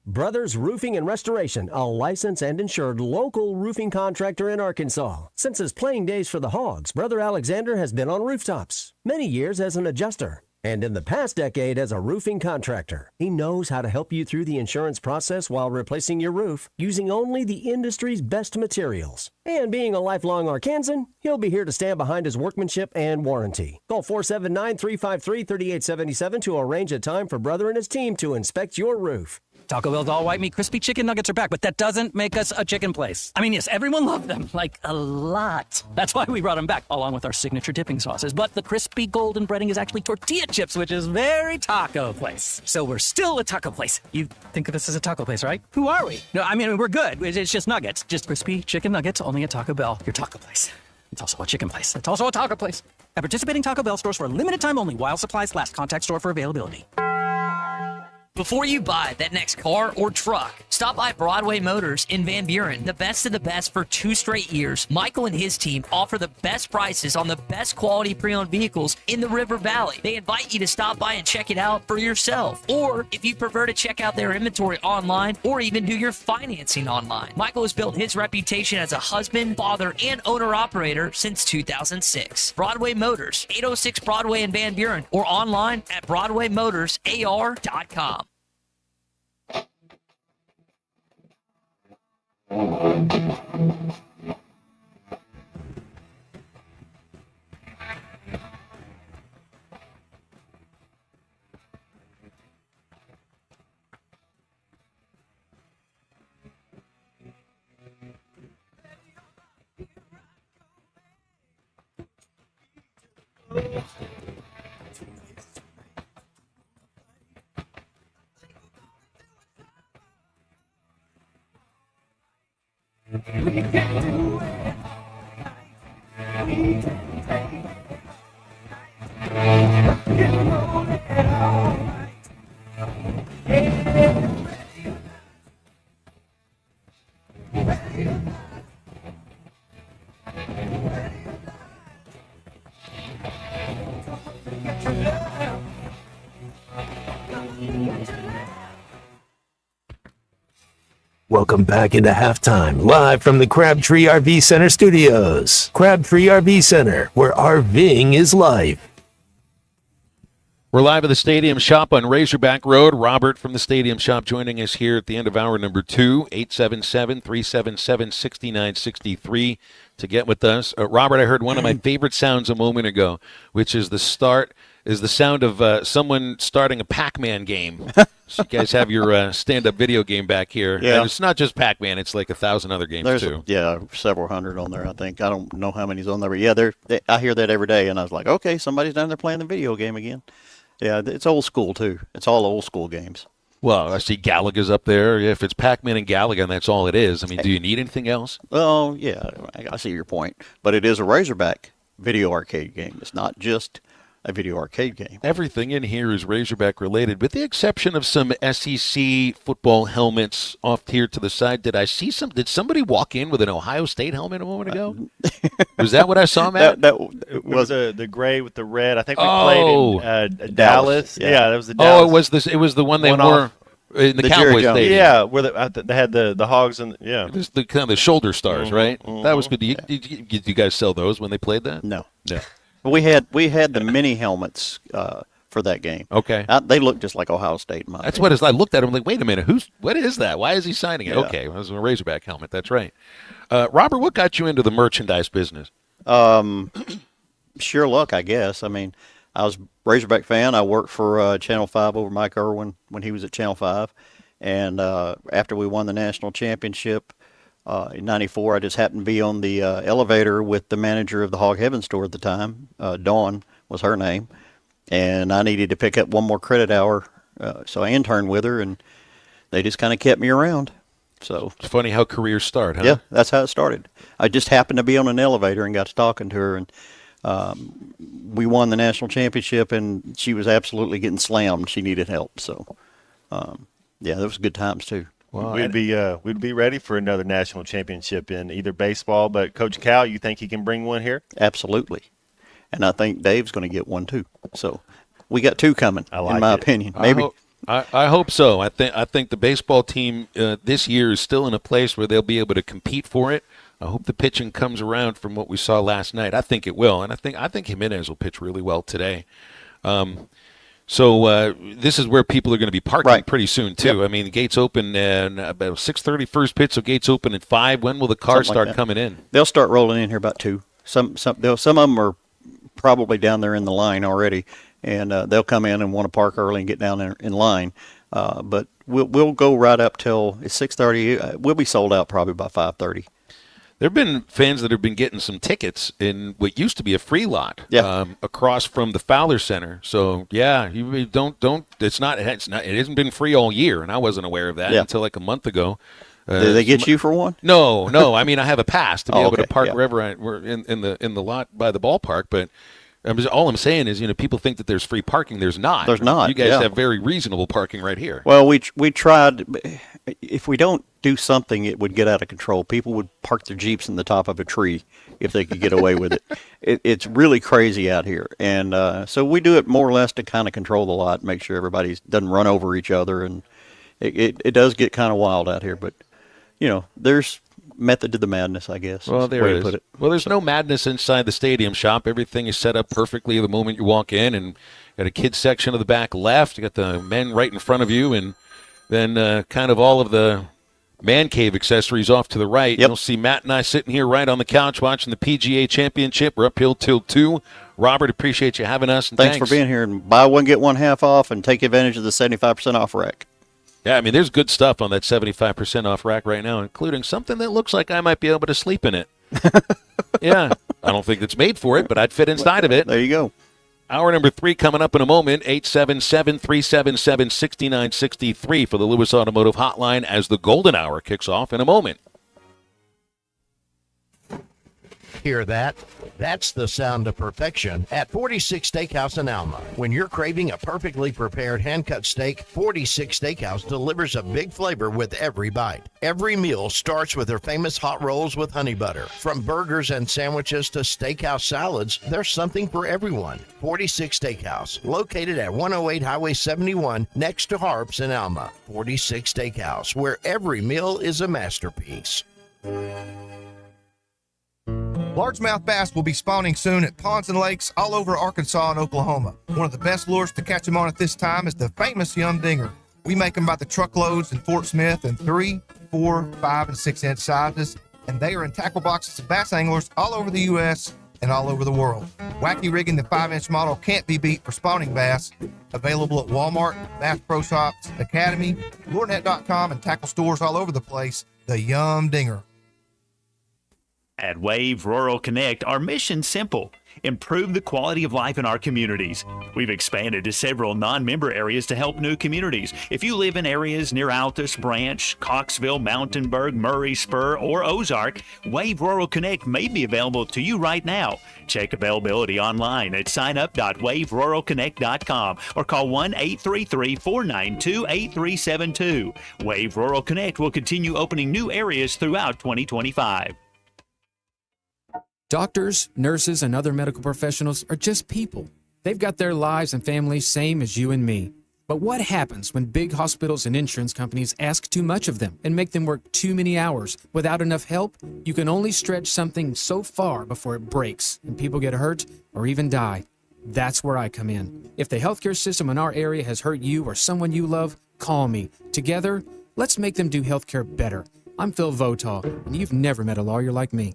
Brothers Roofing and Restoration, a licensed and insured local roofing contractor in Arkansas. Since his playing days for the Hogs, Brother Alexander has been on rooftops, many years as an adjuster, and in the past decade as a roofing contractor. He knows how to help you through the insurance process while replacing your roof using only the industry's best materials. And being a lifelong Arkansan, he'll be here to stand behind his workmanship and warranty. Call 479-353-3877 to arrange a time for Brother and his team to inspect your roof. Taco Bell's all white meat crispy chicken nuggets are back, but that doesn't make us a chicken place. I mean, yes, everyone loved them, like a lot. That's why we brought them back, along with our signature dipping sauces. But the crispy golden breading is actually tortilla chips, which is very taco place. So we're still a taco place. You think of us as a taco place, right? Who are we? No, I mean, we're good. It's just nuggets. Just crispy chicken nuggets, only at Taco Bell, your taco place. It's also a chicken place. It's also a taco place. At participating Taco Bell stores for a limited time only while supplies last. Contact store for availability. Before you buy that next car or truck, stop by Broadway Motors in Van Buren. The best of the best for 2 straight years. Michael and his team offer the best prices on the best quality pre-owned vehicles in the River Valley. They invite you to stop by and check it out for yourself. Or if you prefer to check out their inventory online or even do your financing online. Michael has built his reputation as a husband, father, and owner-operator since 2006. Broadway Motors, 806 Broadway in Van Buren, or online at BroadwayMotorsAR.com. Welcome back into halftime, live from the Crabtree RV Center studios. Crabtree RV Center, where RVing is life. We're live at the Stadium Shop on Razorback Road. Robert from the Stadium Shop joining us here at the end of hour number 2, 877-377-6963 to get with us. Robert, I heard one of my favorite sounds a moment ago, which is the sound of someone starting a Pac-Man game. So you guys have your stand-up video game back here. Yeah. And it's not just Pac-Man. It's like 1,000 other games, too. Several hundred on there, I think. I don't know how many's on there. But I hear that every day, and I was like, okay, somebody's down there playing the video game again. Yeah, it's old school, too. It's all old school games. Well, I see Galaga's up there. If it's Pac-Man and Galaga, and that's all it is. I mean, do you need anything else? Oh, yeah, I see your point. But it is a Razorback video arcade game. It's not just a video arcade game. Everything in here is Razorback related, with the exception of some SEC football helmets off here to the side. Did somebody walk in with an Ohio State helmet a moment ago? Was that what I saw, Matt? It was the gray with the red. I think we played in Dallas. Yeah, that was the Dallas. Oh, it was the one they wore in the Cowboys Stadium. Yeah, where they had the hogs and This the kind of the shoulder stars, right? That was good. Did you guys sell those when they played that? No. No. We had the mini helmets for that game. Okay. They look just like Ohio State. That's what I looked at him like, wait a minute, what is that? Why is he signing it? Yeah. Okay, it was a Razorback helmet. That's right. Robert, what got you into the merchandise business? Sheer luck, I guess. I mean, I was a Razorback fan. I worked for Channel 5 over Mike Irwin when he was at Channel 5. And after we won the national championship in '94, I just happened to be on the elevator with the manager of the Hog Heaven store at the time. Dawn was her name. And I needed to pick up one more credit hour. So I interned with her, and they just kind of kept me around. So it's funny how careers start, huh? Yeah, that's how it started. I just happened to be on an elevator and got to talking to her, and we won the national championship, and she was absolutely getting slammed. She needed help. So, yeah, those were good times, too. Well, we'd be ready for another national championship in either baseball, but Coach Cal, you think he can bring one here? Absolutely. And I think Dave's going to get one, too. So we got two coming, in my opinion. Maybe. I hope so. I think the baseball team this year is still in a place where they'll be able to compete for it. I hope the pitching comes around from what we saw last night. I think it will, and I think Jimenez will pitch really well today. So this is where people are going to be parking pretty soon too. Yep. I mean, the gates open at about 6:30 first pitch, so gates open at 5. When will the cars start coming in? They'll start rolling in here about 2. Some of them are probably down there in the line already, and they'll come in and want to park early and get down there in line. But we'll go right up till it's 6:30. We'll be sold out probably by 5:30. There have been fans that have been getting some tickets in what used to be a free lot across from the Fowler Center. So yeah, you don't. It hasn't been free all year, and I wasn't aware of that until like a month ago. Did they get you for one? No. I mean, I have a pass to be able to park wherever we're in the lot by the ballpark, but. All I'm saying is, people think that there's free parking. There's not. There's not. You guys have very reasonable parking right here. Well, we tried. If we don't do something, it would get out of control. People would park their Jeeps in the top of a tree if they could get away with it. It's really crazy out here. And so we do it more or less to kind of control the lot, make sure everybody doesn't run over each other. And it does get kind of wild out here. But, there's method to the madness, I guess. Well, there is. Put it. Well, there's no madness inside the Stadium Shop. Everything is set up perfectly the moment you walk in, and got a kids section of the back left. You got the men right in front of you, and then kind of all of the man cave accessories off to the right. You'll see Matt and I sitting here right on the couch watching the PGA Championship. We're uphill till 2. Robert, appreciate you having us. And thanks for being here. And buy one, get one half off, and take advantage of the 75% off rack. Yeah, I mean, there's good stuff on that 75% off rack right now, including something that looks like I might be able to sleep in it. Yeah, I don't think it's made for it, but I'd fit inside of it. There you go. Hour number 3 coming up in a moment, 877-377-6963 for the Lewis Automotive Hotline as the Golden Hour kicks off in a moment. Hear that? That's the sound of perfection at 46 Steakhouse in Alma. When you're craving a perfectly prepared hand-cut steak, 46 Steakhouse delivers a big flavor with every bite. Every meal starts with their famous hot rolls with honey butter. From burgers and sandwiches to steakhouse salads, there's something for everyone. 46 Steakhouse, located at 108 Highway 71 next to Harps in Alma. 46 Steakhouse, where every meal is a masterpiece. Largemouth bass will be spawning soon at ponds and lakes all over Arkansas and Oklahoma. One of the best lures to catch them on at this time is the famous Yum Dinger. We make them by the truckloads in Fort Smith in 3, 4, 5, and 6 inch sizes, and they are in tackle boxes of bass anglers all over the U.S. and all over the world. Wacky rigging the 5-inch model can't be beat for spawning bass. Available at Walmart, Bass Pro Shops, Academy, LureNet.com, and tackle stores all over the place. The Yum Dinger. At Wave Rural Connect, our mission's simple: improve the quality of life in our communities. We've expanded to several non-member areas to help new communities. If you live in areas near Altus, Branch, Coxville, Mountainburg, Murray, Spur, or Ozark, Wave Rural Connect may be available to you right now. Check availability online at signup.waveruralconnect.com or call 1-833-492-8372. Wave Rural Connect will continue opening new areas throughout 2025. Doctors, nurses, and other medical professionals are just people. They've got their lives and families same as you and me. But what happens when big hospitals and insurance companies ask too much of them and make them work too many hours without enough help? You can only stretch something so far before it breaks and people get hurt or even die. That's where I come in. If the healthcare system in our area has hurt you or someone you love, call me. Together, let's make them do healthcare better. I'm Phil Votaw, and you've never met a lawyer like me.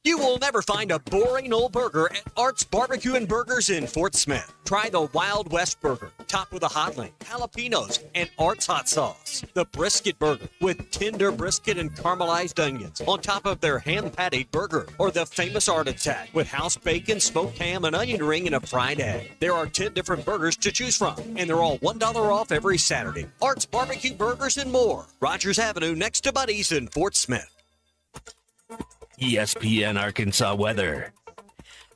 You will never find a boring old burger at Art's Barbecue and Burgers in Fort Smith. Try the Wild West Burger, topped with a hot link, jalapenos, and Art's hot sauce. The Brisket Burger, with tender brisket and caramelized onions on top of their hand-patted burger. Or the famous Art Attack, with house bacon, smoked ham, an onion ring, and a fried egg. There are 10 different burgers to choose from, and they're all $1 off every Saturday. Art's Barbecue Burgers and more. Rogers Avenue, next to Buddy's in Fort Smith. ESPN Arkansas weather.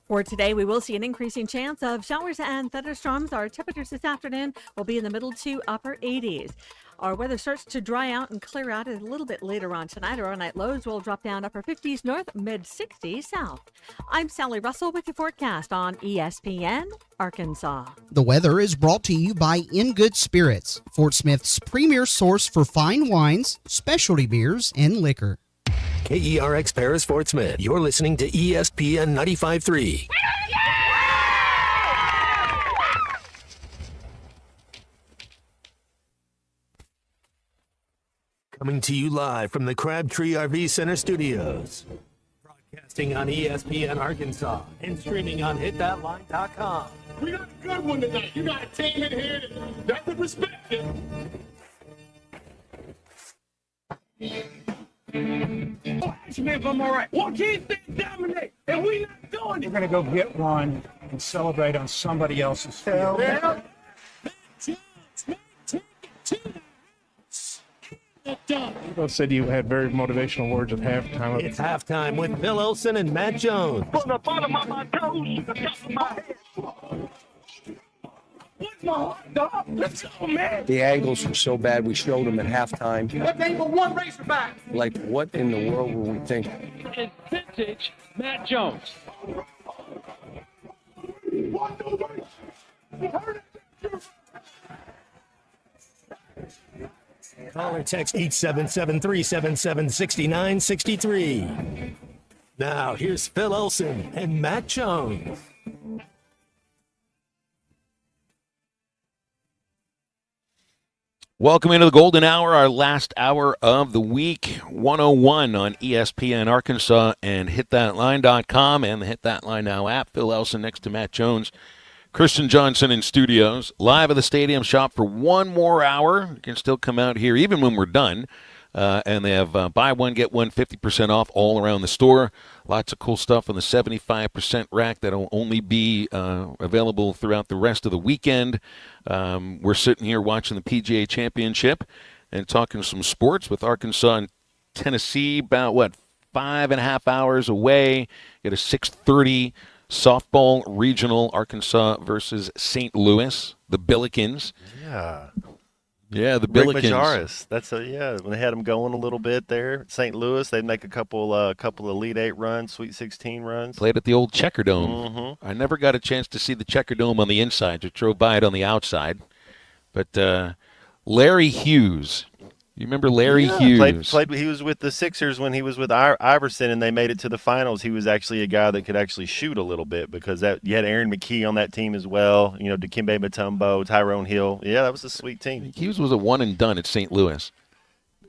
For today, we will see an increasing chance of showers and thunderstorms. Our temperatures this afternoon will be in the middle to upper 80s. Our weather starts to dry out and clear out a little bit later on tonight. Our overnight lows will drop down upper 50s north, mid 60s south. I'm Sally Russell with your forecast on ESPN Arkansas. The weather is brought to you by In Good Spirits, Fort Smith's premier source for fine wines, specialty beers, and liquor. KERX Paris Fort Smith. You're listening to ESPN 95.3. Coming to you live from the Crabtree RV Center studios. Broadcasting on ESPN Arkansas and streaming on hitthatline.com. We got a good one tonight. You got a team in here that could respect you. Ask me if I'm all right. Why can't they dominate? And we not doing it. We're going to go get one and celebrate on somebody else's field. Yeah. People said you had very motivational words at halftime. It's halftime with Bill Olson and Matt Jones. From the bottom of my toes to the top of my head. What's my hot dog? Let's go, man. The angles were so bad, we showed them at halftime. What name for one Razorback? Like, what in the world were we thinking? It's vintage Matt Jones. Call or text 877-377-6963. Now, here's Phil Olson and Matt Jones. Welcome into the Golden Hour, our last hour of the week, 101 on ESPN Arkansas and hitthatline.com and the Hit That Line Now app. Phil Elson next to Matt Jones. Kristen Johnson in studios, live at the Stadium Shop for one more hour. You can still come out here even when we're done. And they have buy one, get one, 50% off all around the store. Lots of cool stuff on the 75% rack that will only be available throughout the rest of the weekend. We're sitting here watching the PGA Championship and talking some sports with Arkansas and Tennessee about, 5.5 hours away. Got a 6:30 softball regional, Arkansas versus St. Louis, the Billikens. Yeah, the Rick Billikens. Majaris. That's when they had them going a little bit there at St. Louis, they'd make a couple Elite 8 runs, Sweet 16 runs. Played at the old Checker Dome. Mm-hmm. I never got a chance to see the Checker Dome on the inside. Just drove by it on the outside. But Larry Hughes. You remember Larry Hughes? Played. He was with the Sixers when he was with Iverson, and they made it to the finals. He was actually a guy that could actually shoot a little bit because you had Aaron McKee on that team as well. You know, Dikembe Mutombo, Tyrone Hill. Yeah, that was a sweet team. Hughes was a one and done at St. Louis.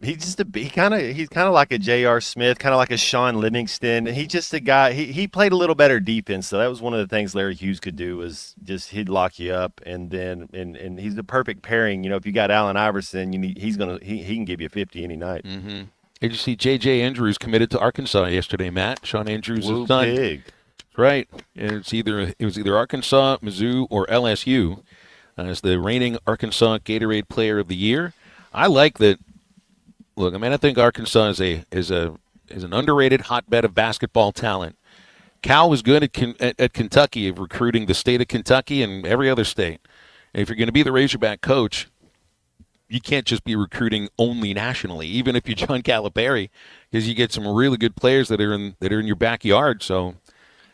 He's kind of like a J.R. Smith, kind of like a Sean Livingston. He's just a guy. He played a little better defense, so that was one of the things Larry Hughes could do was just he'd lock you up, and he's the perfect pairing. You know, if you got Allen Iverson, he can give you 50 any night. Mm-hmm. Did you see J.J. Andrews committed to Arkansas yesterday, Matt? Sean Andrews' son. Big. Right. It was either Arkansas, Mizzou, or LSU as the reigning Arkansas Gatorade Player of the Year. I like that. Look, I mean, I think Arkansas is an underrated hotbed of basketball talent. Cal was good at Kentucky of recruiting the state of Kentucky and every other state. And if you're going to be the Razorback coach, you can't just be recruiting only nationally, even if you're John Calipari, because you get some really good players that are in your backyard. So,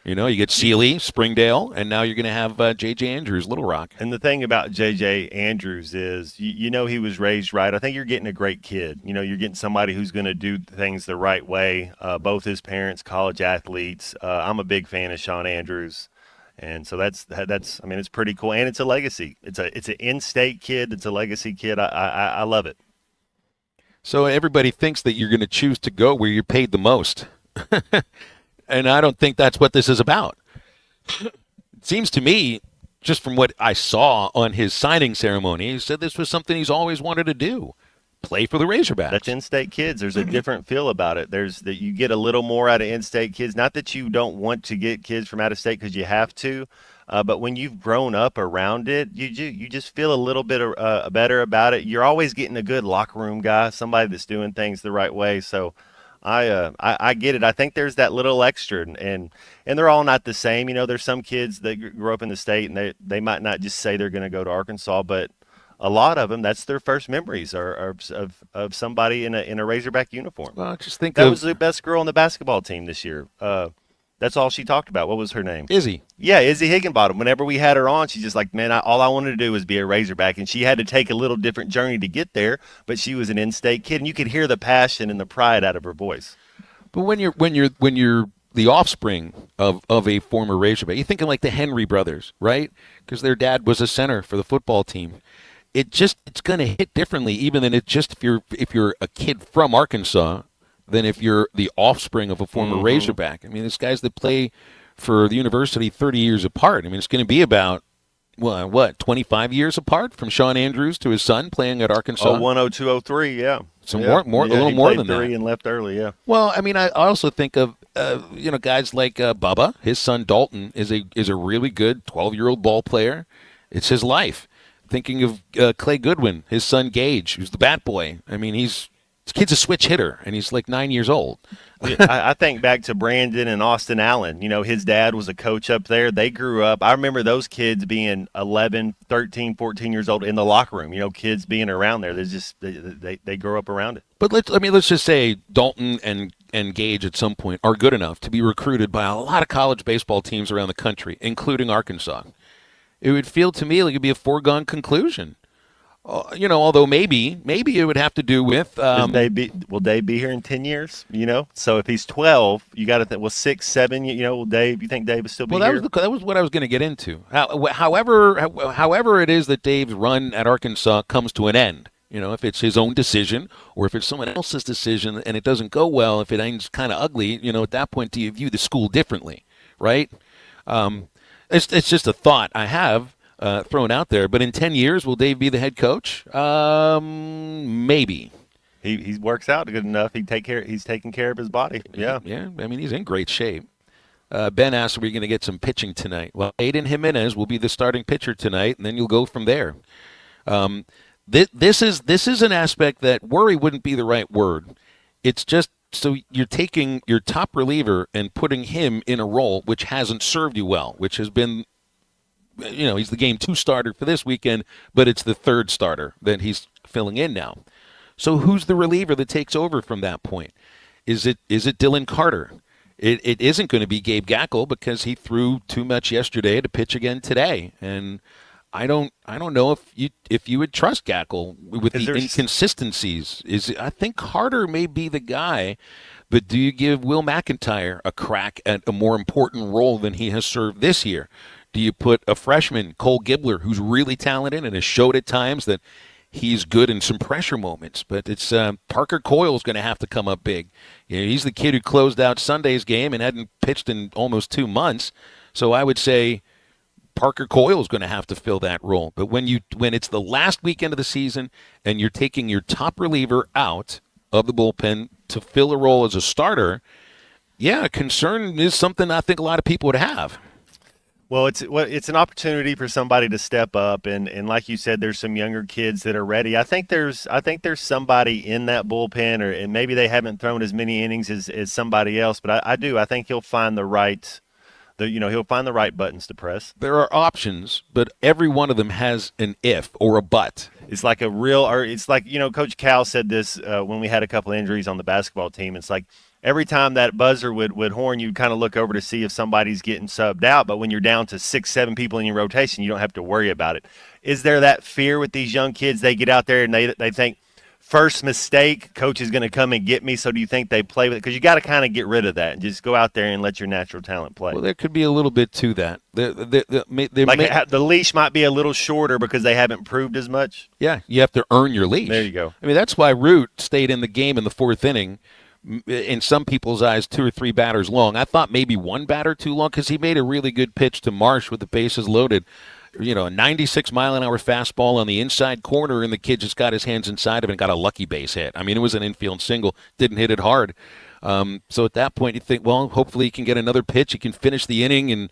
you know, you get Sealy, Springdale, and now you're going to have J.J. Andrews, Little Rock. And the thing about J.J. Andrews is, you know, he was raised right. I think you're getting a great kid. You know, you're getting somebody who's going to do things the right way. Both his parents, college athletes. I'm a big fan of Sean Andrews. And so that's I mean, it's pretty cool. And it's a legacy. It's an in-state kid. It's a legacy kid. I love it. So everybody thinks that you're going to choose to go where you're paid the most. And I don't think that's what this is about. It seems to me, just from what I saw on his signing ceremony, he said this was something he's always wanted to do. Play for the Razorbacks. That's in-state kids. There's a different feel about it. There's that you get a little more out of in-state kids. Not that you don't want to get kids from out of state because you have to, but when you've grown up around it, you just feel a little bit better about it. You're always getting a good locker room guy, somebody that's doing things the right way. So I get it. I think there's that little extra, and they're all not the same. You know, there's some kids that grew up in the state, and they might not just say they're going to go to Arkansas, but a lot of them, that's their first memories are of somebody in a Razorback uniform. Well, just think that was the best girl on the basketball team this year. That's all she talked about. What was her name? Izzy. Yeah, Izzy Higginbottom. Whenever we had her on, she's just like, man, all I wanted to do was be a Razorback. And she had to take a little different journey to get there, but she was an in-state kid, and you could hear the passion and the pride out of her voice. But when you're the offspring of a former Razorback, you're thinking like the Henry brothers, right? Because their dad was a center for the football team. It's going to hit differently, even than it just if you're a kid from Arkansas, than if you're the offspring of a former Razorback. I mean, there's guys that play for the university 30 years apart. I mean, it's going to be about, 25 years apart from Sean Andrews to his son playing at Arkansas? 01, 02, 03, yeah. So a little more than that. And left early, yeah. Well, I mean, I also think of, guys like Bubba. His son Dalton is a really good 12-year-old ball player. It's his life. Thinking of Clay Goodwin, his son Gage, who's the bat boy. I mean, this kid's a switch hitter, and he's like 9 years old. I think back to Brandon and Austin Allen. You know, his dad was a coach up there. They grew up. I remember those kids being 11, 13, 14 years old in the locker room. You know, kids being around there. They grow up around it. But let's just say Dalton and Gage at some point are good enough to be recruited by a lot of college baseball teams around the country, including Arkansas. It would feel to me like it'd be a foregone conclusion. Although maybe it would have to do with will Dave be here in 10 years? You know, so if he's 12, you got to think 6, 7. You know, Dave. You think Dave will still be here? That was what I was going to get into. However, it is that Dave's run at Arkansas comes to an end. You know, if it's his own decision or if it's someone else's decision and it doesn't go well, if it ends kind of ugly, you know, at that point, do you view the school differently, right? It's just a thought I have thrown out there. But in 10 years, will Dave be the head coach? Maybe. He works out good enough. He's taking care of his body. Yeah. Yeah. I mean, he's in great shape. Ben asked, are we going to get some pitching tonight? Well, Aiden Jimenez will be the starting pitcher tonight, and then you'll go from there. This is an aspect that worry wouldn't be the right word. It's just So you're taking your top reliever and putting him in a role which hasn't served you well, which has been, he's the game 2 starter for this weekend, but it's the 3rd starter that he's filling in now. So who's the reliever that takes over from that point? Is it Dylan Carter? It isn't going to be Gabe Gackle because he threw too much yesterday to pitch again today, and I don't know if you would trust Gackle with the inconsistencies. I think Carter may be the guy, but do you give Will McIntyre a crack at a more important role than he has served this year? Do you put a freshman, Cole Gibbler, who's really talented and has showed at times that he's good in some pressure moments, but it's Parker Coyle's going to have to come up big. He's the kid who closed out Sunday's game and hadn't pitched in almost 2 months. So I would say Parker Coyle's going to have to fill that role. But when it's the last weekend of the season and you're taking your top reliever out of the bullpen to fill a role as a starter, concern is something I think a lot of people would have. Well, it's an opportunity for somebody to step up, and like you said, there's some younger kids that are ready. I think there's somebody in that bullpen, and maybe they haven't thrown as many innings as somebody else, but I think he'll find the right buttons to press. There are options, but every one of them has an if or a but. It's like Coach Cal said this when we had a couple injuries on the basketball team. It's like every time that buzzer would horn, you'd kind of look over to see if somebody's getting subbed out. But when you're down to 6-7 people in your rotation, you don't have to worry about it. Is there that fear with these young kids? They get out there and they think, first mistake, coach is going to come and get me. So do you think they play with it? Because you got to kind of get rid of that and just go out there and let your natural talent play. Well, there could be a little bit to that. The leash might be a little shorter because they haven't proved as much. Yeah, you have to earn your leash. There you go. I mean, that's why Root stayed in the game in the 4th inning. In some people's eyes, 2 or 3 batters long. I thought maybe 1 batter too long because he made a really good pitch to Marsh with the bases loaded. A 96-mile-an-hour fastball on the inside corner, and the kid just got his hands inside of it and got a lucky base hit. I mean, it was an infield single. Didn't hit it hard. So at that point, you think, well, hopefully he can get another pitch. He can finish the inning, and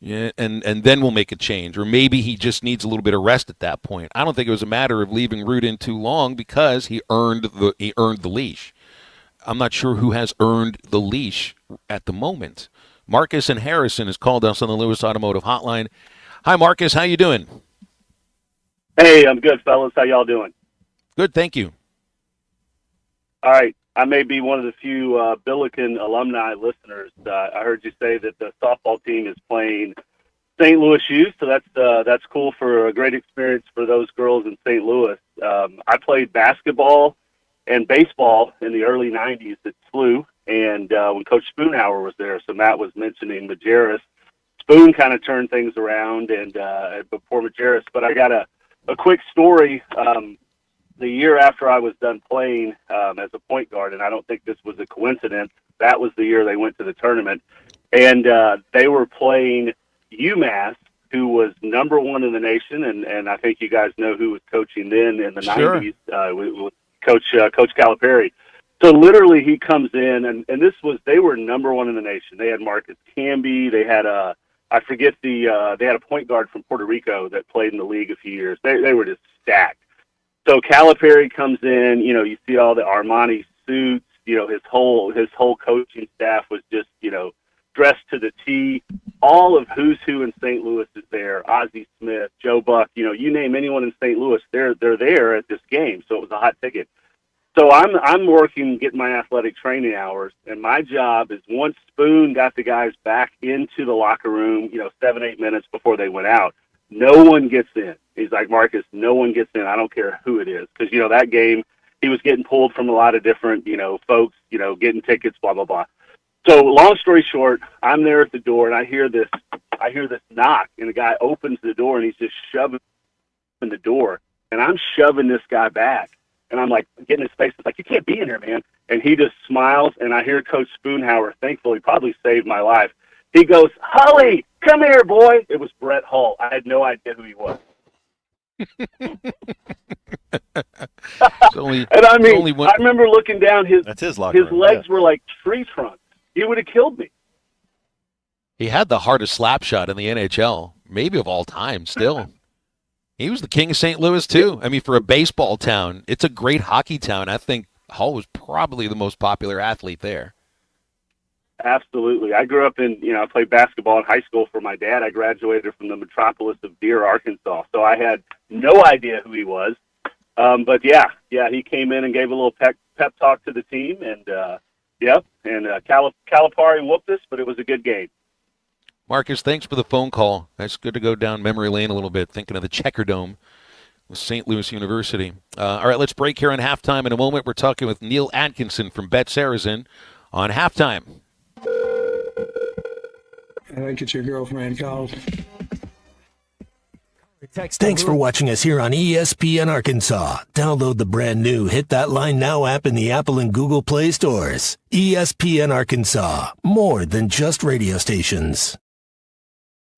then we'll make a change. Or maybe he just needs a little bit of rest at that point. I don't think it was a matter of leaving Root in too long because he earned the leash. I'm not sure who has earned the leash at the moment. Marcus and Harrison has called us on the Lewis Automotive Hotline. Hi, Marcus. How you doing? Hey, I'm good, fellas. How y'all doing? Good, thank you. All right. I may be one of the few Billiken alumni listeners. I heard you say that the softball team is playing St. Louis youth, so that's cool for a great experience for those girls in St. Louis. I played basketball and baseball in the early 90s at SLU, and when Coach Spoonhour was there, so Matt was mentioning Majerus. Spoon kind of turned things around and before Majerus, but I got a quick story. The year after I was done playing as a point guard, and I don't think this was a coincidence, that was the year they went to the tournament, and they were playing UMass, who was number 1 in the nation, and I think you guys know who was coaching then in the 90s, with Coach Calipari. So literally he comes in, and they were number 1 in the nation. They had Marcus Camby. They had they had a point guard from Puerto Rico that played in the league a few years. They were just stacked. So Calipari comes in, you see all the Armani suits, his whole coaching staff was just, dressed to the T. All of who's who in St. Louis is there. Ozzie Smith, Joe Buck, you name anyone in St. Louis, they're there at this game. So it was a hot ticket. So I'm working, getting my athletic training hours, and my job is once Spoon got the guys back into the locker room, 7-8 minutes before they went out, no one gets in. He's like, Marcus, no one gets in. I don't care who it is. Because, that game, he was getting pulled from a lot of different, folks, getting tickets, blah, blah, blah. So long story short, I'm there at the door, and I hear this knock, and the guy opens the door, and he's just shoving the door. And I'm shoving this guy back. And I'm like, getting his face. It's like, you can't be in here, man. And he just smiles, and I hear Coach Spoonhour, thankfully, probably saved my life. He goes, Hully, come here, boy. It was Brett Hull. I had no idea who he was. I remember looking down, his legs were like tree trunks. He would have killed me. He had the hardest slap shot in the NHL, maybe of all time still. He was the king of St. Louis, too. I mean, for a baseball town, it's a great hockey town. I think Hall was probably the most popular athlete there. Absolutely. I grew up I played basketball in high school for my dad. I graduated from the metropolis of Deer, Arkansas. So I had no idea who he was. But he came in and gave a little pep talk to the team. And, Calipari whooped us, but it was a good game. Marcus, thanks for the phone call. That's good to go down memory lane a little bit, thinking of the Checker Dome with St. Louis University. All right, let's break here on Halftime. In a moment, we're talking with Neal Atkinson from Bet Saracen on Halftime. I think it's your girlfriend called. Thanks for watching us here on ESPN Arkansas. Download the brand new Hit That Line Now app in the Apple and Google Play stores. ESPN Arkansas, more than just radio stations.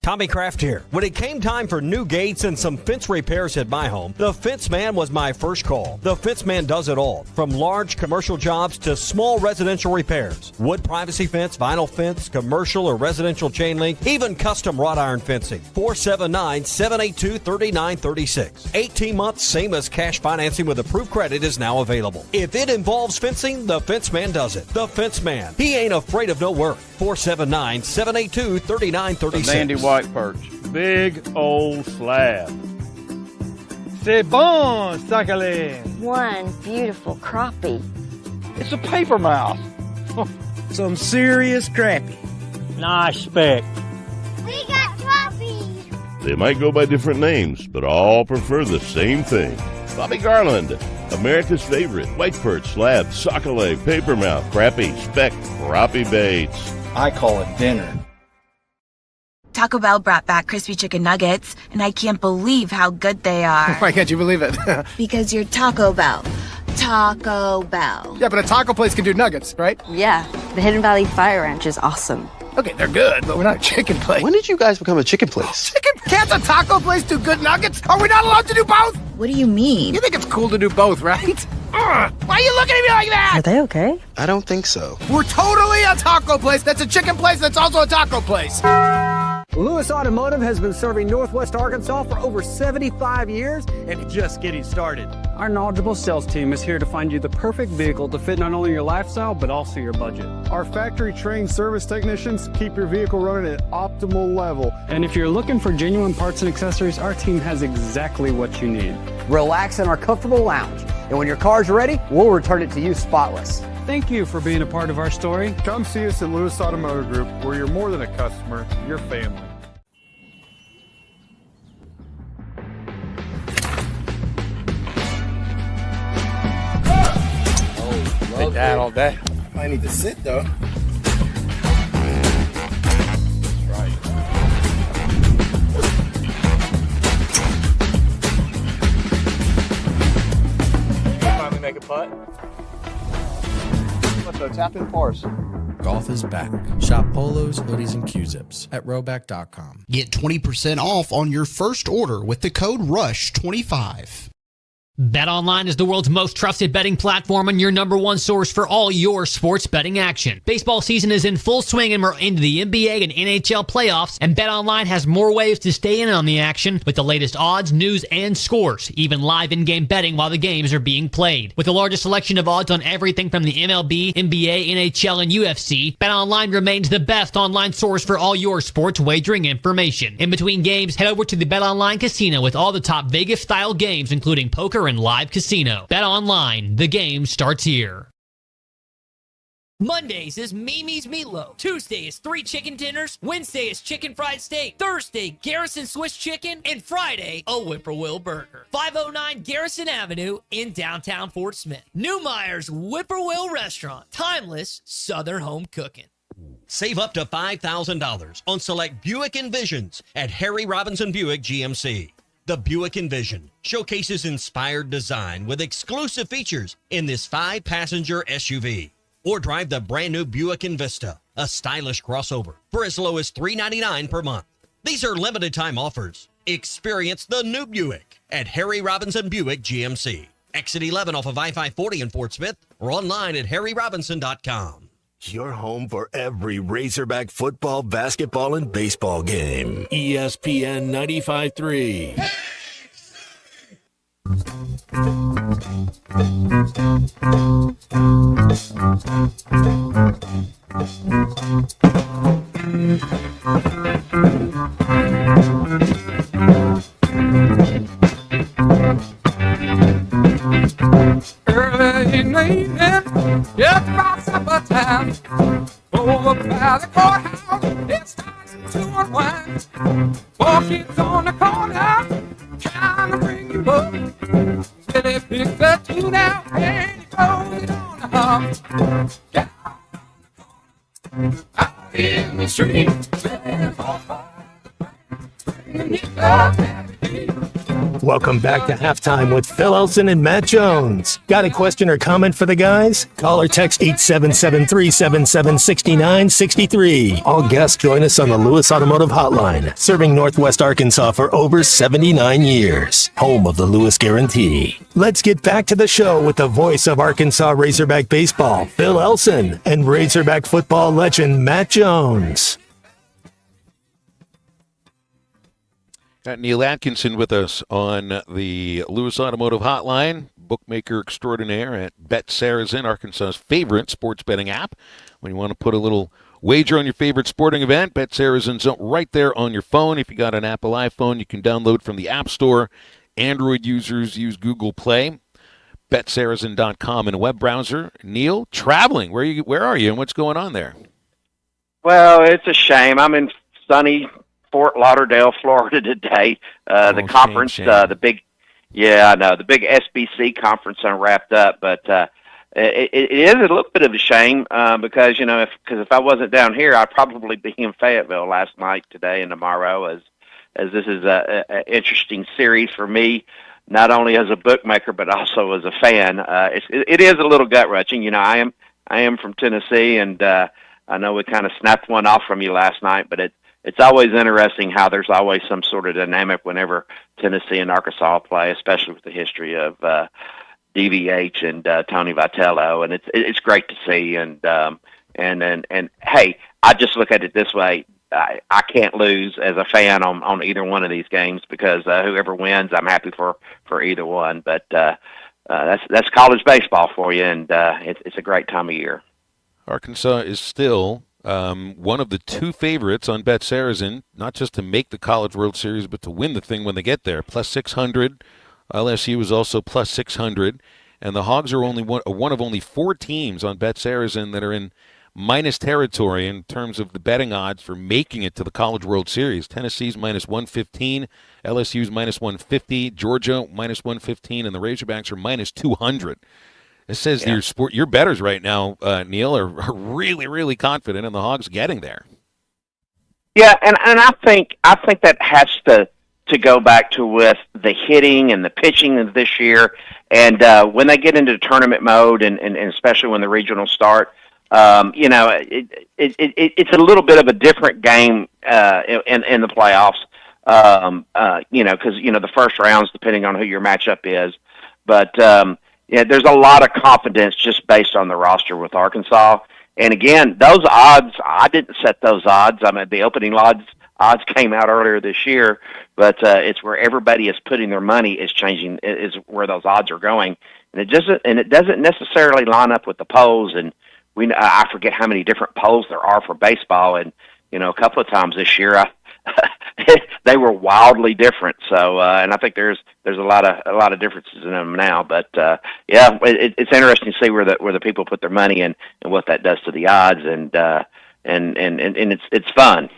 Tommy Kraft here. When it came time for new gates and some fence repairs at my home, the Fence Man was my first call. The Fence Man does it all, from large commercial jobs to small residential repairs. Wood privacy fence, vinyl fence, commercial or residential chain link, even custom wrought iron fencing. 479-782-3936. 18 months, same as cash financing with approved credit is now available. If it involves fencing, the Fence Man does it. The Fence Man. He ain't afraid of no work. 479-782-3936. Sandy White Perch. Big old slab. C'est bon, sacalé. One beautiful crappie. It's a paper mouse. Some serious crappie. Nice speck. We got crappies. They might go by different names, but all prefer the same thing. Bobby Garland, America's favorite. White perch, slab, sockeye, papermouth, crappie, speck, crappie baits. I call it dinner. Taco Bell brought back crispy chicken nuggets, and I can't believe how good they are. Why can't you believe it? Because you're Taco Bell. Taco Bell. Yeah, but a taco place can do nuggets, right? Yeah, the Hidden Valley Fire Ranch is awesome. Okay, they're good, but we're not a chicken place. When did you guys become a chicken place? Can't a taco place do good nuggets? Are we not allowed to do both? What do you mean? You think it's cool to do both, right? Why are you looking at me like that? Are they okay? I don't think so. We're totally a taco place that's a chicken place that's also a taco place. Lewis Automotive has been serving Northwest Arkansas for over 75 years and just getting started. Our knowledgeable sales team is here to find you the perfect vehicle to fit not only your lifestyle, but also your budget. Our factory-trained service technicians keep your vehicle running at optimal level. And if you're looking for genuine parts and accessories, our team has exactly what you need. Relax in our comfortable lounge. And when your car's ready, we'll return it to you spotless. Thank you for being a part of our story. Come see us at Lewis Automotive Group, where you're more than a customer, you're family. Take that all day. I need to sit though. Finally make a putt. So tap in force. Golf is back. Shop polos, hoodies, and Q-zips at rowback.com. Get 20% off on your first order with the code RUSH25. BetOnline is the world's most trusted betting platform and your number one source for all your sports betting action. Baseball season is in full swing and we're into the NBA and NHL playoffs, and BetOnline has more ways to stay in on the action with the latest odds, news, and scores, even live in-game betting while the games are being played. With the largest selection of odds on everything from the MLB, NBA, NHL, and UFC, BetOnline remains the best online source for all your sports wagering information. In between games, head over to the BetOnline Casino with all the top Vegas-style games, including poker and live casino. Bet online. The game starts here. Mondays is Mimi's Meatloaf. Tuesday is 3 chicken dinners. Wednesday is chicken fried steak. Thursday, Garrison Swiss chicken. And Friday, a Whippoorwill burger. 509 Garrison Avenue in downtown Fort Smith. Newmeyer's Whippoorwill Restaurant. Timeless Southern home cooking. Save up to $5,000 on select Buick Envisions at Harry Robinson Buick GMC. The Buick Envision showcases inspired design with exclusive features in this 5-passenger SUV. Or drive the brand new Buick Envista, a stylish crossover, for as low as $399 per month. These are limited time offers. Experience the new Buick at Harry Robinson Buick GMC. Exit 11 off of I-540 in Fort Smith or online at harryrobinson.com. Your home for every Razorback football, basketball, and baseball game. ESPN 95.3. Early in the evening, just about supper time, over by the courthouse, it's starting to unwind. 4 kids on the corner, trying to bring you up. Billy picks the tune out and he throws it on the hop. Down out in the street, Welcome back to Halftime with Phil Elson and Matt Jones. Got a question or comment for the guys? Call or text 877-377-6963. All guests join us on the Lewis Automotive Hotline, serving Northwest Arkansas for over 79 years. Home of the Lewis Guarantee. Let's get back to the show with the voice of Arkansas Razorback baseball, Phil Elson, and Razorback football legend Matt Jones. Got Neal Atkinson with us on the Lewis Automotive Hotline, bookmaker extraordinaire at Bet Saracen, Arkansas's favorite sports betting app. When you want to put a little wager on your favorite sporting event, Bet Saracen's right there on your phone. If you got an Apple iPhone, you can download from the App Store. Android users use Google Play. BetSaracen.com in a web browser. Neal, traveling. Where are you and what's going on there? Well, it's a shame. I'm in sunny Fort Lauderdale, Florida today. The conference, shame. the big SBC conference unwrapped up, but it is a little bit of a shame because if I wasn't down here, I'd probably be in Fayetteville last night, today, and tomorrow, as this is an interesting series for me, not only as a bookmaker but also as a fan. It is a little gut wrenching. I am from Tennessee, and I know we kind of snapped one off from you last night, but it's always interesting how there's always some sort of dynamic whenever Tennessee and Arkansas play, especially with the history of DVH and Tony Vitello, and it's great to see. And hey, I just look at it this way: I can't lose as a fan on either one of these games because whoever wins, I'm happy for either one. But that's college baseball for you, and it's a great time of year. Arkansas is still one of the two favorites on Bet Saracen, not just to make the College World Series, but to win the thing when they get there. Plus 600. LSU is also plus 600. And the Hogs are only one of only 4 teams on Bet Saracen that are in minus territory in terms of the betting odds for making it to the College World Series. Tennessee's minus 115, LSU's minus 150, Georgia minus 115, and the Razorbacks are minus 200. It says your bettors right now, Neal, are really, really confident in the Hogs getting there. Yeah, and I think that has to go back to with the hitting and the pitching of this year, and when they get into tournament mode, and especially when the regionals start, it's a little bit of a different game in the playoffs. Because the first rounds, depending on who your matchup is, but there's a lot of confidence just based on the roster with Arkansas. And again, those odds, I didn't set those odds. I mean, the opening odds came out earlier this year, but it's where everybody is putting their money is changing, is where those odds are going. And it doesn't necessarily line up with the polls. And I forget how many different polls there are for baseball. And, a couple of times this year, they were wildly different. So, and I think there's a lot of differences in them now. But it's interesting to see where the people put their money and what that does to the odds, and it's fun.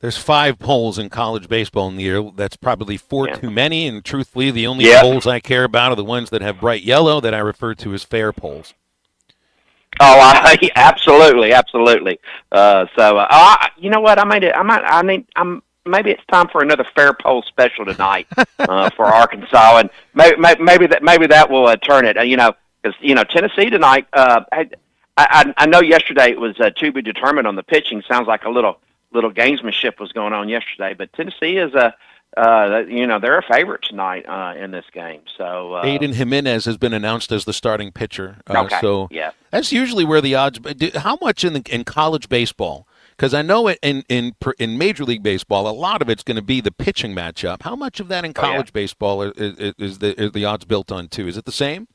There's 5 polls in college baseball in the year. That's probably 4 too many. And truthfully, the only polls I care about are the ones that have bright yellow that I refer to as fair polls. Oh, absolutely. You know what? Maybe it's time for another fair poll special tonight for Arkansas, and maybe that will turn it. Because Tennessee tonight. I know yesterday it was to be determined on the pitching. Sounds like a little gamesmanship was going on yesterday, but Tennessee is they're a favorite tonight in this game. So Aiden Jimenez has been announced as the starting pitcher. Okay. So that's usually where the odds. How much in college baseball Because I know in Major League Baseball, a lot of it's going to be the pitching matchup. How much of that in college baseball is the odds built on too? Is it the same?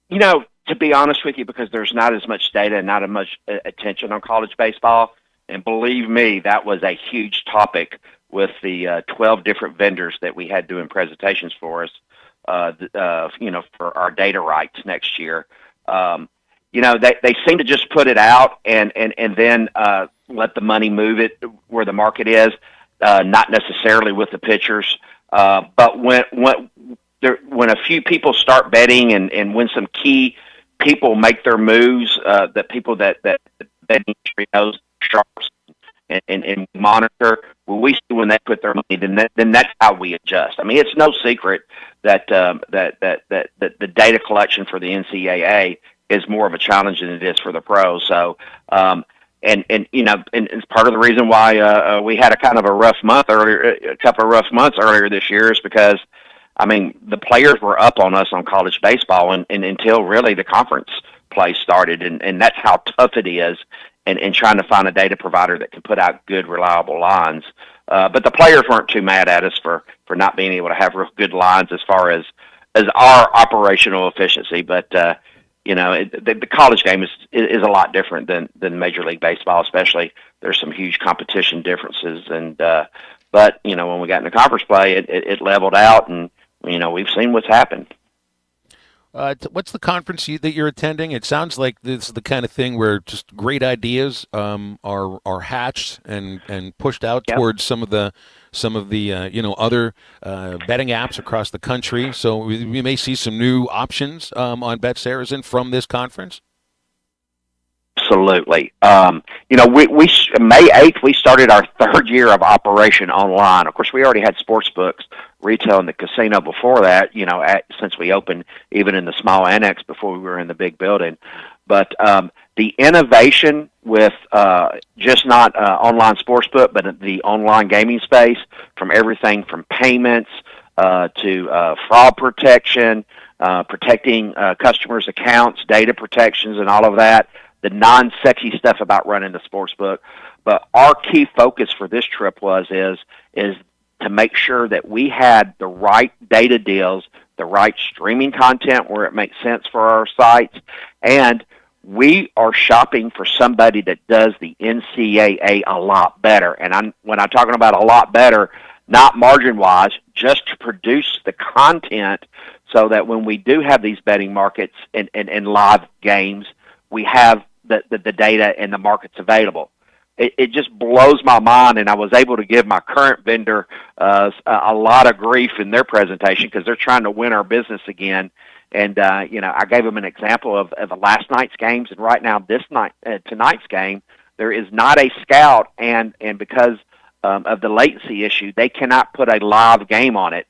You know, to be honest with you, because there's not as much data and not as much attention on college baseball, and believe me, that was a huge topic with the 12 different vendors that we had doing presentations for us, for our data rights next year. They seem to just put it out and then let the money move it where the market is, not necessarily with the pitchers. But when a few people start betting and when some key people make their moves, that people that the betting industry knows sharps and monitor, when we see when they put their money, then that's how we adjust. I mean, it's no secret that the data collection for the NCAA is more of a challenge than it is for the pros. So, and it's part of the reason why we had a kind of a rough month earlier, a couple of rough months earlier this year, is because, I mean, the players were up on us on college baseball and until really the conference play started, and that's how tough it is, and trying to find a data provider that can put out good, reliable lines. But the players weren't too mad at us for not being able to have real good lines as far as our operational efficiency. But the college game is a lot different than Major League Baseball, especially. There's some huge competition differences, but when we got into conference play, it leveled out, and we've seen what's happened. What's the conference that you're attending? It sounds like this is the kind of thing where just great ideas are hatched and pushed out towards some of the other betting apps across the country. So we may see some new options on Bet Saracen from this conference. Absolutely. We May 8th, we started our third year of operation online. Of course, we already had sports books, retail, and the casino before that, since we opened even in the small annex before we were in the big building. But the innovation with just not online sportsbook, but the online gaming space, from everything from payments to fraud protection, protecting customers' accounts, data protections, and all of that, the non-sexy stuff about running the sports book. But our key focus for this trip is to make sure that we had the right data deals, the right streaming content where it makes sense for our sites, and we are shopping for somebody that does the NCAA a lot better. And when I'm talking about a lot better, not margin-wise, just to produce the content so that when we do have these betting markets and live games, we have the data and the markets available. It just blows my mind, and I was able to give my current vendor a lot of grief in their presentation because they're trying to win our business again. And I gave them an example of last night's games, and right now tonight's game, there is not a scout, and because of the latency issue, they cannot put a live game on it.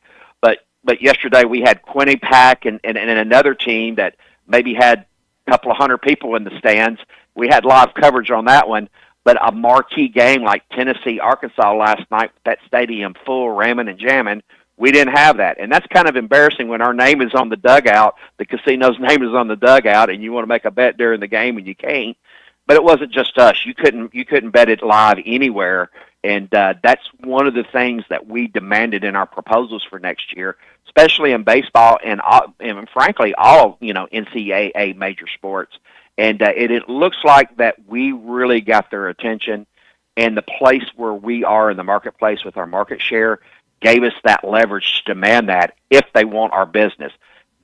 But yesterday we had Quinnipiac and another team that maybe had a couple of hundred people in the stands. We had live coverage on that one. But a marquee game like Tennessee, Arkansas last night, that stadium full, ramming and jamming, we didn't have that. And that's kind of embarrassing when our name is on the dugout, the casino's name is on the dugout, and you want to make a bet during the game and you can't. But it wasn't just us. You couldn't bet it live anywhere. And that's one of the things that we demanded in our proposals for next year, especially in baseball and frankly, all NCAA major sports. And it looks like that we really got their attention, and the place where we are in the marketplace with our market share gave us that leverage to demand that if they want our business.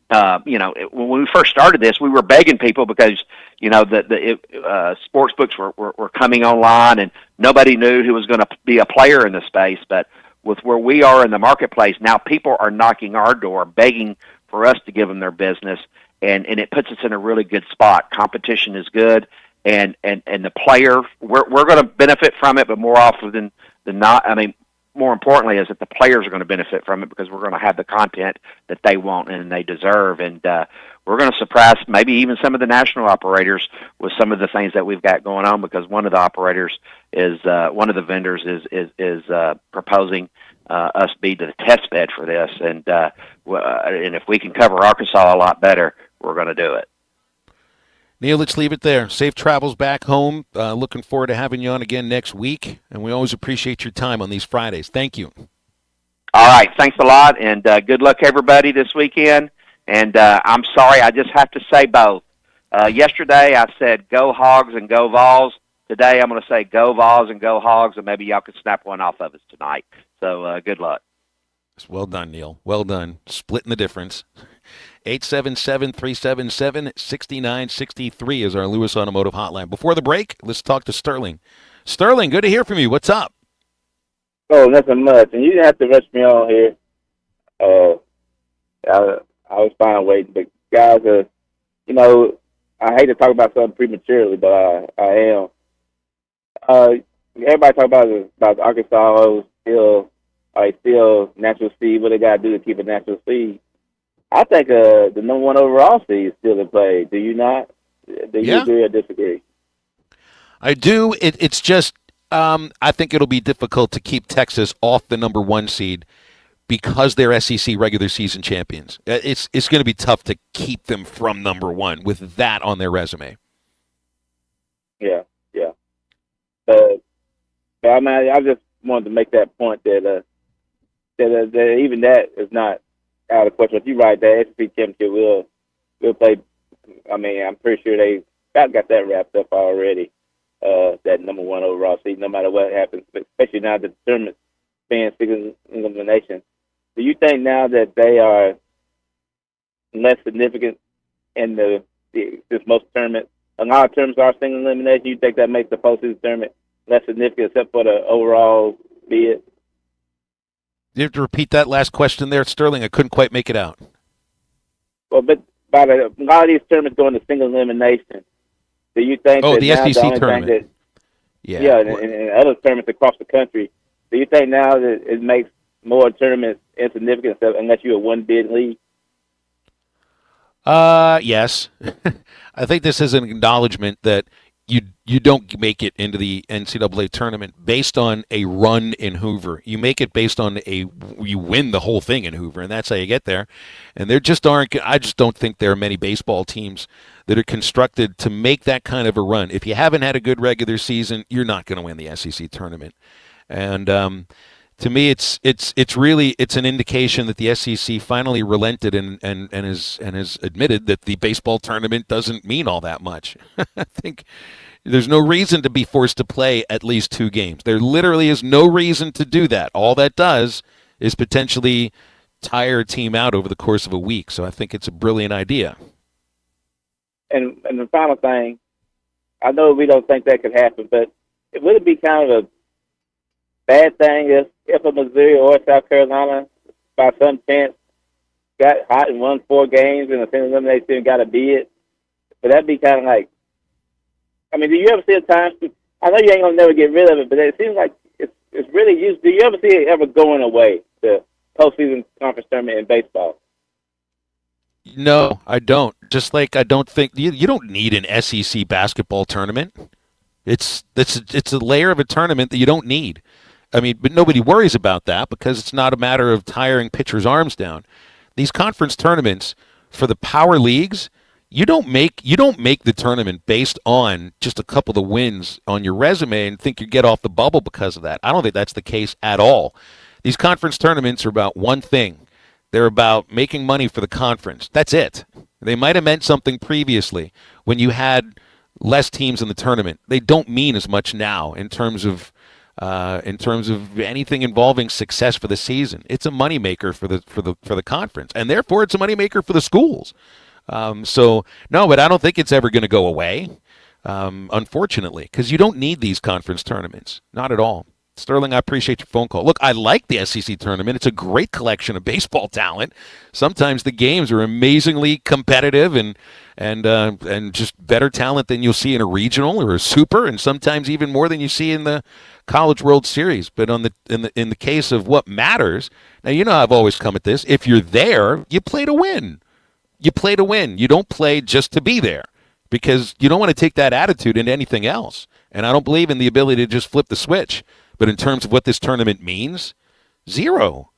When we first started this, we were begging people because, the sports books were coming online and nobody knew who was going to be a player in the space. But with where we are in the marketplace, now people are knocking our door, begging for us to give them their business. And it puts us in a really good spot. Competition is good, and the player, we're going to benefit from it, but more often than not, I mean, more importantly, is that the players are going to benefit from it because we're going to have the content that they want and they deserve, and we're going to surprise maybe even some of the national operators with some of the things that we've got going on, because one of the operators is one of the vendors is proposing us be the test bed for this, and if we can cover Arkansas a lot better, we're going to do it. Neal, let's leave it there. Safe travels back home. Looking forward to having you on again next week, and we always appreciate your time on these Fridays. Thank you. All right, thanks a lot, and good luck, everybody, this weekend. And I'm sorry, I just have to say both. Yesterday I said go Hogs and go Vols. Today I'm going to say go Vols and go Hogs, and maybe y'all can snap one off of us tonight. So good luck. Well done, Neal. Well done. Splitting the difference. 877-377-6963 is our Lewis Automotive hotline. Before the break, let's talk to Sterling. Sterling, good to hear from you. What's up? Oh, nothing much. And you didn't have to rush me on here. I was fine waiting. But guys, I hate to talk about something prematurely, but I am. Everybody talk about Arkansas still natural seed. What they got to do to keep a natural seed? I think the number one overall seed is still in play. Do you not? Do you agree or disagree? I do. It's just I think it'll be difficult to keep Texas off the number one seed because they're SEC regular season champions. It's going to be tough to keep them from number one with that on their resume. Yeah. But I mean, I just wanted to make that point that even that is not out of question. If you're right, that SEC championship will play. I mean, I'm pretty sure they got that wrapped up already. That number one overall seed, no matter what happens, especially now that the tournament being single elimination. Do you think now that they are less significant in this most tournament? A lot of tournaments are single elimination. You think that makes the postseason tournament less significant, except for the overall bid? You have to repeat that last question there, Sterling. I couldn't quite make it out. Well, but by a lot of these tournaments going to single elimination, do you think that the now SEC tournament? And other tournaments across the country, do you think now that it makes more tournaments insignificant unless you're a one-bid league? Yes. I think this is an acknowledgement that you don't make it into the NCAA tournament based on a run in Hoover. You make it based on you win the whole thing in Hoover, and that's how you get there. And there just aren't. I just don't think there are many baseball teams that are constructed to make that kind of a run. If you haven't had a good regular season, you're not going to win the SEC tournament. And to me, it's an indication that the SEC finally relented and has admitted that the baseball tournament doesn't mean all that much. I think there's no reason to be forced to play at least 2 games. There literally is no reason to do that. All that does is potentially tire a team out over the course of a week. So I think it's a brilliant idea. And the final thing, I know we don't think that could happen, but would it be kind of a bad thing if a Missouri or South Carolina, by some chance, got hot and won 4 games and a single elimination and got a bid? But that'd be kind of like, I mean, do you ever see a time? I know you ain't gonna never get rid of it, but it seems like it's really used. Do you ever see it ever going away, the postseason conference tournament in baseball? No, I don't. Just like I don't think you don't need an SEC basketball tournament. It's a layer of a tournament that you don't need. I mean, but nobody worries about that because it's not a matter of tiring pitchers' arms down. These conference tournaments for the power leagues, you don't make the tournament based on just a couple of wins on your resume and think you get off the bubble because of that. I don't think that's the case at all. These conference tournaments are about one thing. They're about making money for the conference. That's it. They might have meant something previously when you had less teams in the tournament. They don't mean as much now in terms of anything involving success for the season. It's a moneymaker for the conference, and therefore it's a moneymaker for the schools. So no, but I don't think it's ever going to go away, unfortunately, because you don't need these conference tournaments, not at all. Sterling, I appreciate your phone call. Look, I like the SEC tournament. It's a great collection of baseball talent. Sometimes the games are amazingly competitive and just better talent than you'll see in a regional or a super, and sometimes even more than you see in the College World Series. But in the case of what matters, now you know I've always come at this. If you're there, you play to win. You play to win. You don't play just to be there because you don't want to take that attitude into anything else. And I don't believe in the ability to just flip the switch. But in terms of what this tournament means, 0.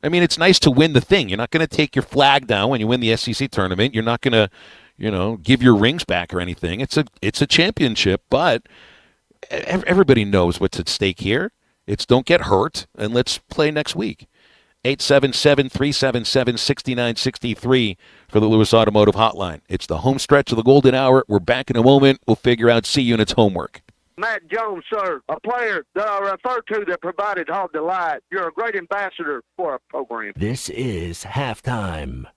I mean, it's nice to win the thing. You're not going to take your flag down when you win the SEC tournament. You're not going to, give your rings back or anything. It's a championship, but everybody knows what's at stake here. It's don't get hurt, and let's play next week. 877-377-6963 for the Lewis Automotive Hotline. It's the home stretch of the Golden Hour. We're back in a moment. We'll figure out C-Unit's homework. Matt Jones, sir, a player that I refer to that provided Hog Delight. You're a great ambassador for our program. This is halftime.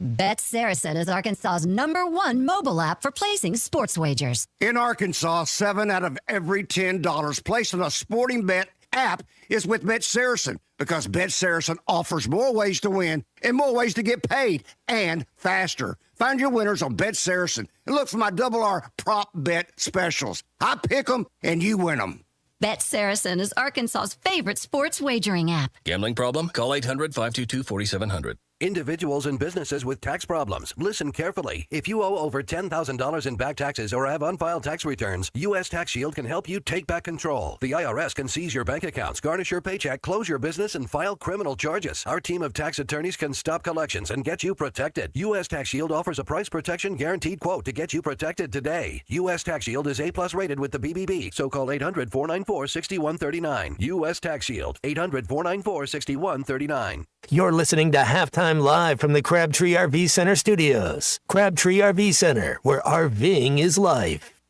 Bet Saracen is Arkansas's #1 mobile app for placing sports wagers. In Arkansas, 7 out of every $10 placed on a sporting bet app is with Bet Saracen, because Bet Saracen offers more ways to win and more ways to get paid, and faster. Find your winners on Bet Saracen and look for my R prop bet specials. I pick them and you win them. Bet Saracen is Arkansas's favorite sports wagering app. Gambling problem? Call 800-522-4700. Individuals and businesses with tax problems, listen carefully. If you owe over $10,000 in back taxes or have unfiled tax returns, U.S. Tax Shield can help you take back control. The IRS can seize your bank accounts, garnish your paycheck, close your business, and file criminal charges. Our team of tax attorneys can stop collections and get you protected. U.S. Tax Shield offers a price protection guaranteed quote to get you protected today. U.S. Tax Shield is A+ rated with the BBB, so call 800-494-6139. U.S. Tax Shield, 800-494-6139. You're listening to Halftime Live from the Crabtree RV Center studios. Crabtree RV Center, where RVing is life.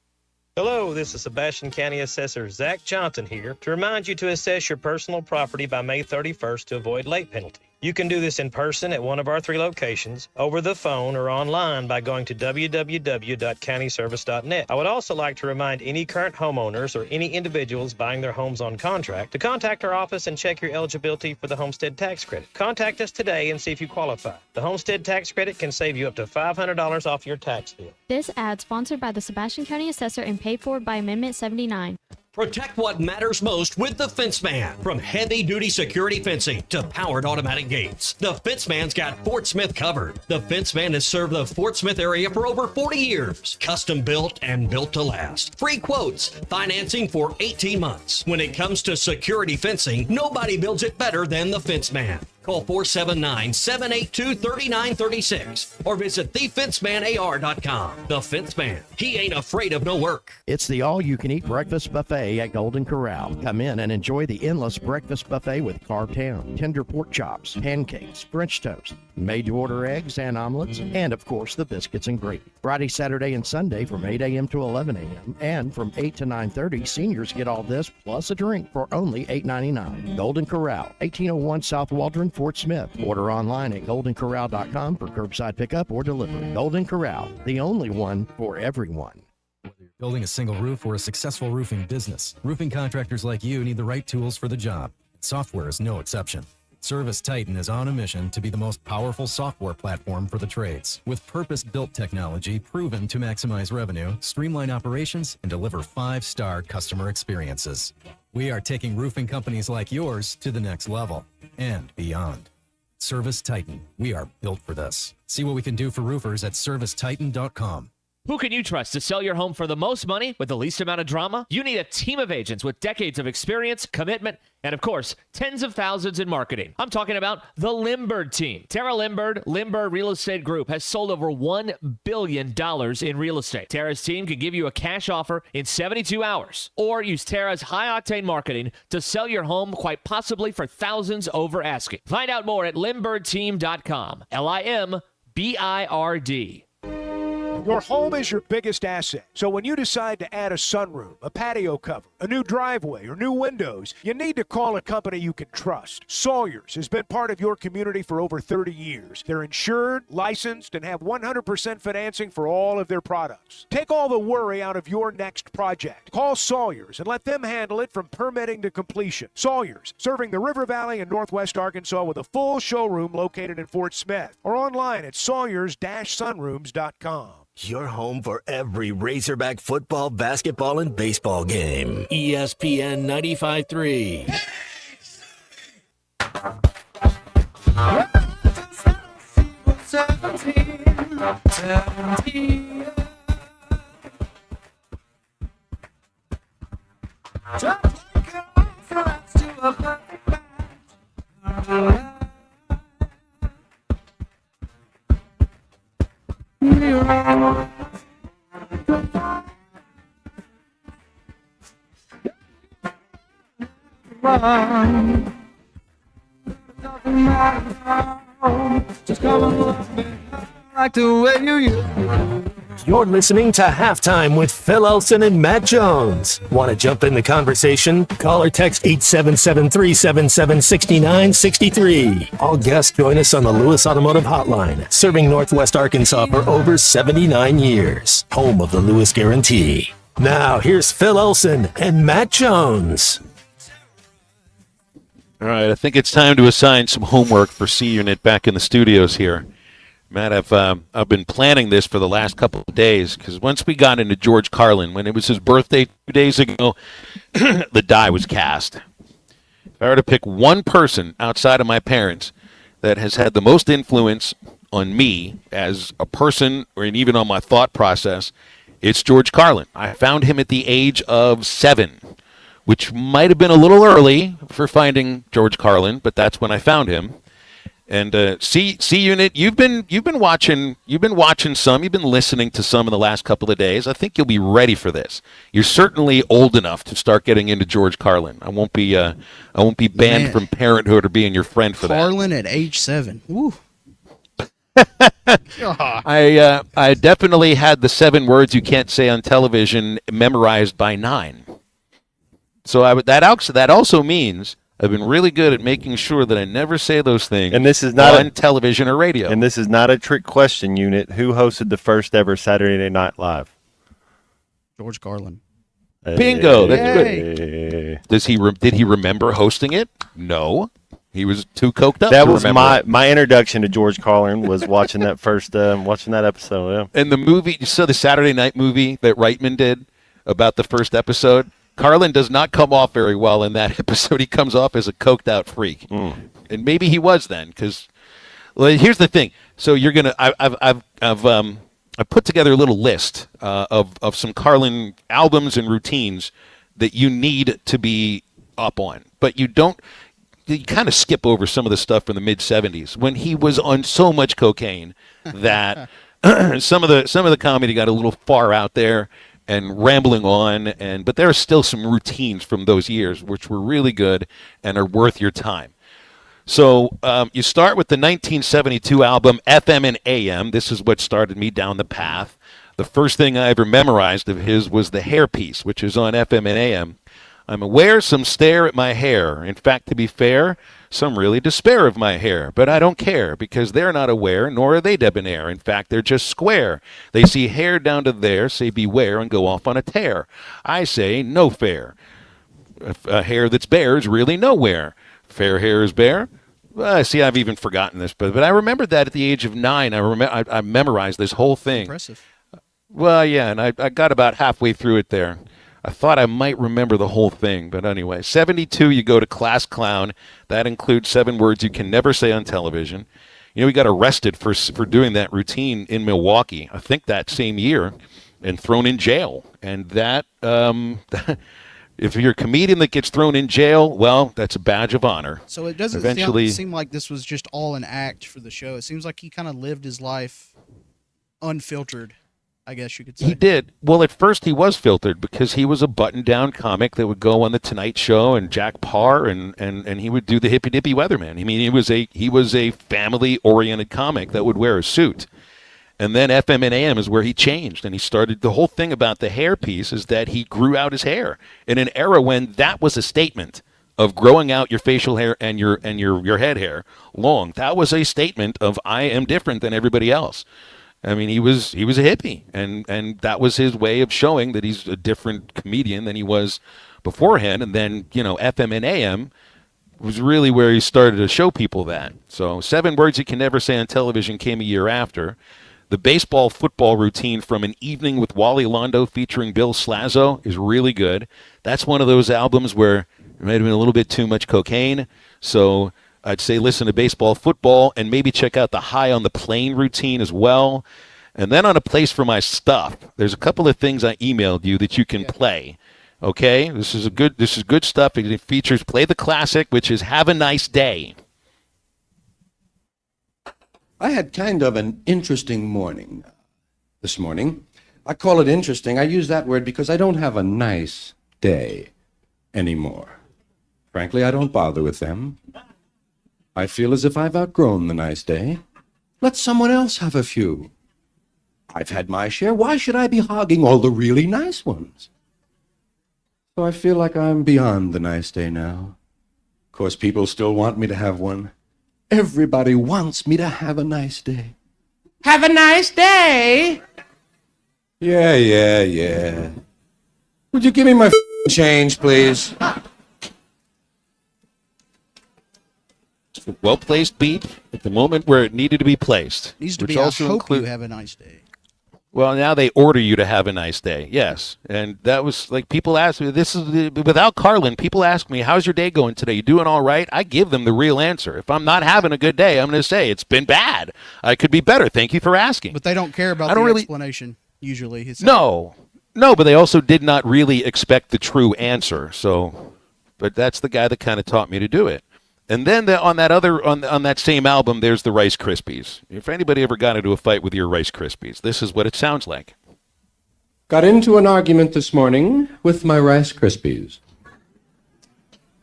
Hello, this is Sebastian County Assessor Zach Johnson here to remind you to assess your personal property by May 31st to avoid late penalty. You can do this in person at one of our 3 locations, over the phone, or online by going to www.countyservice.net. I would also like to remind any current homeowners or any individuals buying their homes on contract to contact our office and check your eligibility for the homestead tax credit. Contact us today and see if you qualify. The homestead tax credit can save you up to $500 off your tax bill. This ad sponsored by the Sebastian County Assessor and paid for by Amendment 79. Protect what matters most with the Fence Man. From heavy-duty security fencing to powered automatic gates, the Fence Man's got Fort Smith covered. The Fence Man has served the Fort Smith area for over 40 years. Custom built and built to last. Free quotes, financing for 18 months. When it comes to security fencing, nobody builds it better than the Fence Man. Call 479-782-3936 or visit thefencemanAR.com. The Fence Man. He ain't afraid of no work. It's the all-you-can-eat breakfast buffet at Golden Corral. Come in and enjoy the endless breakfast buffet with carved ham, tender pork chops, pancakes, French toast, made-to-order eggs and omelets, and, of course, the biscuits and gravy. Friday, Saturday, and Sunday from 8 a.m. to 11 a.m. And from 8 to 9:30, seniors get all this plus a drink for only $8.99. Golden Corral, 1801 South Waldron, Fort Smith. Order online at goldencorral.com for curbside pickup or delivery. Golden Corral, the only one for everyone. Whether you're building a single roof or a successful roofing business, roofing contractors like you need the right tools for the job. Software is no exception. Service Titan is on a mission to be the most powerful software platform for the trades, with purpose-built technology proven to maximize revenue, streamline operations, and deliver 5-star customer experiences. We are taking roofing companies like yours to the next level and beyond. Service Titan. We are built for this. See what we can do for roofers at servicetitan.com. Who can you trust to sell your home for the most money with the least amount of drama? You need a team of agents with decades of experience, commitment, and of course, tens of thousands in marketing. I'm talking about the Limbird team. Tara Limbird Real Estate Group has sold over $1 billion in real estate. Tara's team can give you a cash offer in 72 hours, or use Tara's high-octane marketing to sell your home quite possibly for thousands over asking. Find out more at LimbirdTeam.com. LIMBIRD. Your home is your biggest asset. So when you decide to add a sunroom, a patio cover, a new driveway, or new windows, you need to call a company you can trust. Sawyers has been part of your community for over 30 years. They're insured, licensed, and have 100% financing for all of their products. Take all the worry out of your next project. Call Sawyers and let them handle it from permitting to completion. Sawyers, serving the River Valley and Northwest Arkansas with a full showroom located in Fort Smith, or online at sawyers-sunrooms.com. Your home for every Razorback football, basketball, and baseball game. ESPN 95.3. Just come and love me like the way you used to. You're listening to Halftime with Phil Elson and Matt Jones. Want to jump in the conversation? Call or text 877-377-6963. All guests join us on the Lewis Automotive Hotline, serving Northwest Arkansas for over 79 years. Home of the Lewis Guarantee. Now, here's Phil Elson and Matt Jones. All right, I think it's time to assign some homework for C Unit back in the studios here. Matt, I've been planning this for the last couple of days because once we got into George Carlin, when it was his birthday 2 days ago, the die was cast. If I were to pick one person outside of my parents that has had the most influence on me as a person or even on my thought process, it's George Carlin. I found him at the age of 7, which might have been a little early for finding George Carlin, but that's when I found him. And C Unit, you've been watching some, you've been listening to some in the last couple of days. I think you'll be ready for this. You're certainly old enough to start getting into George Carlin. I won't be banned from parenthood or being your friend for Carlin at age 7. Woo. I definitely had the 7 words you can't say on television memorized by 9. So that also means I've been really good at making sure that I never say those things and this is not on television or radio. And this is not a trick question, Unit. Who hosted the first ever Saturday Night Live? George Carlin. Bingo. That's good. Did he remember hosting it? No. He was too coked up. That was my introduction to George Carlin was watching that first watching that episode. Yeah. And the movie, you saw the Saturday night movie that Reitman did about the first episode. Carlin does not come off very well in that episode. He comes off as a coked out freak, and maybe he was then. Because here's the thing. So you're gonna. I've put together a little list of some Carlin albums and routines that you need to be up on, but you don't. You kind of skip over some of the stuff from the mid '70s when he was on so much cocaine that some of the comedy got a little far out there and rambling on, but there are still some routines from those years which were really good and are worth your time. So you start with the 1972 album FM and AM. This is what started me down the path. The first thing I ever memorized of his was the hairpiece, which is on FM and AM. I'm aware some stare at my hair. In fact, to be fair, some really despair of my hair. But I don't care, because they're not aware, nor are they debonair. In fact, they're just square. They see hair down to there, say beware, and go off on a tear. I say no fair. A hair that's bare is really nowhere. Fair hair is bare. See, I've even forgotten this, but I remembered that at the age of 9. I memorized this whole thing. Impressive. Well, yeah, and I got about halfway through it there. I thought I might remember the whole thing, but anyway. 72, you go to Class Clown. That includes 7 words you can never say on television. You know, we got arrested for doing that routine in Milwaukee, I think that same year, and thrown in jail. And that, if you're a comedian that gets thrown in jail, well, that's a badge of honor. So it doesn't seem like this was just all an act for the show. It seems like he kind of lived his life unfiltered, I guess you could say. He did. Well, at first he was filtered because he was a button-down comic that would go on the Tonight Show and Jack Parr, and he would do the hippy-dippy weatherman. I mean, he was a family-oriented comic that would wear a suit. And then FM and AM is where he changed, and he started. The whole thing about the hair piece is that he grew out his hair in an era when that was a statement of growing out your facial hair and your head hair long. That was a statement of I am different than everybody else. I mean, he was a hippie, and that was his way of showing that he's a different comedian than he was beforehand. And then, FM and AM was really where he started to show people that. So 7 words you can never say on television came a year after. The baseball football routine from An Evening with Wally Londo featuring Bill Slazo is really good. That's one of those albums where there might have been a little bit too much cocaine. So I'd say listen to baseball, football, and maybe check out the High on the Plane routine as well. And then on A Place for My Stuff, there's a couple of things I emailed you that you can play. Okay? This is good stuff. It features Play the Classic, which is Have a Nice Day. I had kind of an interesting morning. this morning. I call it interesting. I use that word because I don't have a nice day anymore. Frankly, I don't bother with them. I feel as if I've outgrown the nice day. Let someone else have a few. I've had my share. Why should I be hogging all the really nice ones? So I feel like I'm beyond the nice day now. Of course, people still want me to have one. Everybody wants me to have a nice day. Have a nice day. Yeah. Would you give me my change, please? Well-placed beat at the moment where it needed to be placed. Needs to which be, I also hope you have a nice day. Well, now they order you to have a nice day. Yes. And that was like people ask me, without Carlin, people ask me, how's your day going today? You doing all right? I give them the real answer. If I'm not having a good day, I'm going to say it's been bad. I could be better. Thank you for asking. But they don't care about the explanation usually. No, but they also did not really expect the true answer. So, but that's the guy that kind of taught me to do it. And then on that same album, there's the Rice Krispies. If anybody ever got into a fight with your Rice Krispies, this is what it sounds like. Got into an argument this morning with my Rice Krispies.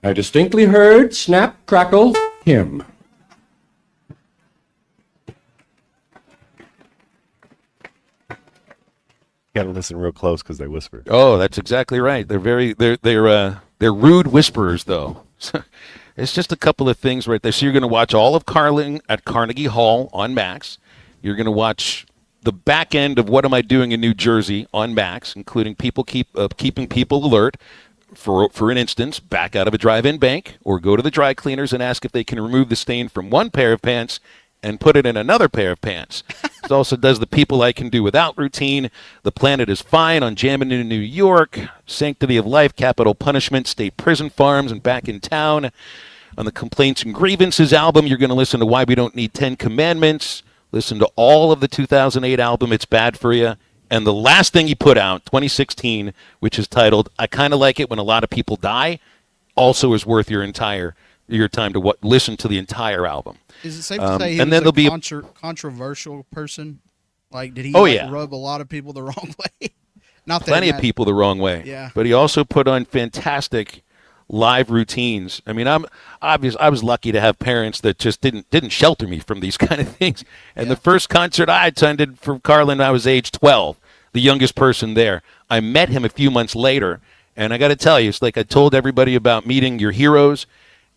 I distinctly heard snap, crackle, him. Got to listen real close because they whisper. Oh, that's exactly right. They're rude whisperers, though. It's just a couple of things right there. So you're going to watch all of Carlin at Carnegie Hall on Max. You're going to watch the back end of What Am I Doing in New Jersey on Max, including keeping people alert. For an instance, back out of a drive-in bank or go to the dry cleaners and ask if they can remove the stain from one pair of pants and put it in another pair of pants. It also does the People I Can Do Without routine. The Planet is Fine on Jammin' in New York. Sanctity of Life, Capital Punishment, State Prison Farms, and Back in Town. On the Complaints and Grievances album, you're going to listen to Why We Don't Need 10 Commandments. Listen to all of the 2008 album, It's Bad For You. And the last thing he put out, 2016, which is titled I Kind of Like It When a Lot of People Die, also is worth your time to listen to the entire album. Is it safe to say he was a controversial person? Like, did he rub a lot of people the wrong way? Not that Plenty of people the wrong way. Yeah. But he also put on fantastic live routines. I mean, I was lucky to have parents that just didn't shelter me from these kind of things. And the first concert I attended for Carlin, I was age 12, the youngest person there. I met him a few months later, and I got to tell you, it's like I told everybody about meeting your heroes,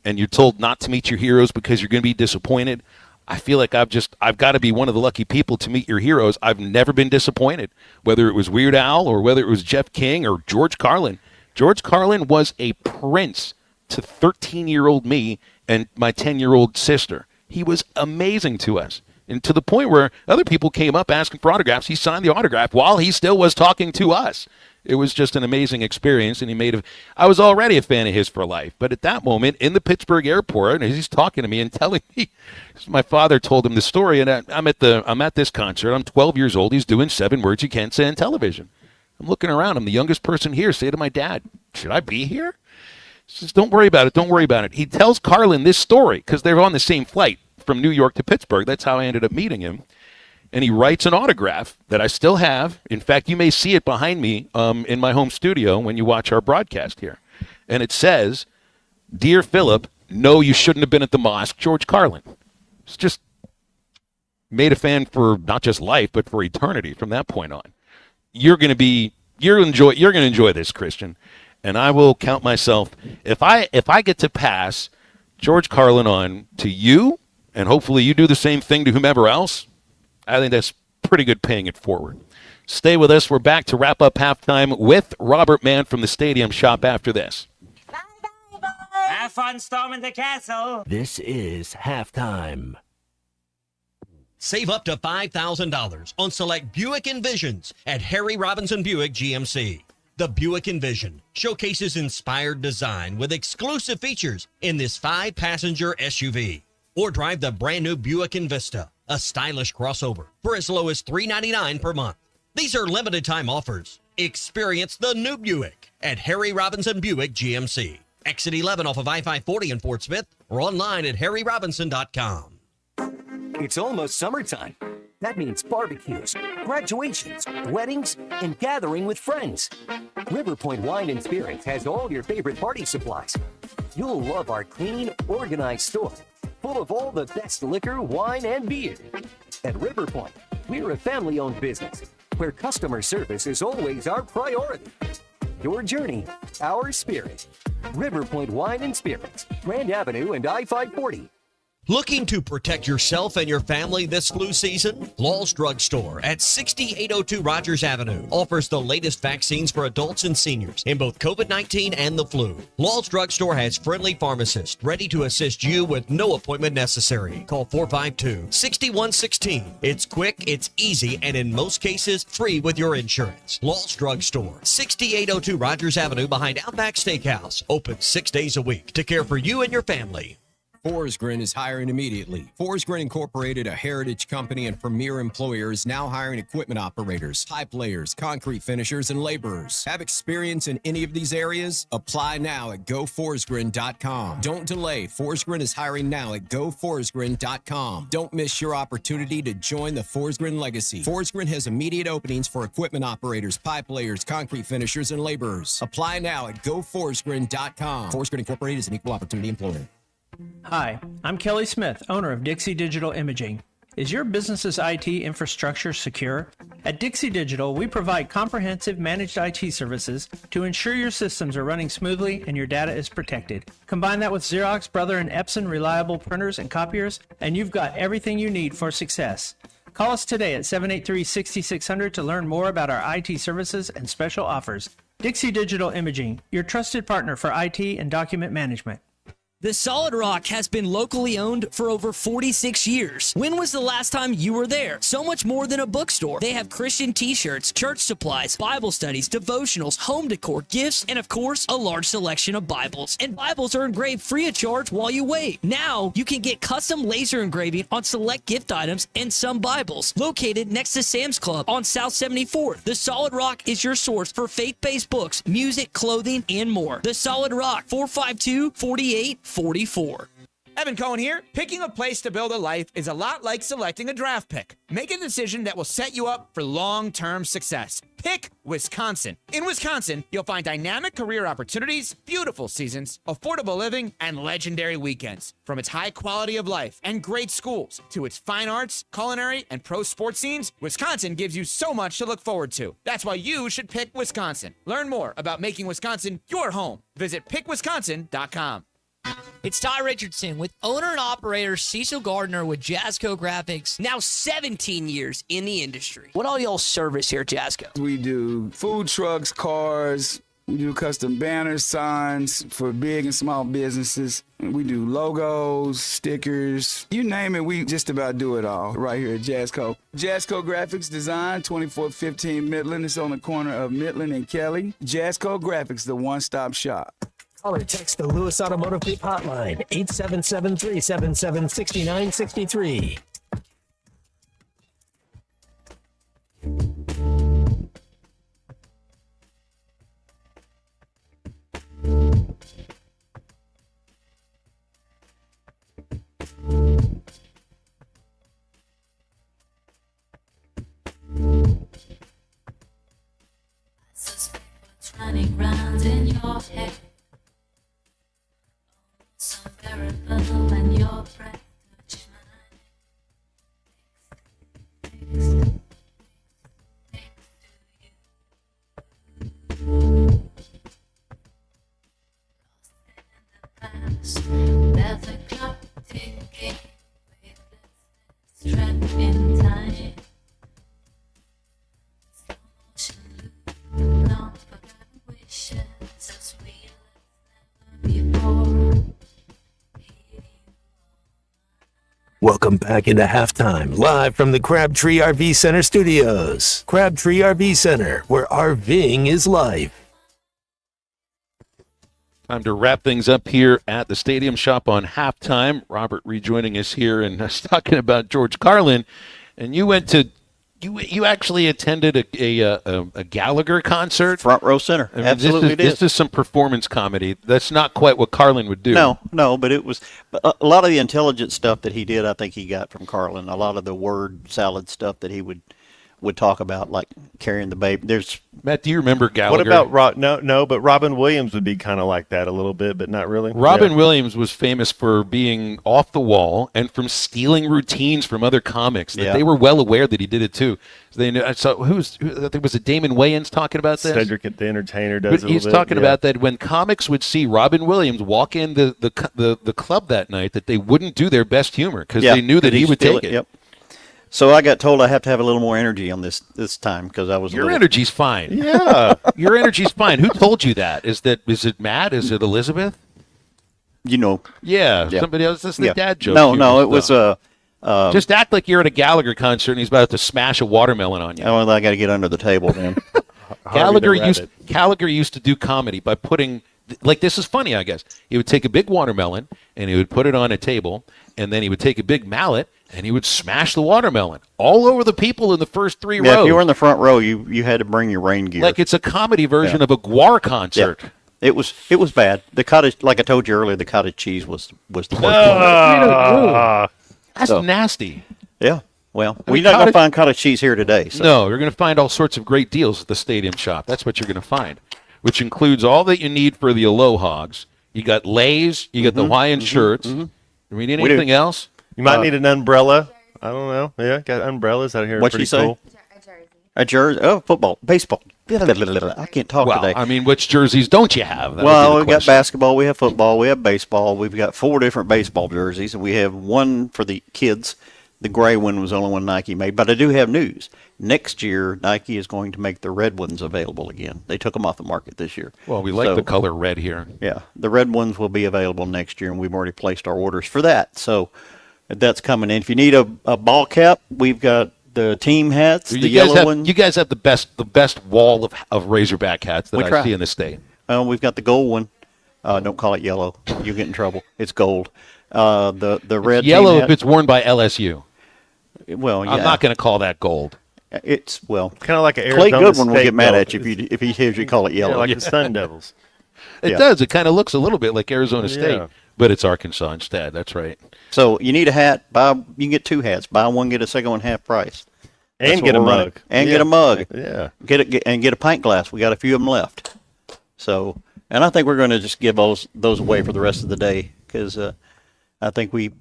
and you're told not to meet your heroes because you're going to be disappointed. I feel like I've got to be one of the lucky people to meet your heroes. I've never been disappointed, whether it was Weird Al or whether it was Jeff King or George Carlin. George Carlin was a prince to 13-year-old me and my 10-year-old sister. He was amazing to us, and to the point where other people came up asking for autographs. He signed the autograph while he still was talking to us. It was just an amazing experience, and I was already a fan of his for life. But at that moment, in the Pittsburgh airport, and he's talking to me and telling me, my father told him the story, and I'm at this concert. I'm 12 years old. He's doing 7 words you can't say on television. I'm looking around. I'm the youngest person here. Say to my dad, should I be here? He says, don't worry about it. Don't worry about it. He tells Carlin this story because they're on the same flight from New York to Pittsburgh. That's how I ended up meeting him. And he writes an autograph that I still have. In fact, you may see it behind me in my home studio when you watch our broadcast here. And it says, Dear Philip, no, you shouldn't have been at the mosque, George Carlin. It's just made a fan for not just life, but for eternity from that point on. You're going to enjoy this, Christian. And I will count myself, if I get to pass George Carlin on to you, and hopefully you do the same thing to whomever else, I think that's pretty good paying it forward. Stay with us. We're back to wrap up halftime with Robert Mann from the Stadium Shop after this. Have fun storming the castle. This is halftime. Save up to $5,000 on select Buick Envisions at Harry Robinson Buick GMC. The Buick Envision showcases inspired design with exclusive features in this 5-passenger SUV. Or drive the brand new Buick Envista, a stylish crossover, for as low as $399 per month. These are limited time offers. Experience the new Buick at Harry Robinson Buick GMC. Exit 11 off of I-540 in Fort Smith or online at harryrobinson.com. It's almost summertime. That means barbecues, graduations, weddings, and gathering with friends. River Point Wine and Spirits has all your favorite party supplies. You'll love our clean, organized store, full of all the best liquor, wine, and beer. At River Point, we're a family-owned business where customer service is always our priority. Your journey, our spirit. River Point Wine and Spirits, Grand Avenue and I-540. Looking to protect yourself and your family this flu season? Law's Drug Store at 6802 Rogers Avenue offers the latest vaccines for adults and seniors in both COVID-19 and the flu. Law's Drug Store has friendly pharmacists ready to assist you with no appointment necessary. Call 452-6116. It's quick, it's easy, and in most cases, free with your insurance. Law's Drug Store, 6802 Rogers Avenue behind Outback Steakhouse. Open 6 days a week to care for you and your family. Forsgren is hiring immediately. Forsgren Incorporated, a heritage company and premier employer, is now hiring equipment operators, pipe layers, concrete finishers, and laborers. Have experience in any of these areas? Apply now at goforsgren.com. Don't delay. Forsgren is hiring now at goforsgren.com. Don't miss your opportunity to join the Forsgren legacy. Forsgren has immediate openings for equipment operators, pipe layers, concrete finishers, and laborers. Apply now at goforsgren.com. Forsgren Incorporated is an equal opportunity employer. Hi, I'm Kelly Smith, owner of Dixie Digital Imaging. Is your business's IT infrastructure secure? At Dixie Digital, we provide comprehensive managed IT services to ensure your systems are running smoothly and your data is protected. Combine that with Xerox, Brother, and Epson reliable printers and copiers, and you've got everything you need for success. Call us today at 783-6600 to learn more about our IT services and special offers. Dixie Digital Imaging, your trusted partner for IT and document management. The Solid Rock has been locally owned for over 46 years. When was the last time you were there? So much more than a bookstore. They have Christian t-shirts, church supplies, Bible studies, devotionals, home decor, gifts, and of course, a large selection of Bibles. And Bibles are engraved free of charge while you wait. Now, you can get custom laser engraving on select gift items and some Bibles. Located next to Sam's Club on South 74th, The Solid Rock is your source for faith-based books, music, clothing, and more. The Solid Rock, 452-4844. Evan Cohen here. Picking a place to build a life is a lot like selecting a draft pick. Make a decision that will set you up for long-term success. Pick Wisconsin. In Wisconsin, you'll find dynamic career opportunities, beautiful seasons, affordable living, and legendary weekends. From its high quality of life and great schools to its fine arts, culinary, and pro sports scenes, Wisconsin gives you so much to look forward to. That's why you should pick Wisconsin. Learn more about making Wisconsin your home. Visit pickwisconsin.com. It's Ty Richardson with owner and operator Cecil Gardner with Jasco Graphics, now 17 years in the industry. What all y'all service here at Jasco? We do food trucks, cars. We do custom banners, signs for big and small businesses. We do logos, stickers, you name it, we just about do it all right here at Jasco. Jasco Graphics Design, 2415 Midland. It's on the corner of Midland and Kelly. Jasco Graphics, the one-stop shop. Call or text the Lewis Automotive Group hotline, 877-377-6963. Running round in your head. Unbearable when your breath touches mine. Lost in the past, there's a clock ticking, trapped in time. Slow motion loop, long forgotten wishes, so sweet as never before. Welcome back into halftime, live from the Crabtree RV Center studios. Crabtree RV Center, where RVing is life. Time to wrap things up here at the Stadium Shop on halftime. Robert rejoining us here and us talking about George Carlin. And you went to you actually attended a Gallagher concert? Front row center. I mean, absolutely this is some performance comedy. That's not quite what Carlin would do. No, but it was a lot of the intelligent stuff that he did. I think he got from Carlin. A lot of the word salad stuff that he would would talk about, like carrying the baby. There's Matt, do you remember Gallagher? What about no, but Robin Williams would be kind of like that a little bit, but not really. Robin Williams was famous for being off the wall and from stealing routines from other comics. That they were well aware that he did it too. So they knew. I saw I think was it Damon Wayans talking about this. Cedric the Entertainer does. But he's talking about that when comics would see Robin Williams walk in the club that night, that they wouldn't do their best humor because they knew that he would take it. Yep. So I got told I have to have a little more energy on this time because I was. Your energy's fine. Yeah, your energy's fine. Who told you that? Is it Matt? Is it Elizabeth? Yeah. Somebody else. That's the dad joke. No, it was just act like you're at a Gallagher concert and he's about to smash a watermelon on you. Oh, well, I got to get under the table then. Gallagher used to do comedy by putting, like, this is funny, I guess. He would take a big watermelon and he would put it on a table, and then he would take a big mallet and he would smash the watermelon all over the people in the first three rows. If you were in the front row, you had to bring your rain gear. Like it's a comedy version of a Guar concert. Yeah. It was bad. The cottage, like I told you earlier, the cottage cheese was the worst one. That's nasty. Yeah. Well, we're not going to find cottage cheese here today. So. No, you're going to find all sorts of great deals at the Stadium Shop. That's what you're going to find, which includes all that you need for the Alohogs. You got Lays, you got the Hawaiian shirts. Do we need anything else? You might need an umbrella. I don't know. Yeah, got umbrellas out here. What'd she say? Cool. A jersey. Oh, football, baseball. I can't talk today. I mean, which jerseys don't you have? We've got basketball, we have football, we have baseball. We've got 4 different baseball jerseys, and we have one for the kids. The gray one was the only one Nike made. But I do have news. Next year, Nike is going to make the red ones available again. They took them off the market this year. Well, we like the color red here. Yeah, the red ones will be available next year, and we've already placed our orders for that. So that's coming in. If you need a ball cap, we've got the team hats, the yellow ones. You guys have the best wall of Razorback hats that I see in the state. We've got the gold one. Don't call it yellow. You'll get in trouble. It's gold. The red yellow team if it's worn by LSU. Well, yeah. I'm not going to call that gold. It's kind of like an Arizona Clay Goodwin will State get mad gold. at you if he hears you call it yellow. Yeah, like the Sun Devils. It does. It kind of looks a little bit like Arizona State, but it's Arkansas instead. That's right. So you need a hat. You can get 2 hats. Buy one, get a second one half price. And get a mug. Get a mug. Yeah. Get a pint glass. We got a few of them left. So, and I think we're going to just give those away for the rest of the day because I think we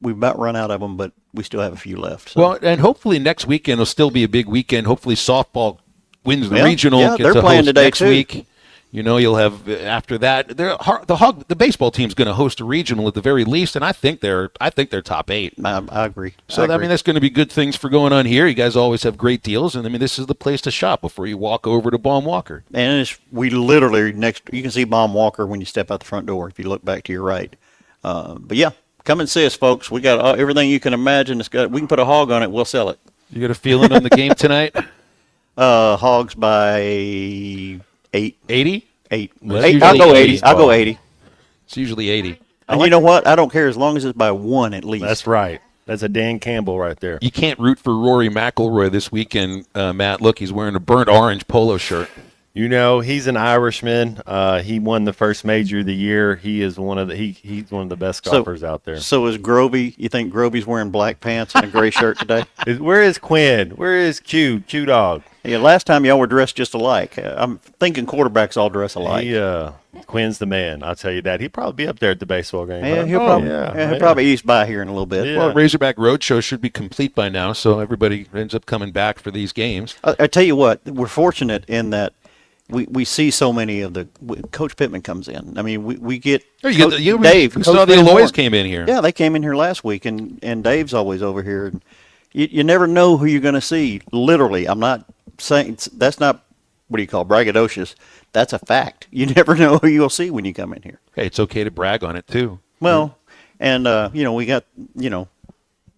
about run out of them, but we still have a few left. So. Well, and hopefully next weekend will still be a big weekend. Hopefully softball wins the regional. Yeah, gets they're a playing host today next too. week. You know, you'll have after that. The baseball team's going to host a regional at the very least, and I think they're top 8. I agree. So I mean, that's going to be good things for going on here. You guys always have great deals, and I mean, this is the place to shop before you walk over to Baum Walker. And we literally you can see Baum Walker when you step out the front door if you look back to your right. But yeah, come and see us, folks. We got everything you can imagine. We can put a hog on it. We'll sell it. You got a feeling on the game tonight? Hogs by 8. 80? 8. Well, 8. I'll go 80. I'll go 80. It's usually 80. And you know what? I don't care as long as it's by 1 at least. That's right. That's a Dan Campbell right there. You can't root for Rory McIlroy this weekend, Matt. Look, he's wearing a burnt orange polo shirt. You know, he's an Irishman. He won the first major of the year. He is he's one of the best golfers out there. So is Grovey? You think Grovey's wearing black pants and a gray shirt today? Where is Quinn? Where is Q Dog? Yeah, last time y'all were dressed just alike. I'm thinking quarterbacks all dress alike. Quinn's the man. I'll tell you that. He'd probably be up there at the baseball game. Yeah, he'll probably ease by here in a little bit. Yeah. Well, Razorback Roadshow should be complete by now, so everybody ends up coming back for these games. I tell you what, we're fortunate in that we see so many of Coach Pittman comes in. I mean, we get Dave. You saw the Aloys came in here. Yeah, they came in here last week, and Dave's always over here. And you never know who you're going to see. Literally, I'm not saying that's not braggadocious. That's a fact. You never know who you'll see when you come in here. Hey, it's okay to brag on it too. Well, and we got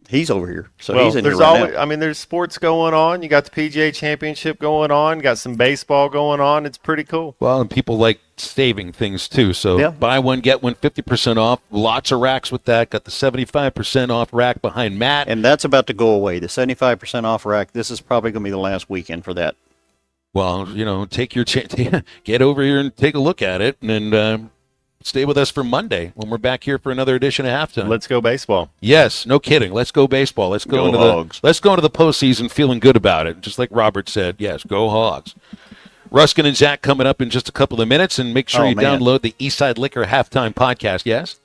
he's over here, so well, he's in there's here right always, now. I mean, there's sports going on. You got the PGA Championship going on. Got some baseball going on. It's pretty cool. Well, and people like saving things too. So buy one, get one, 50% off. Lots of racks with that. Got the 75% off rack behind Matt. And that's about to go away. The 75% off rack, this is probably going to be the last weekend for that. Well, take your chance. Get over here and take a look at it and stay with us for Monday when we're back here for another edition of Halftime. Let's go baseball. Yes, no kidding. Let's go baseball. Let's go into Hogs. let's go into the postseason feeling good about it. Just like Robert said, yes, go Hogs. Ruskin and Zach coming up in just a couple of minutes, and make sure you download the Eastside Liquor Halftime Podcast. Yes?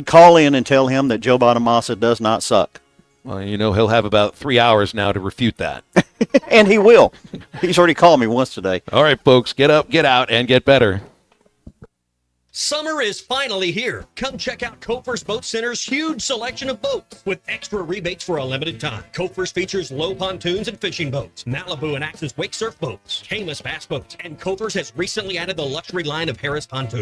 Call in and tell him that Joe Bonamassa does not suck. Well, you know, he'll have about 3 hours now to refute that. And he will. He's already called me once today. All right, folks, get up, get out, and get better. Summer is finally here. Come check out Kofer's Boat Center's huge selection of boats with extra rebates for a limited time. Kofer's features low pontoons and fishing boats, Malibu and Axis wake surf boats, Camus bass boats, and Kofer's has recently added the luxury line of Harris pontoons.